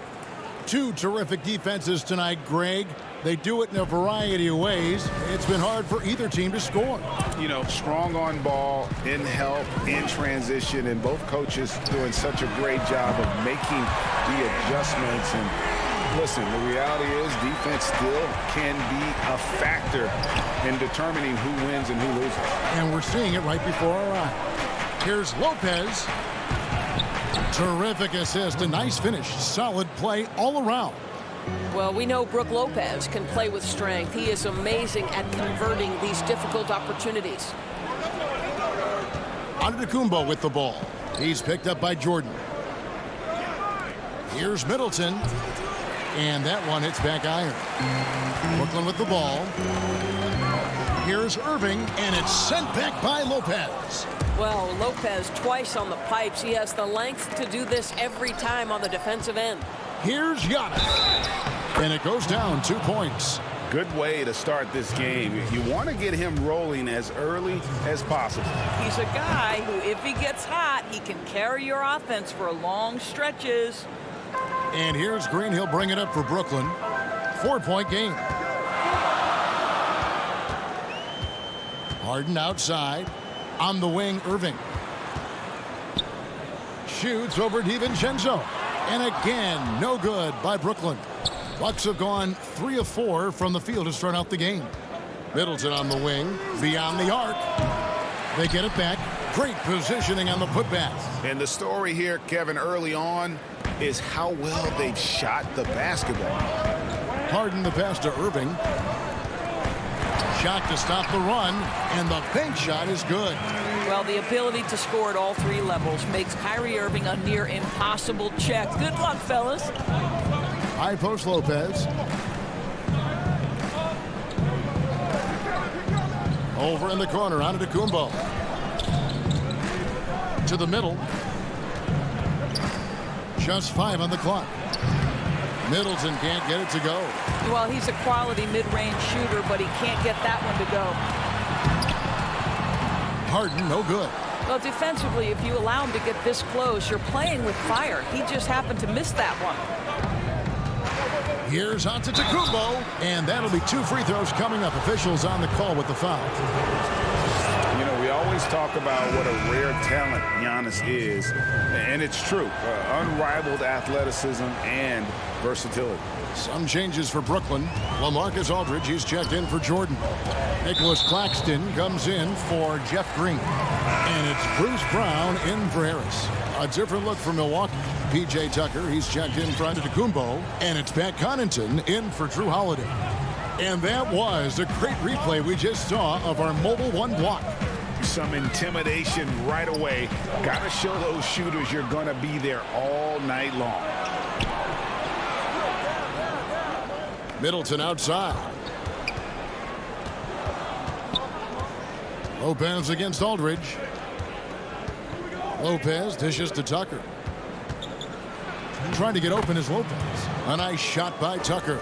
Two terrific defenses tonight, Greg. They do it in a variety of ways. It's been hard for either team to score. You know, strong on ball, in help, in transition, and both coaches doing such a great job of making the adjustments. And listen, the reality is defense still can be a factor in determining who wins and who loses. And we're seeing it right before our eyes. Here's Lopez. Terrific assist, a nice finish, solid play all around. Well, we know Brook Lopez can play with strength. He is amazing at converting these difficult opportunities. Antetokounmpo with the ball. He's picked up by Jordan. Here's Middleton. And that one hits back iron. Brooklyn with the ball. Here's Irving, and it's sent back by Lopez. Well, Lopez twice on the pipes. He has the length to do this every time on the defensive end. Here's Giannis. And it goes down 2 points. Good way to start this game. You want to get him rolling as early as possible. He's a guy who, if he gets hot, he can carry your offense for long stretches. And here's Green. He'll bring it up for Brooklyn. 4-point game. Harden outside. On the wing, Irving. Shoots over DiVincenzo. And again, no good by Brooklyn. Bucks have gone 3 of 4 from the field to start out the game. Middleton on the wing, beyond the arc. They get it back. Great positioning on the putback. And the story here, Kevin, early on is how well they've shot the basketball. Harden the pass to Irving. Shot to stop the run, and the bank shot is good. Well, the ability to score at all 3 levels makes Kyrie Irving a near impossible check. Good luck, fellas. High post Lopez. Over in the corner, on to Kumbo. To the middle. Just 5 on the clock. Middleton can't get it to go. Well, he's a quality mid-range shooter, but he can't get that one to go. Harden, no good. Well, defensively, if you allow him to get this close, you're playing with fire. He just happened to miss that one. Here's Antetokounmpo, and that'll be 2 free throws coming up. Officials on the call with the foul. You know, we always talk about what a rare talent Giannis is, and it's true. Unrivaled athleticism and versatility. Some changes for Brooklyn. LaMarcus Aldridge, he's checked in for Jordan. Nicholas Claxton comes in for Jeff Green. And it's Bruce Brown in for Harris. A different look for Milwaukee. P.J. Tucker, he's checked in for Antetokounmpo. And it's Pat Connaughton in for Drew Holiday. And that was a great replay we just saw of our Mobile One block. Some intimidation right away. Got to show those shooters you're going to be there all night long. Middleton outside. Lopez against Aldridge. Lopez dishes to Tucker. Trying to get open is Lopez. A nice shot by Tucker.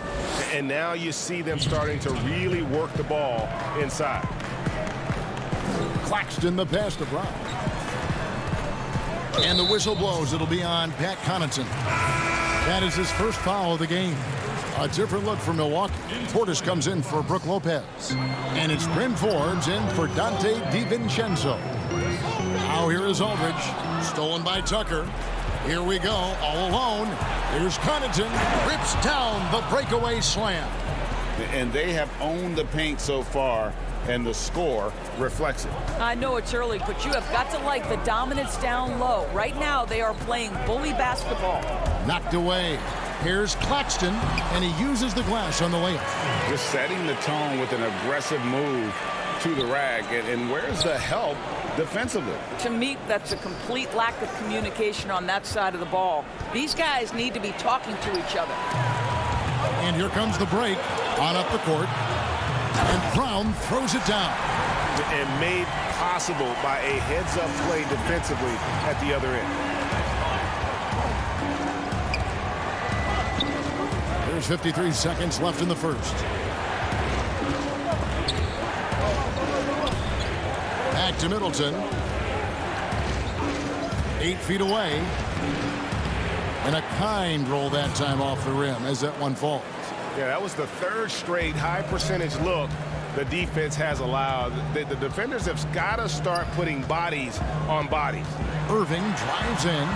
And now you see them starting to really work the ball inside. Claxton the pass to Brown. And the whistle blows. It'll be on Pat Connaughton. That is his first foul of the game. A different look for Milwaukee. Portis comes in for Brook Lopez. And it's Bryn Forbes in for Dante DiVincenzo. Now here is Aldridge. Stolen by Tucker. Here we go, all alone. Here's Connaughton. Rips down the breakaway slam. And they have owned the paint so far, and the score reflects it. I know it's early, but you have got to like the dominance down low. Right now, they are playing bully basketball. Knocked away. Here's Claxton, and he uses the glass on the layup. Just setting the tone with an aggressive move to the rack. And where's the help defensively? To me, that's a complete lack of communication on that side of the ball. These guys need to be talking to each other. And here comes the break on up the court. And Brown throws it down. And made possible by a heads-up play defensively at the other end. There's 53 seconds left in the first. Back to Middleton. 8 feet away. And a kind roll that time off the rim as that one falls. Yeah, that was the 3rd straight high percentage look the defense has allowed. The defenders have got to start putting bodies on bodies. Irving drives in,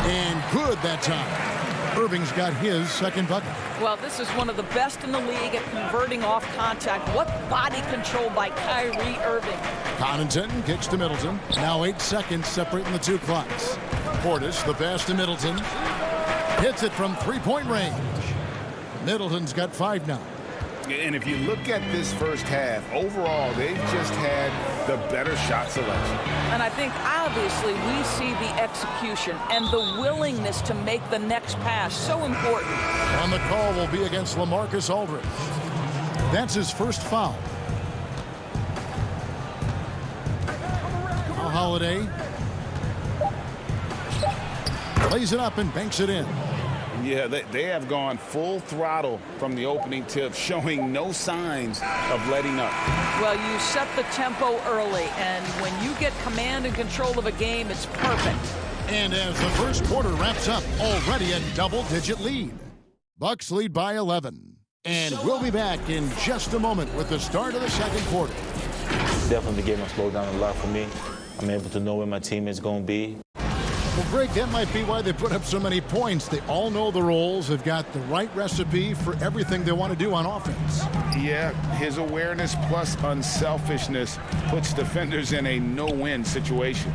and good that time. Irving's got his second bucket. Well, this is one of the best in the league at converting off contact. What body control by Kyrie Irving. Connaughton kicks to Middleton. Now 8 seconds separating the 2 clocks. Portis, the pass to Middleton. Hits it from 3-point range. Middleton's got 5 now. And if you look at this first half, overall, they've just had the better shot selection. And I think, obviously, we see the execution and the willingness to make the next pass so important. On the call will be against LaMarcus Aldridge. That's his first foul. Now Holiday lays it up and banks it in. Yeah, they have gone full throttle from the opening tip, showing no signs of letting up. Well, you set the tempo early, and when you get command and control of a game, it's perfect. And as the first quarter wraps up, already a double-digit lead. Bucks lead by 11. And we'll be back in just a moment with the start of the second quarter. Definitely the game will slow down a lot for me. I'm able to know where my team is going to be. Well, Greg, that might be why they put up so many points. They all know the roles. They've got the right recipe for everything they want to do on offense. Yeah, his awareness plus unselfishness puts defenders in a no-win situation.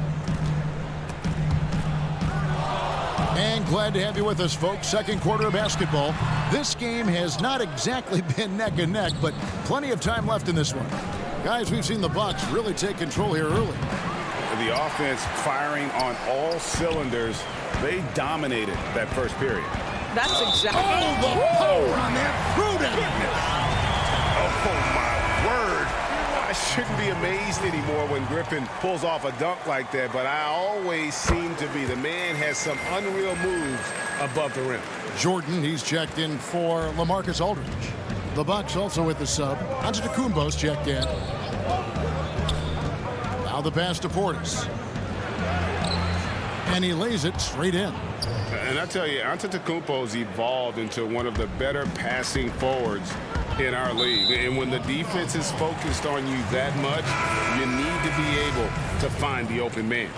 And glad to have you with us, folks. Second quarter of basketball. This game has not exactly been neck and neck, but plenty of time left in this one. Guys, we've seen the Bucks really take control here early. The offense firing on all cylinders. They dominated that first period. That's exactly. Oh, the power on that throwdown. Oh, my word. I shouldn't be amazed anymore when Griffin pulls off a dunk like that, but I always seem to be. The man has some unreal moves above the rim. Jordan, he's checked in for LaMarcus Aldridge. The Bucks also with the sub. Antetokounmpo's checked in. Now the pass to Portis. And he lays it straight in. And I tell you, Antetokounmpo's evolved into one of the better passing forwards in our league. And when the defense is focused on you that much, you need to be able to find the open man.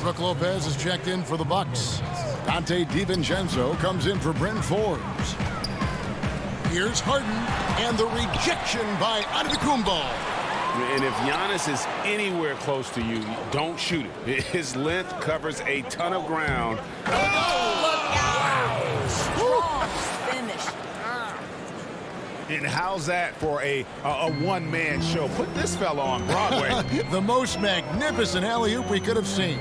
Brook Lopez is checked in for the Bucks. Dante DiVincenzo comes in for Bryn Forbes. Here's Harden, and the rejection by Antetokounmpo. And if Giannis is anywhere close to you, don't shoot it. His length covers a ton of ground. Strong finish. And how's that for a one-man show? Put this fella on Broadway. The most magnificent alley-oop we could have seen.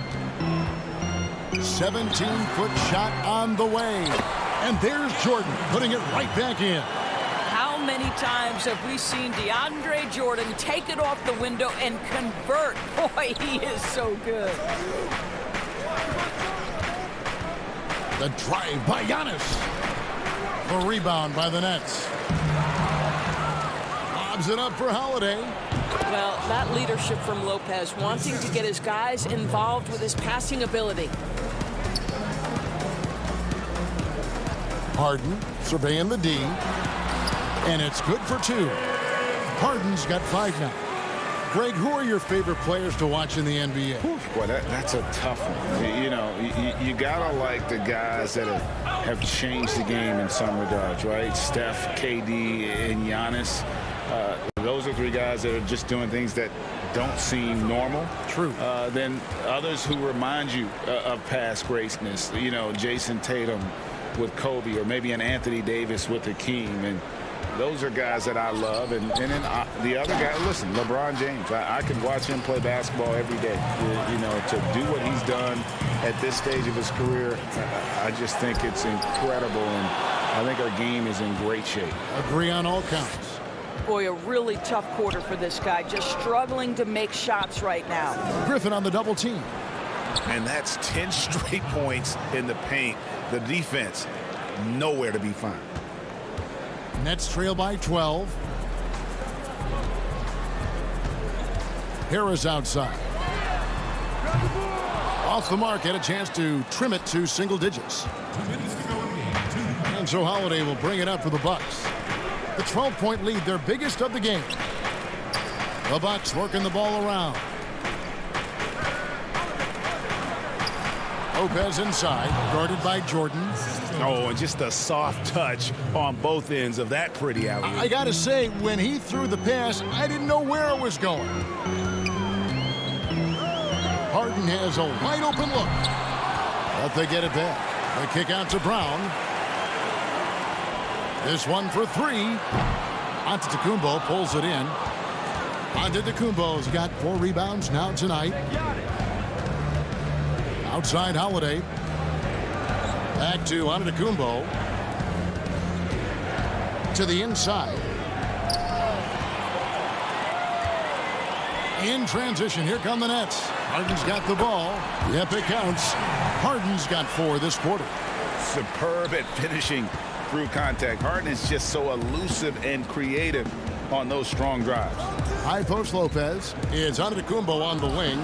17-foot shot on the way. And there's Jordan putting it right back in. How many times have we seen DeAndre Jordan take it off the window and convert? Boy, he is so good. The drive by Giannis. The rebound by the Nets. Lobs it up for Holiday. Well, that leadership from Lopez, wanting to get his guys involved with his passing ability. Harden surveying the D. And it's good for two. Harden's got 5 now. Greg, who are your favorite players to watch in the NBA? Boy, that's a tough one. You know, you gotta like the guys that have changed the game in some regards, right? Steph, KD, and Giannis. Those are 3 guys that are just doing things that don't seem normal. True. Then others who remind you of past greatness. You know, Jason Tatum with Kobe, or maybe an Anthony Davis with Hakeem. And those are guys that I love. And then the other guy, listen, LeBron James. I can watch him play basketball every day. You know, to do what he's done at this stage of his career, I just think it's incredible. And I think our game is in great shape. Agree on all counts. Boy, a really tough quarter for this guy. Just struggling to make shots right now. Griffin on the double team. And that's 10 straight points in the paint. The defense, nowhere to be found. Nets trail by 12. Harris outside. Off the mark, had a chance to trim it to single digits. And so Holiday will bring it up for the Bucks. The 12-point lead, their biggest of the game. The Bucks working the ball around. Lopez inside, guarded by Jordan. Oh, and just a soft touch on both ends of that pretty alley. I gotta say, when he threw the pass, I didn't know where it was going. Harden has a wide open look. But they get it back. They kick out to Brown. This one for 3. Antetokounmpo pulls it in. Antetokounmpo's got 4 rebounds now tonight. Outside Holiday. Back to Antetokounmpo. To the inside. In transition, here come the Nets. Harden's got the ball. Yep, it counts. Harden's got 4 this quarter. Superb at finishing through contact. Harden is just so elusive and creative on those strong drives. High post Lopez. It's Antetokounmpo on the wing.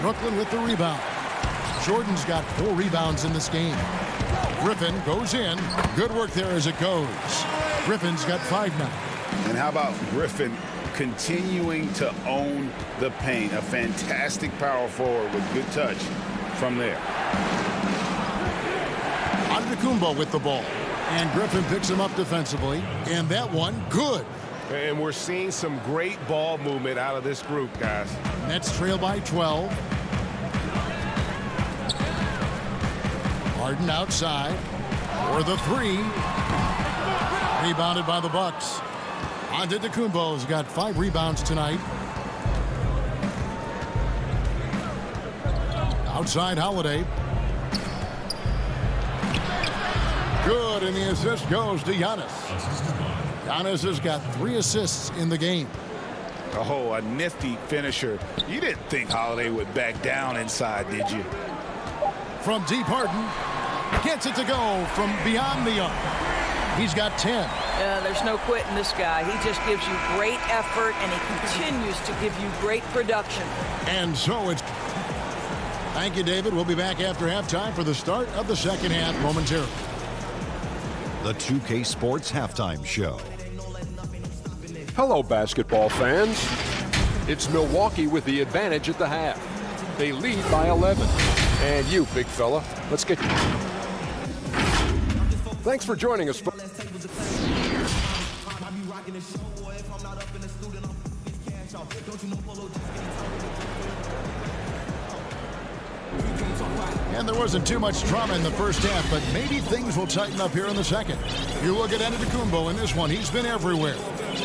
Brooklyn with the rebound. Jordan's got 4 rebounds in this game. Griffin goes in. Good work there as it goes. Griffin's got 5 now. And how about Griffin continuing to own the paint? A fantastic power forward with good touch from there. Antetokounmpo with the ball. And Griffin picks him up defensively. And that one, good. And we're seeing some great ball movement out of this group, guys. Nets trail by 12. Harden outside for the 3. Rebounded by the Bucks. Antetokounmpo's got 5 rebounds tonight. Outside Holiday. Good, and the assist goes to Giannis. Giannis has got 3 assists in the game. Oh, a nifty finisher. You didn't think Holiday would back down inside, did you? From deep, Harden gets it to go from beyond the arc. He's got 10. There's no quitting this guy. He just gives you great effort, and he continues to give you great production. And so it's... Thank you, David. We'll be back after halftime for the start of the second half momentarily. The 2K Sports Halftime Show. Hello, basketball fans. It's Milwaukee with the advantage at the half. They lead by 11. And you, big fella, let's get you. Thanks for joining us. And there wasn't too much drama in the first half, but maybe things will tighten up here in the second. You look at Antetokounmpo in this one, he's been everywhere.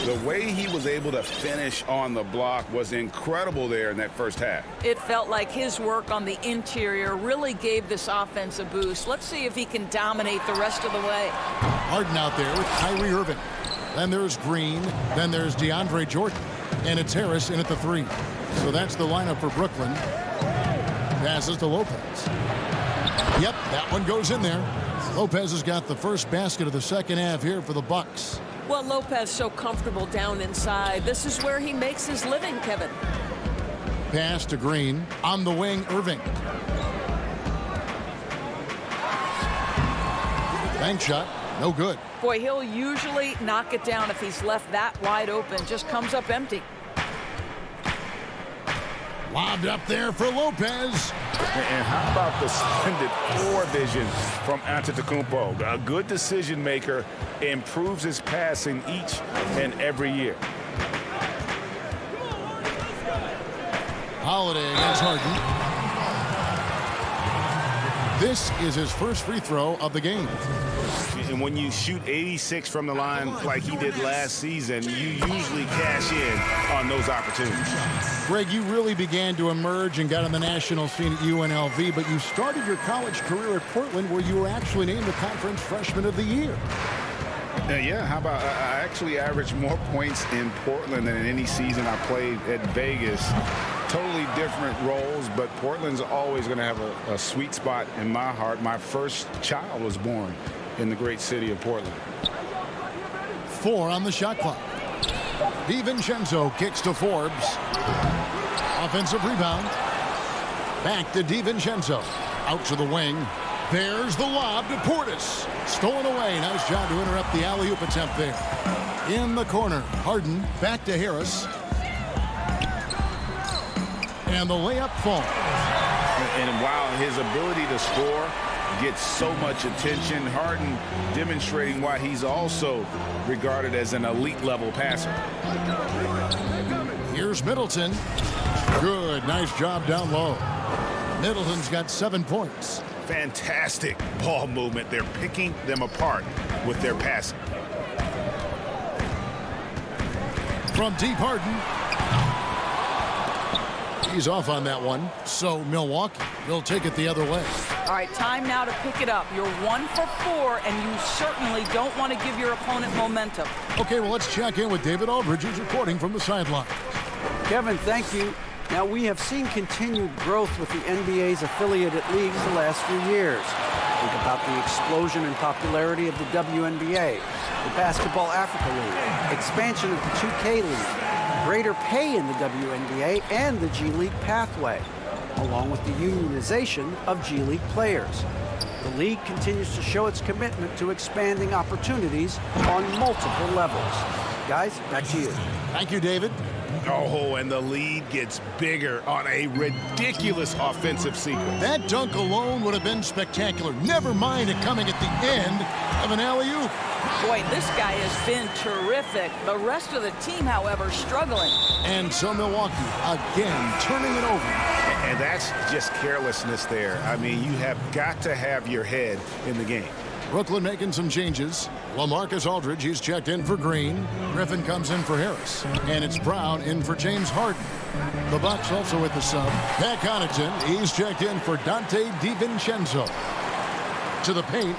The way he was able to finish on the block was incredible there in that first half. It felt like his work on the interior really gave this offense a boost. Let's see if he can dominate the rest of the way. Harden out there with Kyrie Irving. Then there's Green. Then there's DeAndre Jordan. And it's Harris in at the 3. So that's the lineup for Brooklyn. Passes to Lopez. Yep, that one goes in there. Lopez has got the first basket of the second half here for the Bucks. Well, Lopez so comfortable down inside. This is where he makes his living, Kevin. Pass to Green. On the wing, Irving. Bank shot. No good. Boy, he'll usually knock it down if he's left that wide open. Just comes up empty. Lobbed up there for Lopez. And how about the splendid floor vision from Antetokounmpo? A good decision maker, improves his passing each and every year. Holiday against Harden. This is his first free throw of the game. And when you shoot 86 from the line like he did last season, you usually cash in on those opportunities. Greg, you really began to emerge and got on the national scene at UNLV, but you started your college career at Portland, where you were actually named the Conference Freshman of the Year. Yeah, how about I actually averaged more points in Portland than in any season I played at Vegas. Totally different roles, but Portland's always going to have a sweet spot in my heart. My first child was born in the great city of Portland. 4 on the shot clock. DiVincenzo kicks to Forbes. Offensive rebound. Back to DiVincenzo. Out to the wing. There's the lob to Portis. Stolen away. Nice job to interrupt the alley-oop attempt there. In the corner. Harden back to Harris. And the layup falls. And while his ability to score gets so much attention, Harden demonstrating why he's also regarded as an elite level passer. Here's Middleton. Good. Nice job down low. Middleton's got 7 points. Fantastic ball movement. They're picking them apart with their passing. From deep, Harden. He's off on that one. So Milwaukee will take it the other way. All right, time now to pick it up. You're 1 for 4, and you certainly don't want to give your opponent momentum. Okay, well, let's check in with David Aldridge, who's reporting from the sideline. Kevin, thank you. Now, we have seen continued growth with the NBA's affiliated leagues the last few years. Think about the explosion in popularity of the WNBA, the Basketball Africa League, expansion of the 2K League, greater pay in the WNBA, and the G League pathway, along with the unionization of G League players. The league continues to show its commitment to expanding opportunities on multiple levels. Guys, back to you. Thank you, David. Oh, and the lead gets bigger on a ridiculous offensive sequence. That dunk alone would have been spectacular. Never mind it coming at the end of an alley-oop. Boy, this guy has been terrific. The rest of the team, however, struggling. And so Milwaukee again turning it over. And that's just carelessness there. I mean, you have got to have your head in the game. Brooklyn making some changes. LaMarcus Aldridge, he's checked in for Green. Griffin comes in for Harris. And it's Brown in for James Harden. The Bucks also with the sub. Pat Connaughton, he's checked in for Dante DiVincenzo. To the paint.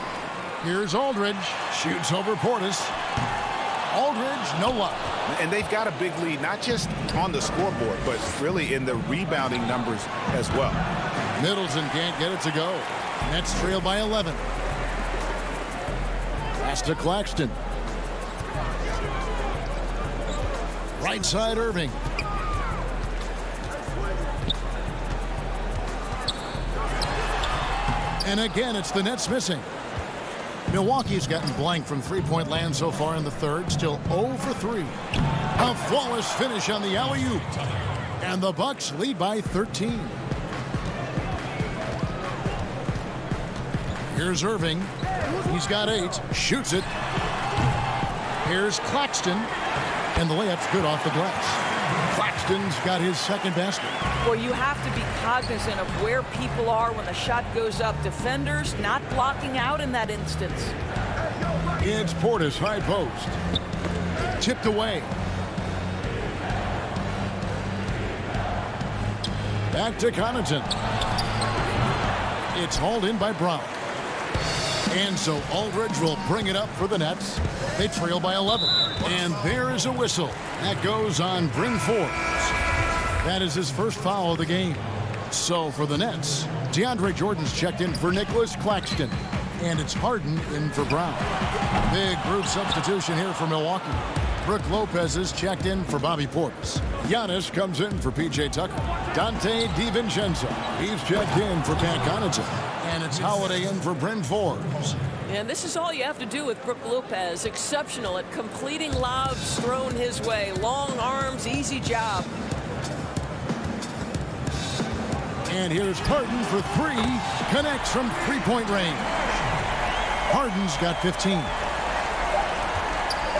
Here's Aldridge. Shoots over Portis. Aldridge, no luck. And they've got a big lead, not just on the scoreboard, but really in the rebounding numbers as well. Middleton can't get it to go. Nets trail by 11. Pass to Claxton. Right side, Irving. And again, it's the Nets missing. Milwaukee's gotten blank from three-point land so far in the third. Still 0 for 3. A flawless finish on the alley-oop. And the Bucks lead by 13. Here's Irving. He's got 8. Shoots it. Here's Claxton. And the layup's good off the glass. Claxton's got his second basket. Well, you have to be cognizant of where people are when the shot goes up. Defenders not blocking out in that instance. It's Portis, high post. Tipped away. Back to Connaughton. It's hauled in by Brown. And so Aldridge will bring it up for the Nets. They trail by 11. And there is a whistle. That goes on Bryn Forbes. That is his first foul of the game. So for the Nets, DeAndre Jordan's checked in for Nicholas Claxton. And it's Harden in for Brown. Big group substitution here for Milwaukee. Brook Lopez is checked in for Bobby Portis. Giannis comes in for P.J. Tucker. Dante DiVincenzo, he's checked in for Pat Connaughton. And it's Holiday in for Bryn Forbes. And this is all you have to do with Brook Lopez. Exceptional at completing lobs thrown his way. Long arms, easy job. And here's Harden for 3. Connects from three-point range. Harden's got 15.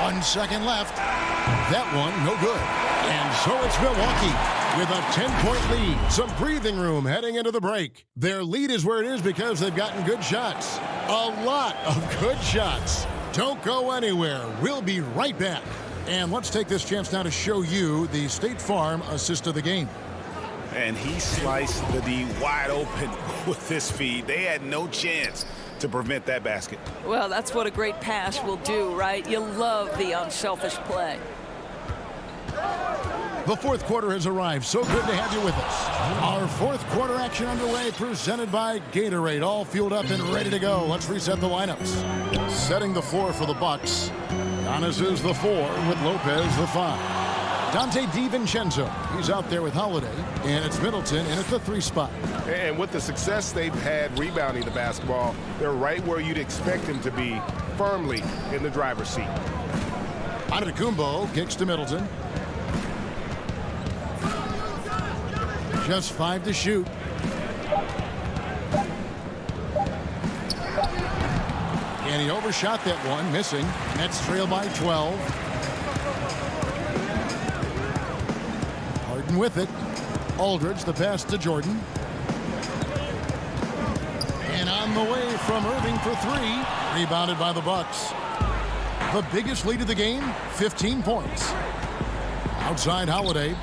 1 second left. That one, no good. And so it's Milwaukee with a 10-point lead. Some breathing room heading into the break. Their lead is where it is because they've gotten good shots. A lot of good shots. Don't go anywhere. We'll be right back. And let's take this chance now to show you the State Farm assist of the game. And he sliced the D wide open with this feed. They had no chance to prevent that basket. Well, that's what a great pass will do, right? You love the unselfish play. The fourth quarter has arrived. So good to have you with us. Our fourth quarter action underway, presented by Gatorade. All fueled up and ready to go. Let's reset the lineups. Setting the floor for the Bucks. Giannis is the 4 with Lopez the 5. Dante DiVincenzo, he's out there with Holiday. And it's Middleton in at the 3 spot. And with the success they've had rebounding the basketball, they're right where you'd expect them to be, firmly in the driver's seat. Antetokounmpo kicks to Middleton. Just 5 to shoot. And he overshot that one, missing. Nets trail by 12. Harden with it. Aldridge, the pass to Jordan. And on the way from Irving for 3. Rebounded by the Bucks. The biggest lead of the game, 15 points. Outside Holiday.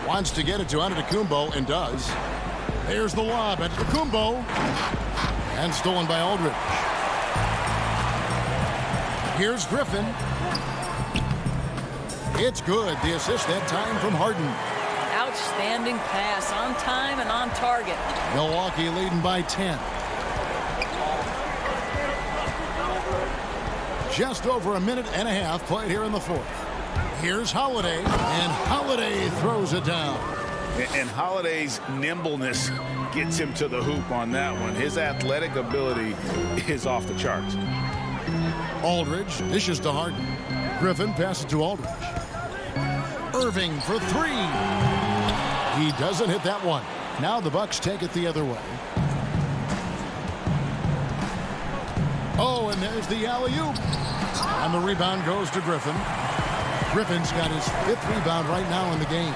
Wants to get it to Antetokounmpo and does. There's the lob. Antetokounmpo. And stolen by Aldridge. Here's Griffin. It's good. The assist that time from Harden. Outstanding pass, on time and on target. Milwaukee leading by 10. Just over a minute and a half played here in the fourth. Here's Holiday, and Holiday throws it down. And Holiday's nimbleness gets him to the hoop on that one. His athletic ability is off the charts. Aldridge dishes to Harden. Griffin passes to Aldridge. Irving for three. He doesn't hit that one. Now the Bucks take it the other way. Oh, and there's the alley-oop. And the rebound goes to Griffin. Griffin's got his 5th rebound right now in the game.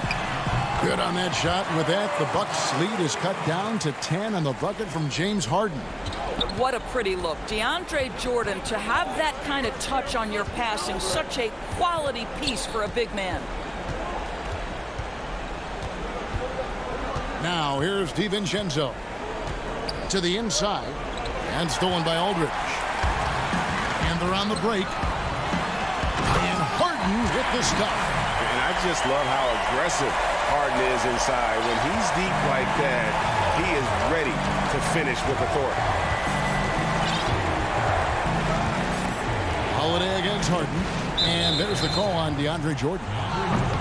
Good on that shot. And with that, the Bucks lead is cut down to 10 on the bucket from James Harden. What a pretty look. DeAndre Jordan, to have that kind of touch on your passing, such a quality piece for a big man. Now here's DiVincenzo to the inside and stolen by Aldridge. And they're on the break. And Harden with the stuff. And I just love how aggressive Harden is inside. When he's deep like that, he is ready to finish with authority. Holiday against Harden. And there's the call on DeAndre Jordan.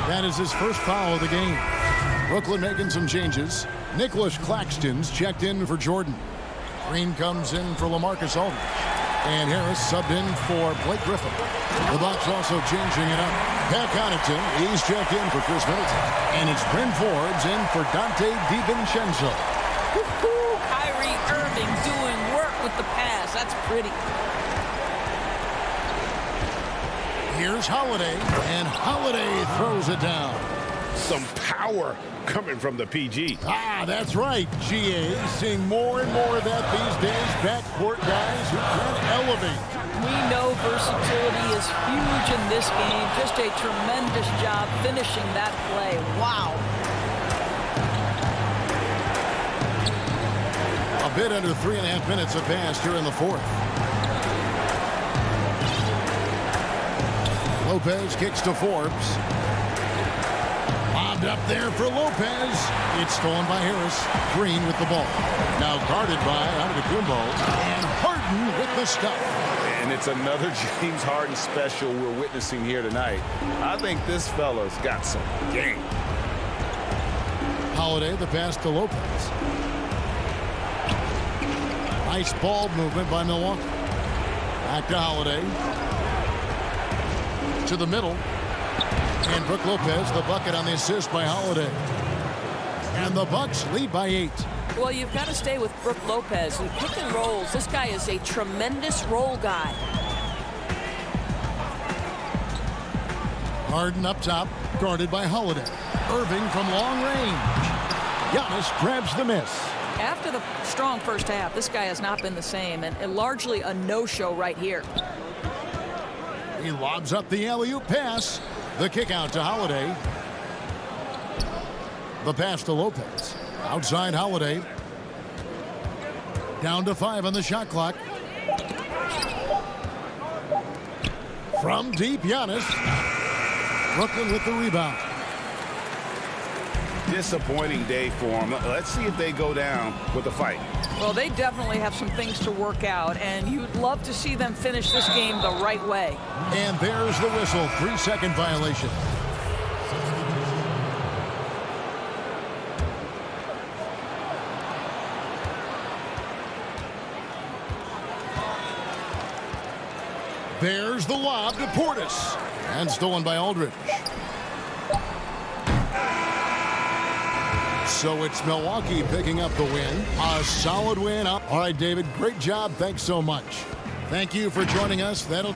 That is his first foul of the game. Brooklyn making some changes. Nicholas Claxton's checked in for Jordan. Green comes in for LaMarcus Aldridge. And Harris subbed in for Blake Griffin. The Bucks also changing it up. Pat Connaughton, he's checked in for Chris Middleton. And it's Bryn Forbes in for Dante DiVincenzo. Woo-hoo! Kyrie Irving doing work with the pass. That's pretty. Here's Holiday, and Holiday throws it down. Some power coming from the PG. Ah, that's right, GA. Seeing more and more of that these days. Backcourt guys who can elevate. We know versatility is huge in this game. Just a tremendous job finishing that play. Wow. A bit under 3.5 minutes have passed here in the 4th. Lopez kicks to Forbes. Lobbed up there for Lopez. It's stolen by Harris. Green with the ball. Now guarded by Antetokounmpo. And Harden with the stuff. And it's another James Harden special we're witnessing here tonight. I think this fella's got some game. Holiday, the pass to Lopez. Nice ball movement by Milwaukee. Back to Holiday. To the middle. And Brook Lopez, the bucket on the assist by Holiday. And the Bucks lead by 8. Well, you've got to stay with Brook Lopez. He pick and rolls. This guy is a tremendous roll guy. Harden up top, guarded by Holiday. Irving from long range. Giannis grabs the miss. After the strong first half, this guy has not been the same, and largely a no-show right here. He lobs up the alley-oop pass. The kick out to Holiday. The pass to Lopez. Outside Holiday. Down to 5 on the shot clock. From deep, Giannis. Brooklyn with the rebound. Disappointing day for them. Let's see if they go down with a fight. Well, they definitely have some things to work out, and you'd love to see them finish this game the right way. And there's the whistle. 3-second violation. There's the lob to Portis. And stolen by Aldridge. So it's Milwaukee picking up the win. A solid win. All right, David, great job. Thanks so much. Thank you for joining us. That'll...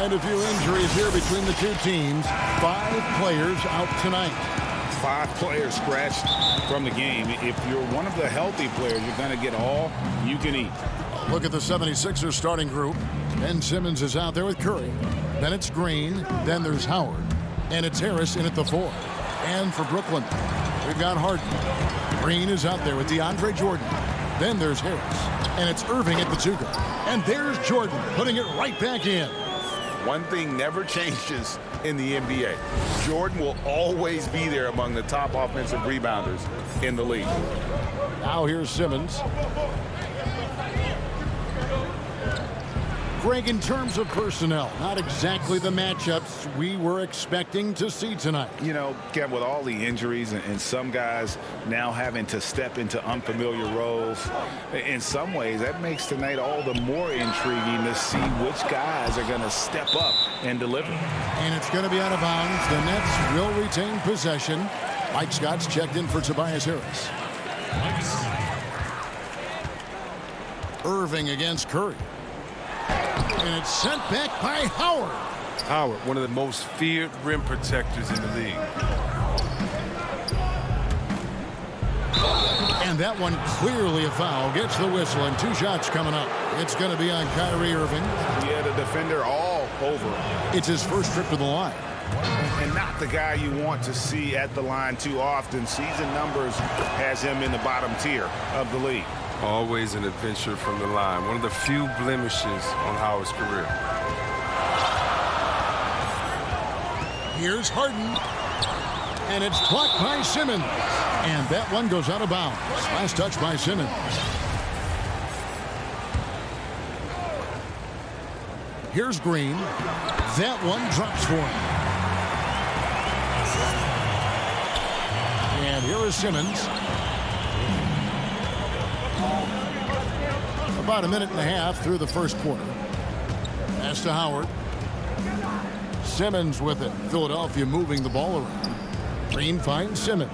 And a few injuries here between the two teams. 5 players out tonight. 5 players scratched from the game. If you're one of the healthy players, you're going to get all you can eat. Look at the 76ers starting group. Ben Simmons is out there with Curry. Then it's Green. Then there's Howard. And it's Harris in at the 4. And for Brooklyn, we've got Harden. Green is out there with DeAndre Jordan. Then there's Harris. And it's Irving at the 2 guard. And there's Jordan putting it right back in. One thing never changes in the NBA. Jordan will always be there among the top offensive rebounders in the league. Now here's Simmons. Greg, in terms of personnel, not exactly the matchups we were expecting to see tonight. You know, Kev, with all the injuries and some guys now having to step into unfamiliar roles, in some ways that makes tonight all the more intriguing to see which guys are going to step up and deliver. And it's going to be out of bounds. The Nets will retain possession. Mike Scott's checked in for Tobias Harris. Irving against Curry. And it's sent back by Howard. Howard, one of the most feared rim protectors in the league. And that one clearly a foul. Gets the whistle and 2 shots coming up. It's going to be on Kyrie Irving. He had a defender all over. It's his first trip to the line. And not the guy you want to see at the line too often. Season numbers has him in the bottom tier of the league. Always an adventure from the line. One of the few blemishes on Howard's career. Here's Harden. And it's blocked by Simmons. And that one goes out of bounds. Last touch by Simmons. Here's Green. That one drops for him. And here is Simmons. About a minute and a half through the first quarter. Pass to Howard. Simmons with it. Philadelphia moving the ball around. Green finds Simmons.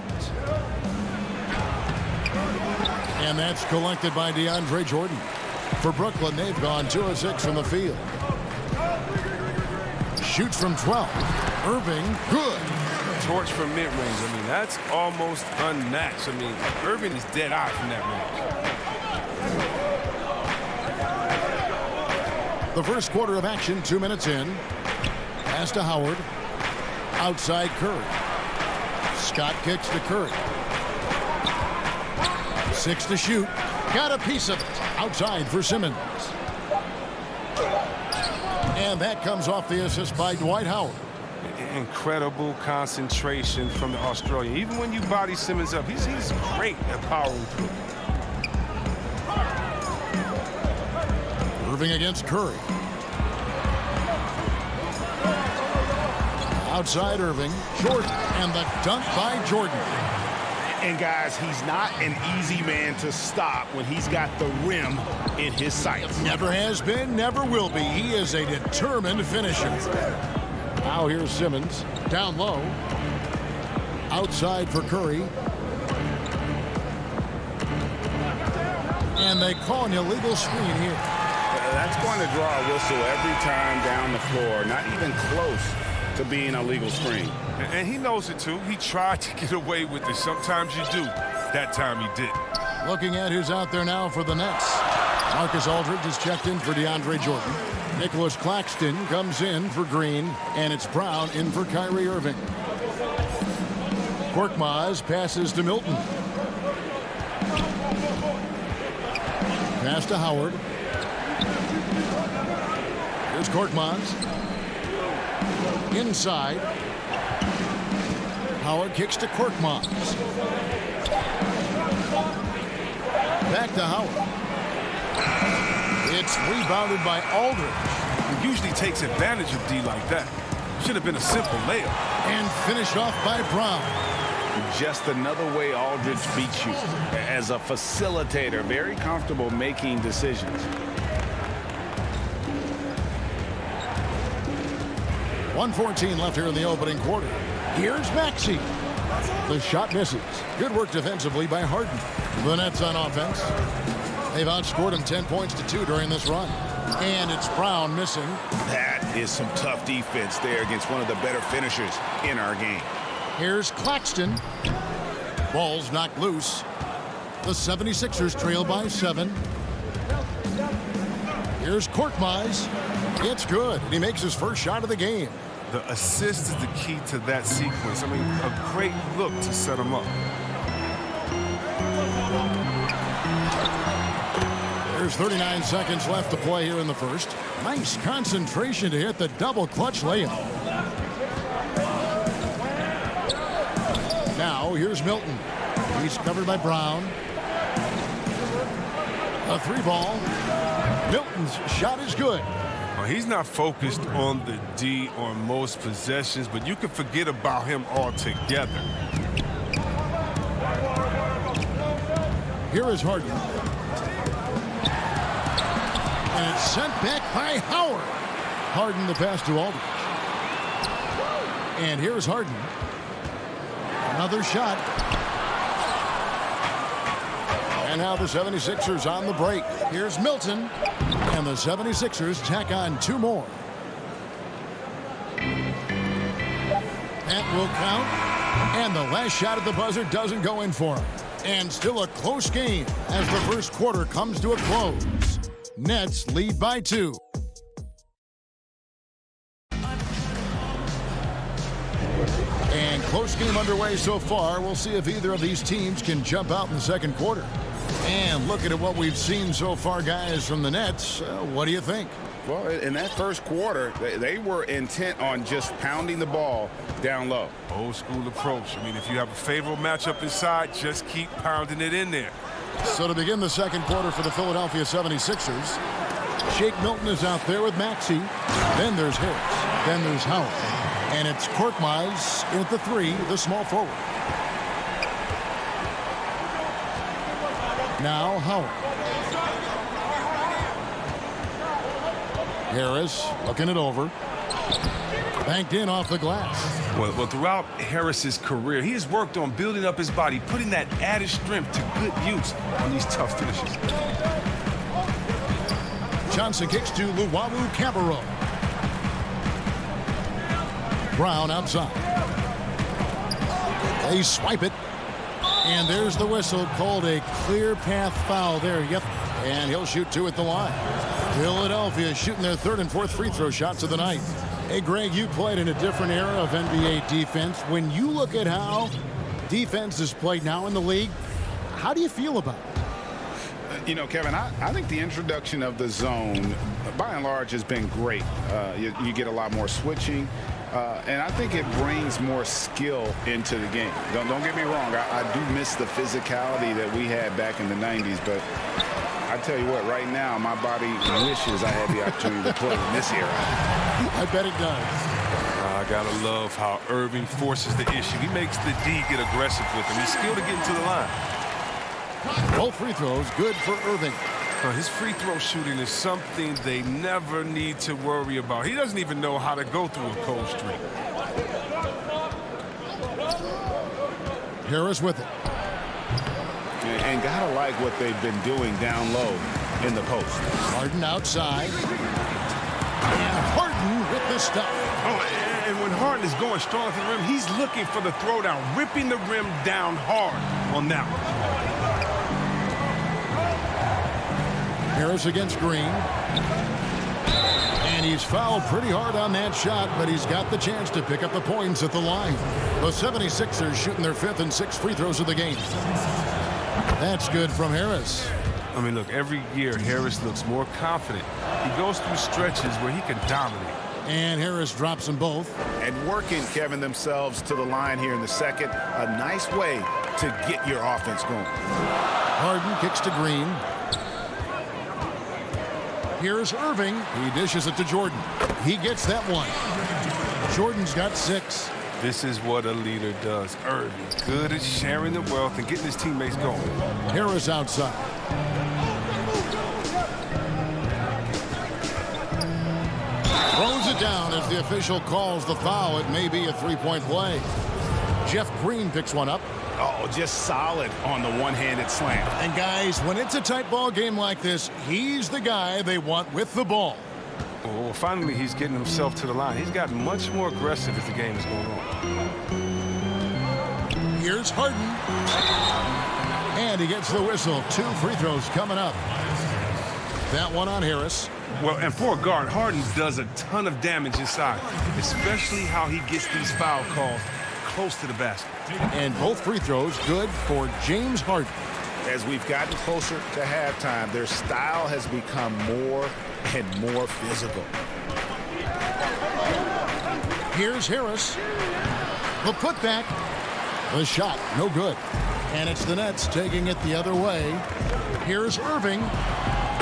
And that's collected by DeAndre Jordan. For Brooklyn, they've gone 2 of 6 from the field. Shoots from 12. Irving, good. Torch from mid-range. I mean, that's almost unmatched. I mean, Irving is dead eye from that range. The first quarter of action, 2 minutes in. Pass to Howard. Outside Curry. Scott kicks to Curry. 6 to shoot. Got a piece of it. Outside for Simmons. And that comes off the assist by Dwight Howard. Incredible concentration from the Australian. Even when you body Simmons up, he's great at powering through. Irving against Curry. Outside Irving. Jordan. And the dunk by Jordan. And guys, he's not an easy man to stop when he's got the rim in his sights. Never has been, never will be. He is a determined finisher. Now here's Simmons. Down low. Outside for Curry. And they call an illegal screen here. That's going to draw a whistle every time down the floor. Not even close to being a legal screen. And he knows it too. He tried to get away with it. Sometimes you do. That time he didn't. Looking at who's out there now for the Nets. Marcus Aldridge is checked in for DeAndre Jordan. Nicholas Claxton comes in for Green. And it's Brown in for Kyrie Irving. Korkmaz passes to Milton. Pass to Howard. Here's Korkmaz. Inside. Howard kicks to Korkmaz. Back to Howard. It's rebounded by Aldridge. He usually takes advantage of D like that. Should have been a simple layup. And finished off by Brown. Just another way Aldridge beats you. As a facilitator, very comfortable making decisions. 1:14 left here in the opening quarter. Here's Maxey. The shot misses. Good work defensively by Harden. The Nets on offense. They've outscored them 10 points to 2 during this run. And it's Brown missing. That is some tough defense there against one of the better finishers in our game. Here's Claxton. Ball's knocked loose. The 76ers trail by 7. Here's Korkmaz. It's good, and he makes his first shot of the game. The assist is the key to that sequence. I mean, a great look to set him up. There's 39 seconds left to play here in the first. Nice concentration to hit the double clutch layup. Now here's Milton. He's covered by Brown. A 3-ball. Milton's shot is good. Well, he's not focused on the D on most possessions, but you can forget about him altogether. Here is Harden. And it's sent back by Howard. Harden the pass to Aldridge. And here's Harden. Another shot. And now the 76ers on the break. Here's Milton. And the 76ers tack on 2 more. That will count. And the last shot at the buzzer doesn't go in for him. And still a close game as the first quarter comes to a close. Nets lead by 2. And close game underway so far. We'll see if either of these teams can jump out in the second quarter. And looking at what we've seen so far, guys, from the Nets, what do you think? Well, in that first quarter, they were intent on just pounding the ball down low. Old school approach. I mean, if you have a favorable matchup inside, just keep pounding it in there. So to begin the second quarter for the Philadelphia 76ers, Shake Milton is out there with Maxey. Then there's Harris. Then there's Howard. And it's Korkmaz at the 3, the small forward. Now Howard. Harris looking it over. Banked in off the glass. Well, throughout Harris's career, he has worked on building up his body, putting that added strength to good use on these tough finishes. Johnson kicks to Luwawu Cabarro. Brown outside. They swipe it. And there's the whistle, called a clear path foul there. Yep. And he'll shoot 2 at the line. Philadelphia shooting their 3rd and 4th free throw shots of the night. Hey, Greg, you played in a different era of NBA defense. When you look at how defense is played now in the league, how do you feel about it? You know, Kevin, I think the introduction of the zone, by and large, has been great. You get a lot more switching. And I think it brings more skill into the game. Don't get me wrong. I do miss the physicality that we had back in the 90s. But I tell you what, right now, my body wishes I had the opportunity to play in this era. I bet it does. I got to love how Irving forces the issue. He makes the D get aggressive with him. He's skilled at getting to the line. Both free throws good for Irving. His free throw shooting is something they never need to worry about. He doesn't even know how to go through a cold streak. Harris with it. And gotta like what they've been doing down low in the post. Harden outside. And Harden with the stuff. Oh, and when Harden is going strong to the rim, he's looking for the throwdown, ripping the rim down hard on that one. Harris against Green. And he's fouled pretty hard on that shot, but he's got the chance to pick up the points at the line. The 76ers shooting their 5th and 6th free throws of the game. That's good from Harris. I mean, look, every year Harris looks more confident. He goes through stretches where he can dominate. And Harris drops them both. And working, Kevin, themselves to the line here in the second. A nice way to get your offense going. Harden kicks to Green. Here's Irving. He dishes it to Jordan. He gets that one. Jordan's got 6. This is what a leader does. Irving, good at sharing the wealth and getting his teammates going. Harris outside. Throws it down as the official calls the foul. It may be a 3-point play. Jeff Green picks one up. Oh, just solid on the one-handed slam. And guys, when it's a tight ball game like this, he's the guy they want with the ball. Well, finally, he's getting himself to the line. He's gotten much more aggressive as the game is going on. Here's Harden. And he gets the whistle. 2 free throws coming up. That one on Harris. Well, and for a guard, Harden does a ton of damage inside, especially how he gets these foul calls close to the basket. And both free throws good for James Harden. As we've gotten closer to halftime, their style has become more and more physical. Here's Harris. The putback. The shot, no good. And it's the Nets taking it the other way. Here's Irving.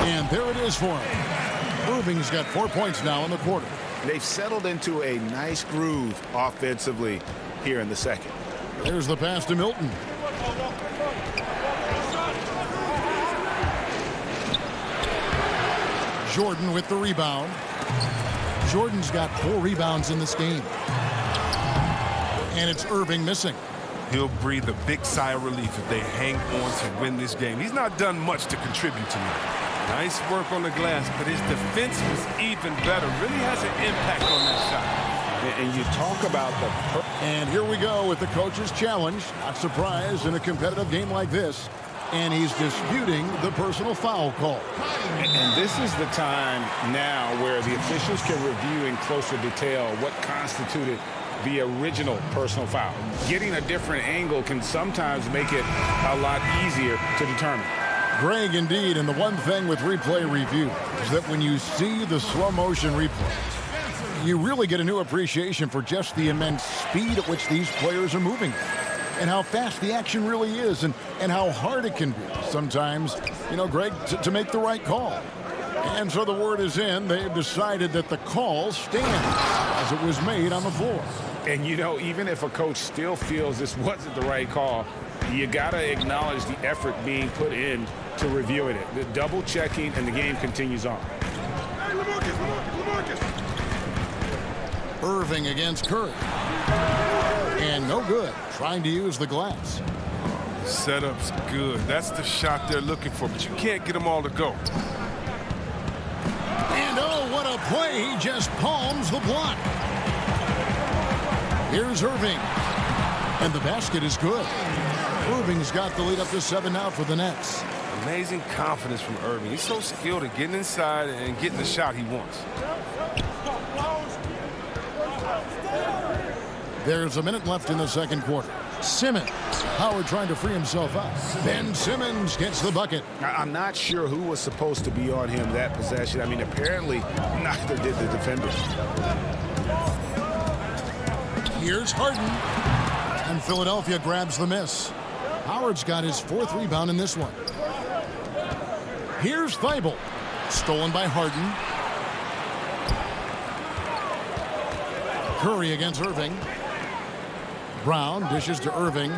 And there it is for him. Irving's got 4 points now in the quarter. They've settled into a nice groove offensively here in the second. There's the pass to Milton. Jordan with the rebound. Jordan's got 4 rebounds in this game. And it's Irving missing. He'll breathe a big sigh of relief if they hang on to win this game. He's not done much to contribute tonight. Nice work on the glass, but his defense was even better. Really has an impact on that shot. And you talk about the... And here we go with the coach's challenge. Not surprised in a competitive game like this. And he's disputing the personal foul call. And this is the time now where the officials can review in closer detail what constituted the original personal foul. Getting a different angle can sometimes make it a lot easier to determine. Greg, indeed, and the one thing with replay review is that when you see the slow motion replay, you really get a new appreciation for just the immense speed at which these players are moving and how fast the action really is and how hard it can be sometimes, you know, Greg, to make the right call. And so the word is in. They've decided that the call stands as it was made on the floor. And, you know, even if a coach still feels this wasn't the right call, you got to acknowledge the effort being put in to reviewing it. The double checking, and the game continues on. Irving against Curry. And no good. Trying to use the glass. The setup's good. That's the shot they're looking for, but you can't get them all to go. And oh, what a play. He just palms the block. Here's Irving. And the basket is good. Irving's got the lead up to 7 now for the Nets. Amazing confidence from Irving. He's so skilled at getting inside and getting the shot he wants. There's a minute left in the second quarter. Simmons. Howard trying to free himself up. Ben Simmons gets the bucket. I'm not sure who was supposed to be on him that possession. I mean, apparently neither did the defender. Here's Harden. And Philadelphia grabs the miss. Howard's got his 4th rebound in this one. Here's Thibault. Stolen by Harden. Curry against Irving. Brown dishes to Irving.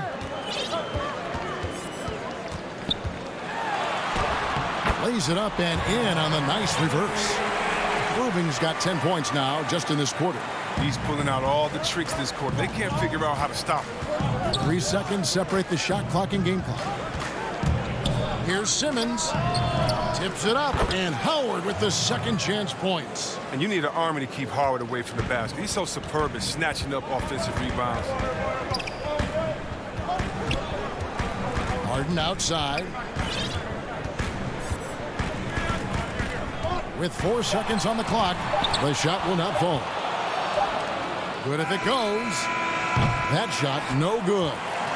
Lays it up and in on the nice reverse. Irving's got 10 points now just in this quarter. He's pulling out all the tricks this quarter. They can't figure out how to stop him. 3 seconds separate the shot clock and game clock. Here's Simmons. Tips it up. And Howard with the second chance points. And you need an army to keep Howard away from the basket. He's so superb at snatching up offensive rebounds. Harden outside. With 4 seconds on the clock, the shot will not fall. Good if it goes. That shot, no good.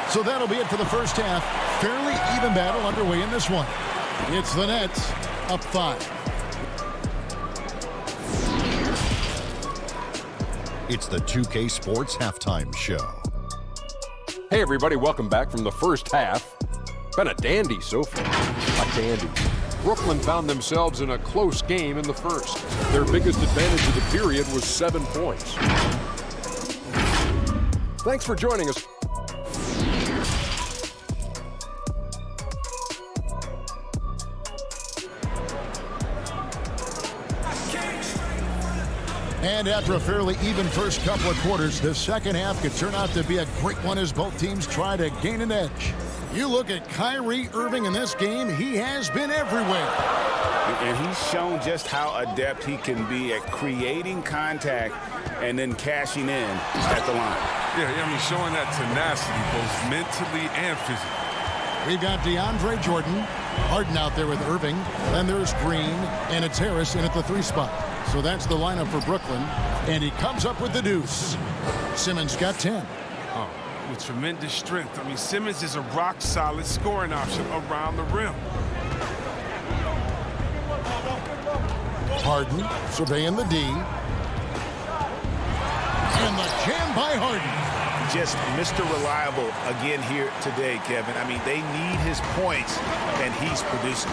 So that'll be it for the first half. Fairly even battle underway in this one. It's the Nets up 5. It's the 2K Sports Halftime Show. Hey, everybody, welcome back from the first half. Been a dandy so far. A dandy. Brooklyn found themselves in a close game in the first. Their biggest advantage of the period was 7 points. Thanks for joining us. And after a fairly even first couple of quarters, the second half could turn out to be a great one as both teams try to gain an edge. You look at Kyrie Irving in this game, he has been everywhere. And he's shown just how adept he can be at creating contact and then cashing in at the line. Yeah, I mean, showing that tenacity both mentally and physically. We've got DeAndre Jordan, Harden out there with Irving, then there's Green, and it's Harris in at the 3 spot. So that's the lineup for Brooklyn, and he comes up with the deuce. Simmons got 10. Oh, with tremendous strength. I mean, Simmons is a rock-solid scoring option around the rim. Harden surveying the D. And the jam by Harden. Just Mr. Reliable again here today, Kevin. I mean, they need his points, and he's producing.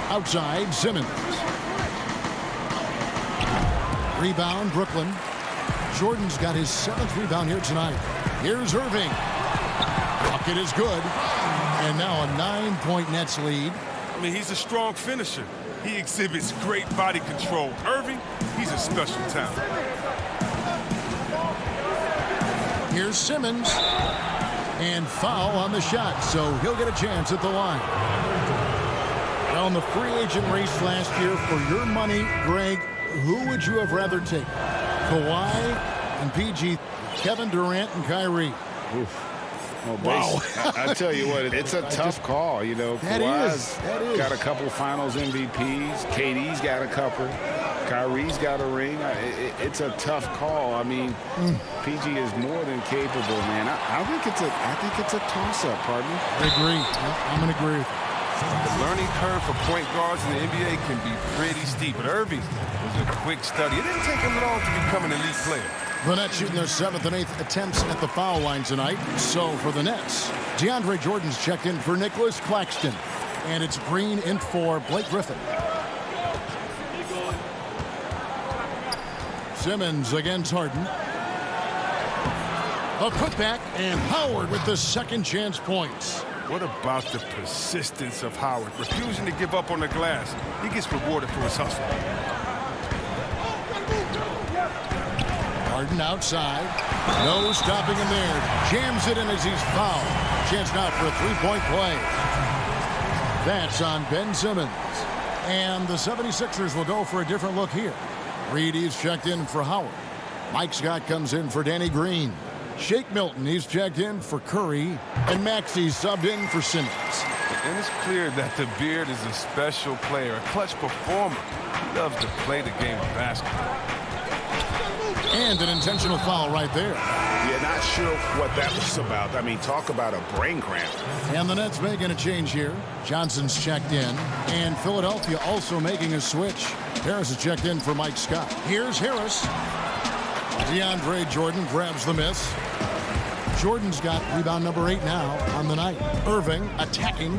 Outside, Simmons. Rebound, Brooklyn. Jordan's got his 7th rebound here tonight. Here's Irving. Bucket is good. And now a 9-point Nets lead. I mean, he's a strong finisher. He exhibits great body control. Irving, he's a special talent. Here's Simmons. And foul on the shot, so he'll get a chance at the line. Well, in the free agent race last year, for your money, Greg, who would you have rather taken? Kawhi and PG, Kevin Durant and Kyrie. Oof. Well, wow. I tell you what, it's a tough call. You know, Kawhi's got a couple finals MVPs. KD's got a couple. Kyrie's got a ring. It's a tough call. I mean, PG is more than capable, man. I think it's a toss-up, pardon me. I agree. I'm going to agree with you. The learning curve for point guards in the NBA can be pretty steep, but Irving was a quick study. It didn't take him long to become an elite player. The Nets shooting their 7th and 8th attempts at the foul line tonight. So for the Nets, DeAndre Jordan's checked in for Nicholas Claxton. And it's Green in for Blake Griffin. Simmons against Harden. A putback, and Howard with the second chance points. What about the persistence of Howard? Refusing to give up on the glass. He gets rewarded for his hustle. Harden outside. No stopping him there. Jams it in as he's fouled. Chance now for a 3-point play. That's on Ben Simmons. And the 76ers will go for a different look here. Reedy's checked in for Howard. Mike Scott comes in for Danny Green. Shake Milton, he's checked in for Curry. And Maxey's subbed in for Simmons. And it's clear that the Beard is a special player, a clutch performer. He loves to play the game of basketball. And an intentional foul right there. Yeah, not sure what that was about. I mean, talk about a brain cramp. And the Nets making a change here. Johnson's checked in. And Philadelphia also making a switch. Harris is checked in for Mike Scott. Here's Harris. DeAndre Jordan grabs the miss. Jordan's got rebound number 8 now on the night. Irving attacking.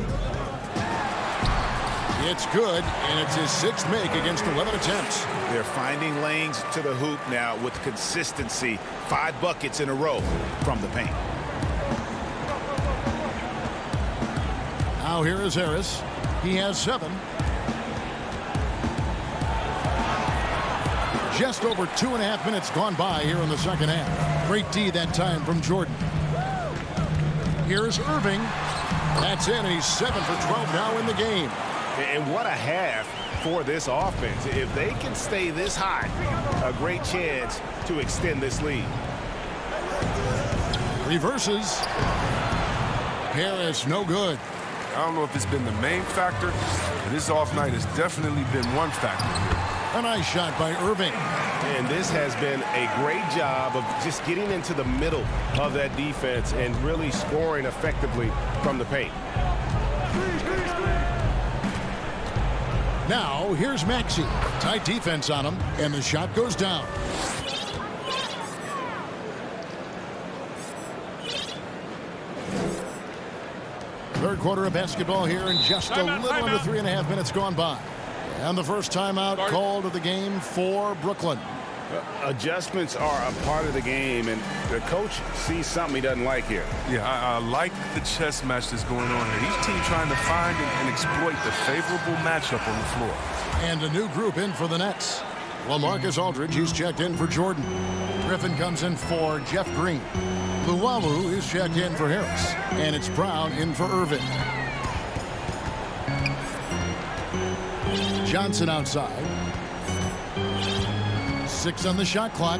It's good, and it's his 6th make against 11 attempts. They're finding lanes to the hoop now with consistency. 5 buckets in a row from the paint. Now here is Harris. He has 7. Just over 2.5 minutes gone by here in the second half. Great D that time from Jordan. Here's Irving. That's it, and he's 7 for 12 now in the game. And what a half for this offense. If they can stay this high, a great chance to extend this lead. Reverses. Harris, no good. I don't know if it's been the main factor, but this off night has definitely been one factor here. A nice shot by Irving. And this has been a great job of just getting into the middle of that defense and really scoring effectively from the paint. Now, here's Maxey. Tight defense on him, and the shot goes down. Third quarter of basketball here, and just a little under 3.5 minutes gone by. And the first timeout called of the game for Brooklyn. Adjustments are a part of the game, and the coach sees something he doesn't like here. Yeah, I like the chess match that's going on here. Each team trying to find and exploit the favorable matchup on the floor. And a new group in for the Nets. LaMarcus Aldridge, he's checked in for Jordan. Griffin comes in for Jeff Green. Luwawu is checked in for Harris. And it's Brown in for Irving. Johnson outside. 6 on the shot clock.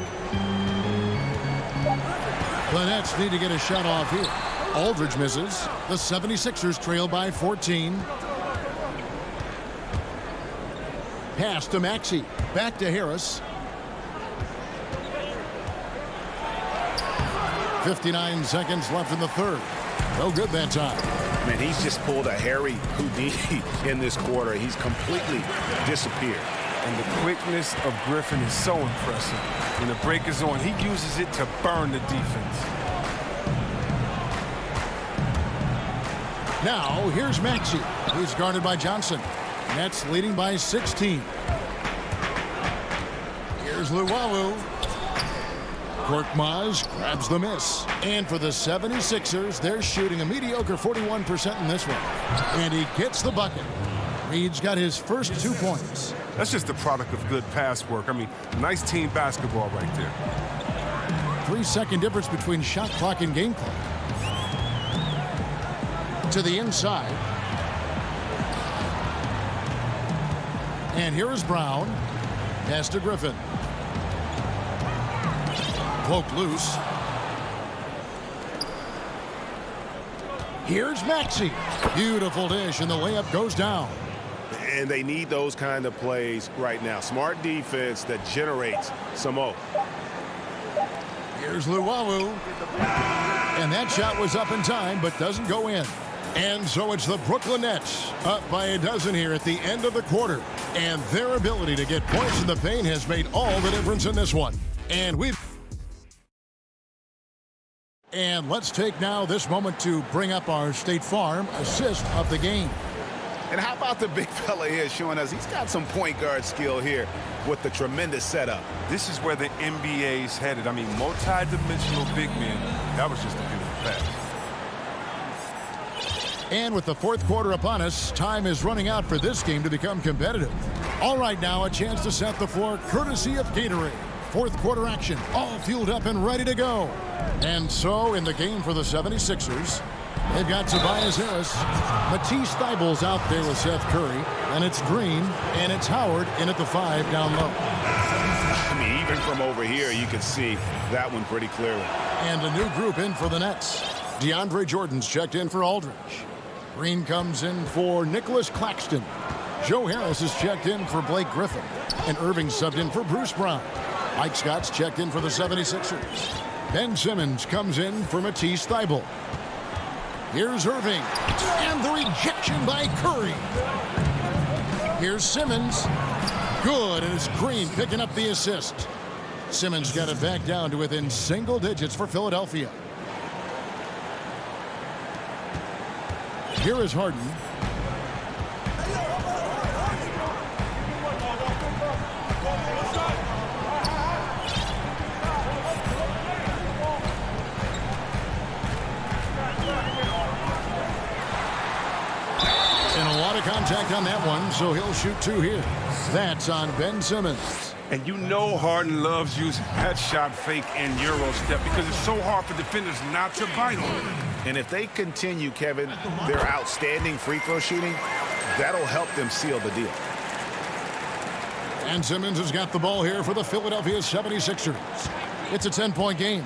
The Nets need to get a shot off here. Aldridge misses. The 76ers trail by 14. Pass to Maxey. Back to Harris. 59 seconds left in the third. No good that time. Man, he's just pulled a Harry Houdini in this quarter. He's completely disappeared. And the quickness of Griffin is so impressive. When the break is on, he uses it to burn the defense. Now, here's Maxey. He's guarded by Johnson. Nets leading by 16. Here's Luwawu. Korkmaz grabs the miss. And for the 76ers, they're shooting a mediocre 41% in this one. And he gets the bucket. Reed's got his first 2 points. That's just the product of good pass work. I mean, nice team basketball right there. 3-second difference between shot clock and game clock. To the inside. And here is Brown. Pass to Griffin. Poked loose. Here's Maxey. Beautiful dish, and the layup goes down. And they need those kind of plays right now. Smart defense that generates some O. Here's Luwawu. And that shot was up in time, but doesn't go in. And so it's the Brooklyn Nets up by a dozen here at the end of the quarter. And their ability to get points in the paint has made all the difference in this one. And let's take now this moment to bring up our State Farm assist of the game. And how about the big fella here showing us he's got some point guard skill here with the tremendous setup. This is where the NBA's headed. I mean, multi-dimensional big men. That was just a beautiful pass. And with the fourth quarter upon us, time is running out for this game to become competitive. All right, now a chance to set the floor courtesy of Gatorade. Fourth quarter action, all fueled up and ready to go. And so in the game for the 76ers, they've got Tobias Harris. Matisse Thybulle's out there with Seth Curry. And it's Green, and it's Howard in at the 5 down low. I mean, even from over here, you can see that one pretty clearly. And a new group in for the Nets. DeAndre Jordan's checked in for Aldridge. Green comes in for Nicholas Claxton. Joe Harris is checked in for Blake Griffin. And Irving subbed in for Bruce Brown. Mike Scott's checked in for the 76ers. Ben Simmons comes in for Matisse Thybulle. Here's Irving. And the rejection by Curry. Here's Simmons. Good, and it's Green picking up the assist. Simmons got it back down to within single digits for Philadelphia. Here is Harden. And a lot of contact on that one, so he'll shoot 2 here. That's on Ben Simmons. And you know Harden loves using that shot fake and Euro step because it's so hard for defenders not to bite on it. And if they continue, Kevin, their outstanding free throw shooting, that'll help them seal the deal. And Simmons has got the ball here for the Philadelphia 76ers. It's a 10-point game.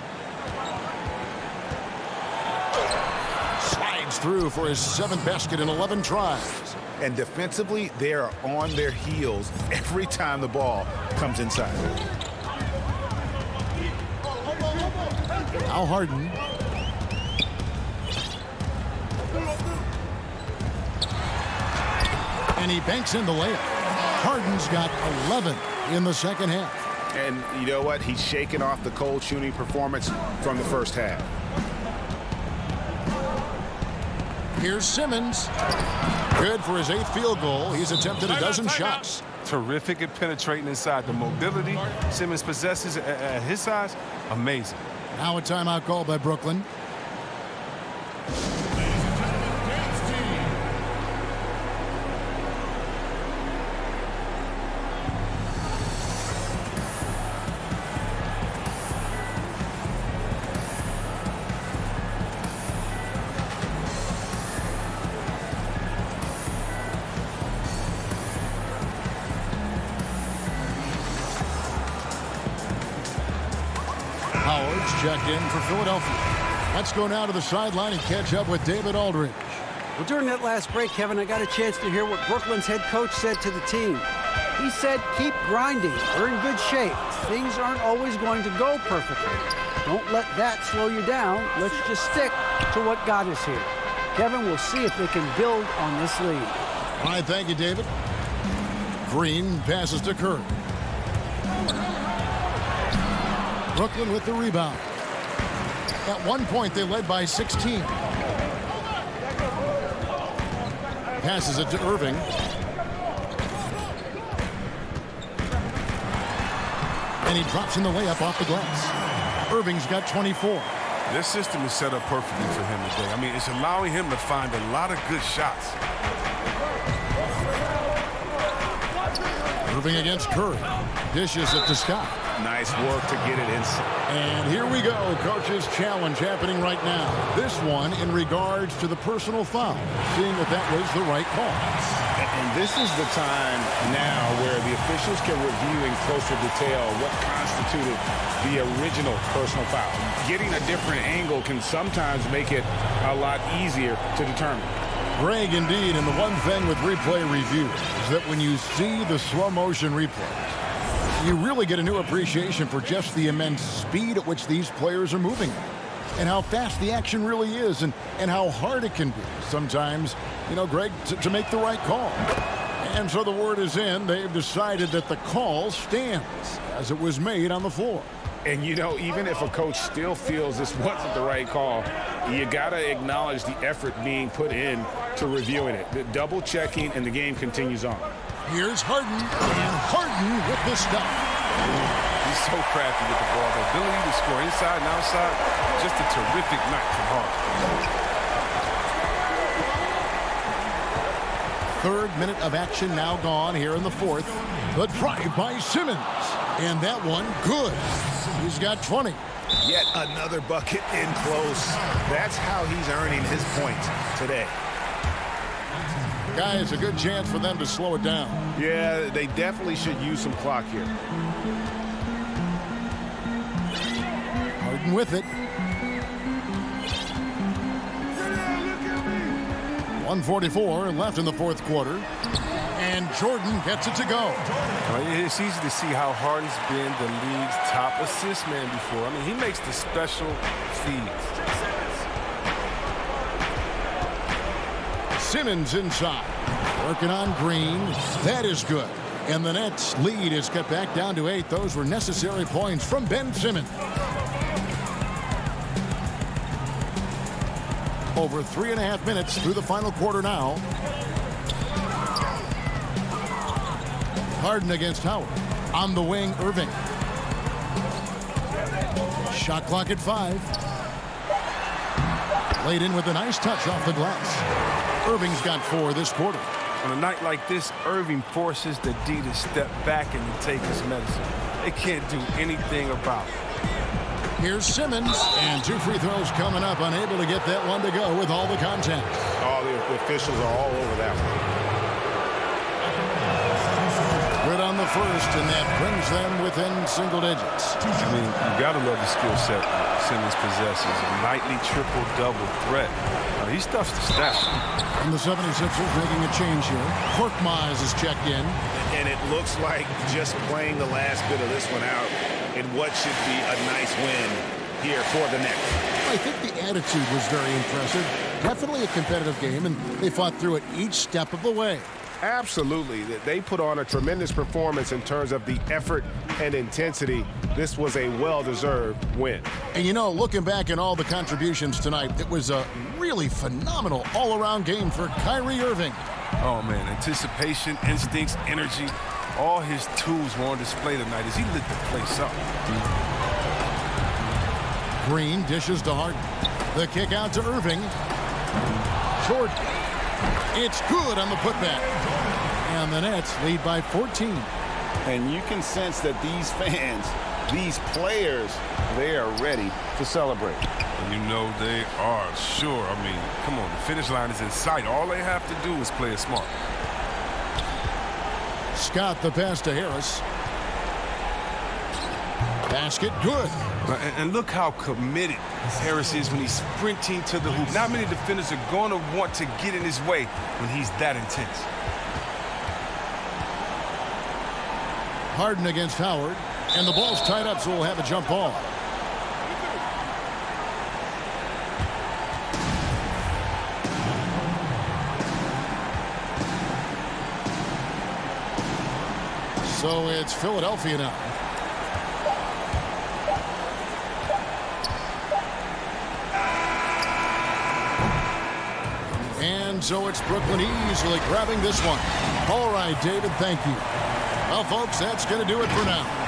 Slides through for his 7th basket in 11 tries. And defensively, they are on their heels every time the ball comes inside. Now Harden. And he banks in the layup. Harden's got 11 in the second half. And you know what? He's shaking off the cold shooting performance from the first half. Here's Simmons. Good for his 8th field goal. He's attempted a dozen shots. Terrific at penetrating inside. The mobility Simmons possesses at his size, amazing. Now a timeout call by Brooklyn. Checked in for Philadelphia. Let's go now to the sideline and catch up with David Aldridge. Well, during that last break, Kevin, I got a chance to hear what Brooklyn's head coach said to the team. He said, keep grinding. We're in good shape. Things aren't always going to go perfectly. Don't let that slow you down. Let's just stick to what got us here. Kevin, we'll see if they can build on this lead. All right, thank you, David. Green passes to Curry. Brooklyn with the rebound. At one point, they led by 16. Passes it to Irving. And he drops in the layup off the glass. Irving's got 24. This system is set up perfectly for him today. I mean, it's allowing him to find a lot of good shots. Irving against Curry. Dishes it to Scott. Nice work to get it inside. And here we go. Coach's challenge happening right now. This one in regards to the personal foul. Seeing that that was the right call. And this is the time now where the officials can review in closer detail what constituted the original personal foul. Getting a different angle can sometimes make it a lot easier to determine. Greg, indeed, and the one thing with replay review is that when you see the slow motion replays, you really get a new appreciation for just the immense speed at which these players are moving and how fast the action really is and how hard it can be sometimes, you know, Greg, to make the right call. And so the word is in. They've decided that the call stands as it was made on the floor. And, you know, even if a coach still feels this wasn't the right call, you got to acknowledge the effort being put in to reviewing it. The double checking, and the game continues on. Here's Harden, and Harden with the stuff. He's so crafty with the ball. The ability to score inside and outside, just a terrific night from Harden. Third minute of action now gone here in the fourth. The drive by Simmons. And that one, good. He's got 20. Yet another bucket in close. That's how he's earning his points today. Guys, a good chance for them to slow it down. Yeah, they definitely should use some clock here. Harden with it. 1:44 left in the fourth quarter. And Jordan gets it to go. It's easy to see how Harden's been the league's top assist man before. I mean, he makes the special feeds. Simmons inside. Working on Green. That is good. And the Nets' lead is cut back down to 8. Those were necessary points from Ben Simmons. Over 3.5 minutes through the final quarter now. Harden against Howard. On the wing, Irving. Shot clock at 5. Laid in with a nice touch off the glass. Irving's got 4 this quarter. On a night like this, Irving forces the D to step back and to take his medicine. They can't do anything about it. Here's Simmons, and 2 free throws coming up, unable to get that one to go with all the contact. All the officials are all over that one. Good on the first, and that brings them within single digits. I mean, you got to love the skill set Simmons possesses. A nightly triple-double threat. He stuffs the stats. And the 76ers making a change here. Korkmaz is checked in. And it looks like just playing the last bit of this one out in what should be a nice win here for the Nets. I think the attitude was very impressive. Definitely a competitive game, and they fought through it each step of the way. Absolutely. They put on a tremendous performance in terms of the effort and intensity, this was a well-deserved win. And you know, looking back at all the contributions tonight, it was a really phenomenal all-around game for Kyrie Irving. Oh, man, anticipation, instincts, energy, all his tools were on display tonight as he lit the place up. Green dishes to Harden. The kick out to Irving. Jordan. It's good on the putback. And the Nets lead by 14. And you can sense that these fans, these players, they are ready to celebrate. And you know they are, sure. I mean, come on, the finish line is in sight. All they have to do is play it smart. Scott the pass to Harris. Basket good. And look how committed Harris is when he's sprinting to the hoop. Not many defenders are going to want to get in his way when he's that intense. Harden against Howard. And the ball's tied up, so we'll have a jump ball. So it's Philadelphia now. And so it's Brooklyn easily grabbing this one. All right, David, thank you. Well, folks, that's going to do it for now.